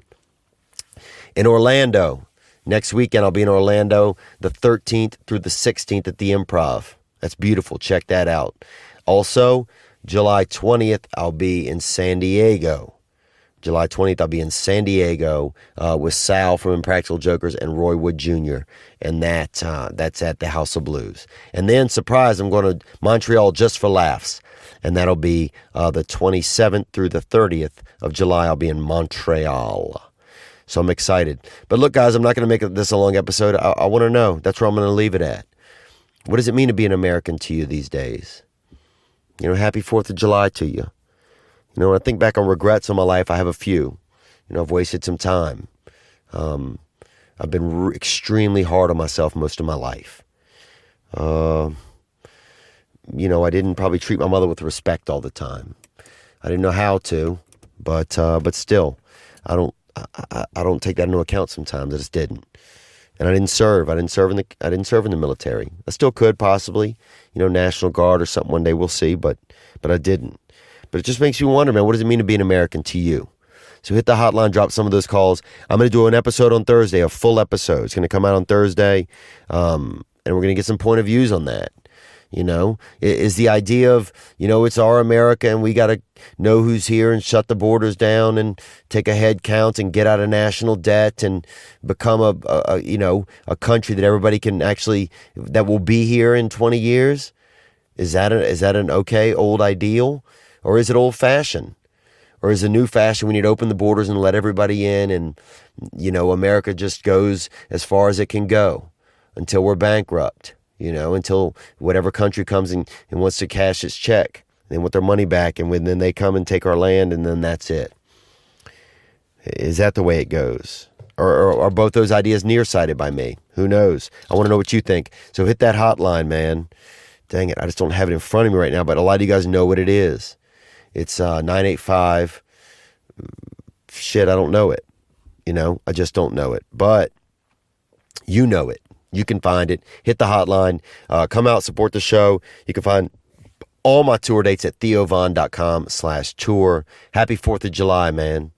In Orlando, Next weekend, I'll be in Orlando, the 13th through the 16th at the Improv. That's beautiful. Check that out. Also, July 20th, I'll be in San Diego. July 20th, I'll be in San Diego with Sal from Impractical Jokers and Roy Wood Jr. And that's at the House of Blues. And then, surprise, I'm going to Montreal just for laughs. And that'll be the 27th through the 30th of July. I'll be in Montreal. So I'm excited. But look, guys, I'm not going to make this a long episode. I want to know. That's where I'm going to leave it at. What does it mean to be an American to you these days? You know, happy 4th of July to you. You know, when I think back on regrets in my life, I have a few. You know, I've wasted some time. I've been extremely hard on myself most of my life. You know, I didn't probably treat my mother with respect all the time. I didn't know how to, but still, I don't take that into account sometimes. I just didn't. And I didn't serve. I didn't serve in the military. I still could possibly, you know, National Guard or something one day. We'll see, but I didn't. But it just makes you wonder, man, what does it mean to be an American to you? So hit the hotline, drop some of those calls. I'm going to do an episode on Thursday, a full episode. It's going to come out on Thursday, and we're going to get some point of views on that. You know, is the idea of, you know, it's our America and we got to know who's here and shut the borders down and take a head count and get out of national debt and become a country that everybody can actually, that will be here in 20 years? Is that an okay old ideal? Or is it old fashioned? Or is it new fashion? We need to open the borders and let everybody in, and, you know, America just goes as far as it can go until we're bankrupt, you know, until whatever country comes in and wants to cash its check. They want their money back, and then they come and take our land, and then that's it. Is that the way it goes? Or are both those ideas nearsighted by me? Who knows? I want to know what you think. So hit that hotline, man. Dang it, I just don't have it in front of me right now, but a lot of you guys know what it is. It's 985. Shit, I don't know it. You know, I just don't know it. But you know it. You can find it. Hit the hotline. Come out, support the show. You can find all my tour dates at theovon.com/tour. Happy 4th of July, man.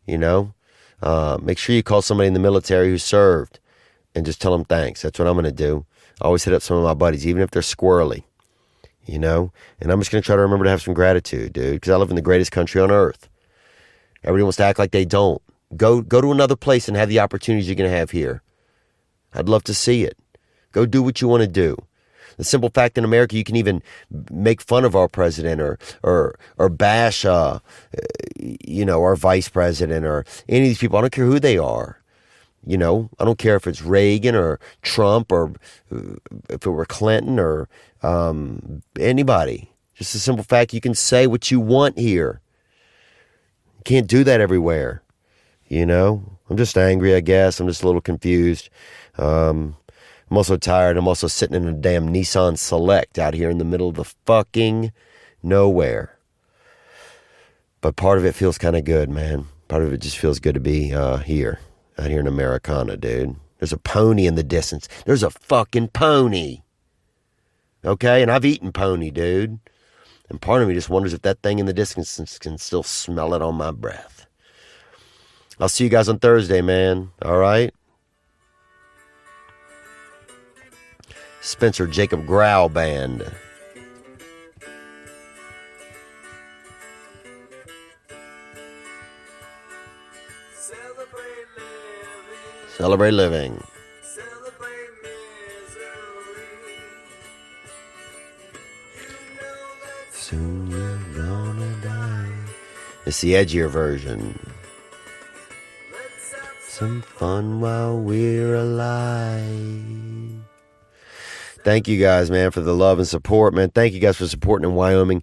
You know, make sure you call somebody in the military who served and just tell them thanks. That's what I'm going to do. I always hit up some of my buddies, even if they're squirrely. You know, and I'm just going to try to remember to have some gratitude, dude, because I live in the greatest country on earth. Everybody wants to act like they don't. Go to another place and have the opportunities you're going to have here. I'd love to see it. Go do what you want to do. The simple fact in America, you can even make fun of our president or bash, you know, our vice president or any of these people. I don't care who they are. You know, I don't care if it's Reagan or Trump or if it were Clinton or anybody. Just the simple fact you can say what you want here. You can't do that everywhere. You know, I'm just angry, I guess. I'm just a little confused. I'm also tired. I'm also sitting in a damn Nissan Select out here in the middle of the fucking nowhere. But part of it feels kind of good, man. Part of it just feels good to be here. Out here in Americana, dude. There's a pony in the distance. There's a fucking pony. Okay? And I've eaten pony, dude. And part of me just wonders if that thing in the distance can still smell it on my breath. I'll see you guys on Thursday, man. All right? Spencer Jacob Growl Band. Celebrate living. Celebrate misery. You know that soon you're gonna die. It's the edgier version. Let's have some fun while we're alive. Thank you guys, man, for the love and support, man. Thank you guys for supporting in Wyoming.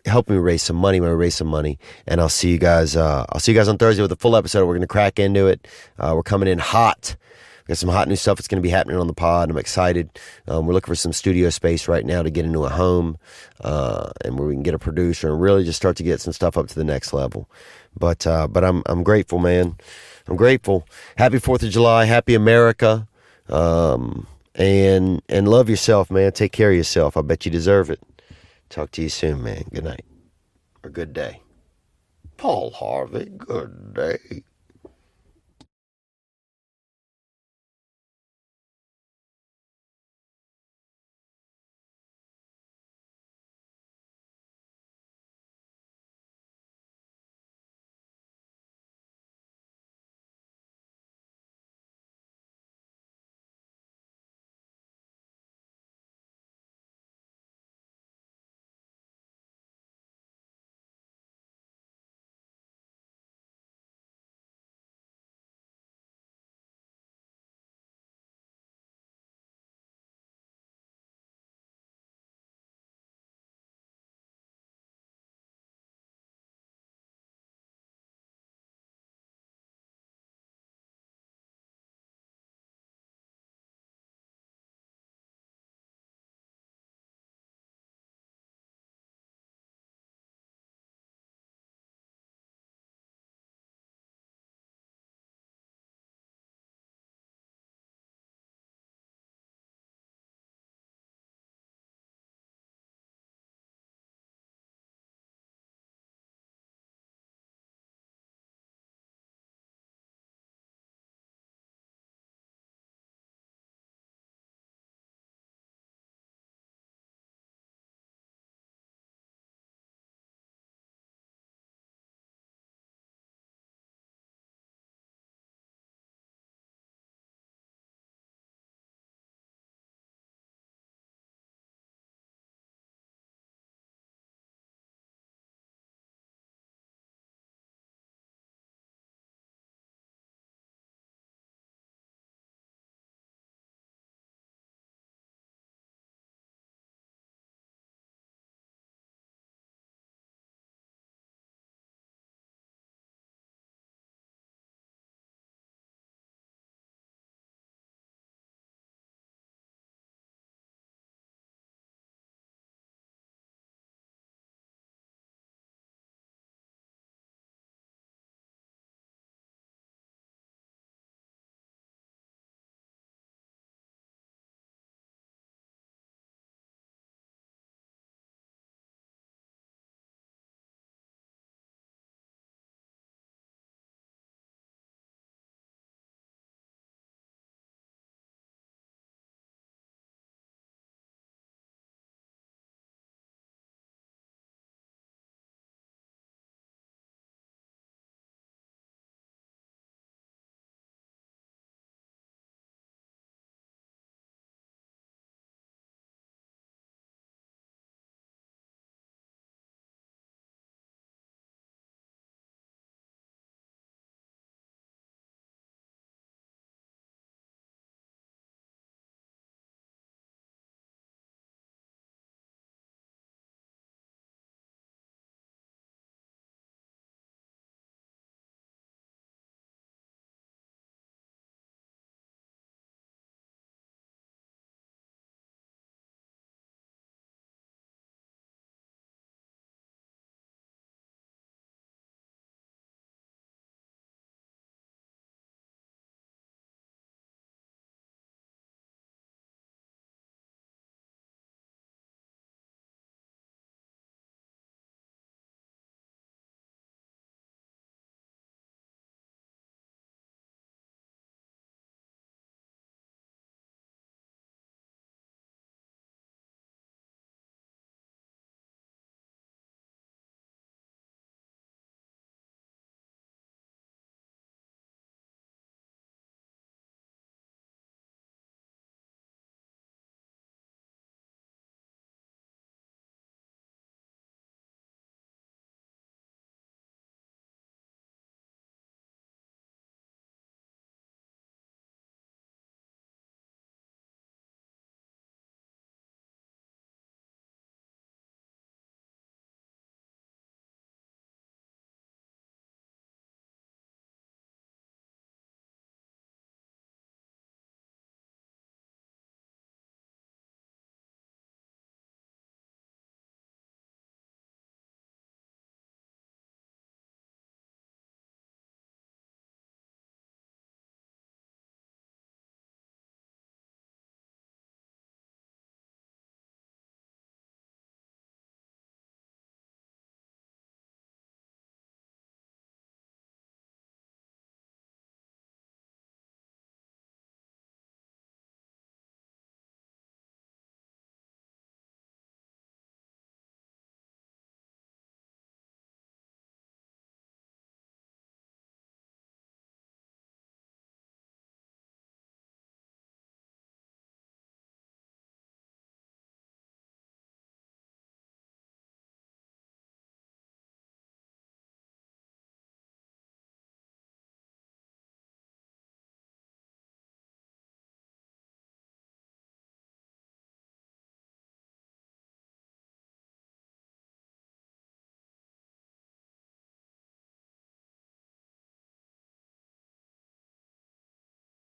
Helping me raise some money when I raise some money. And I'll see you guys on Thursday with a full episode. We're going to crack into it. We're coming in hot. We got some hot new stuff that's going to be happening on the pod. I'm excited. We're looking for some studio space right now to get into a home, and where we can get a producer and really just start to get some stuff up to the next level. But I'm grateful, man. I'm grateful. Happy 4th of July. Happy America. And love yourself, man. Take care of yourself. I bet you deserve it. Talk to you soon, man. Good night. Or good day. Paul Harvey, good day.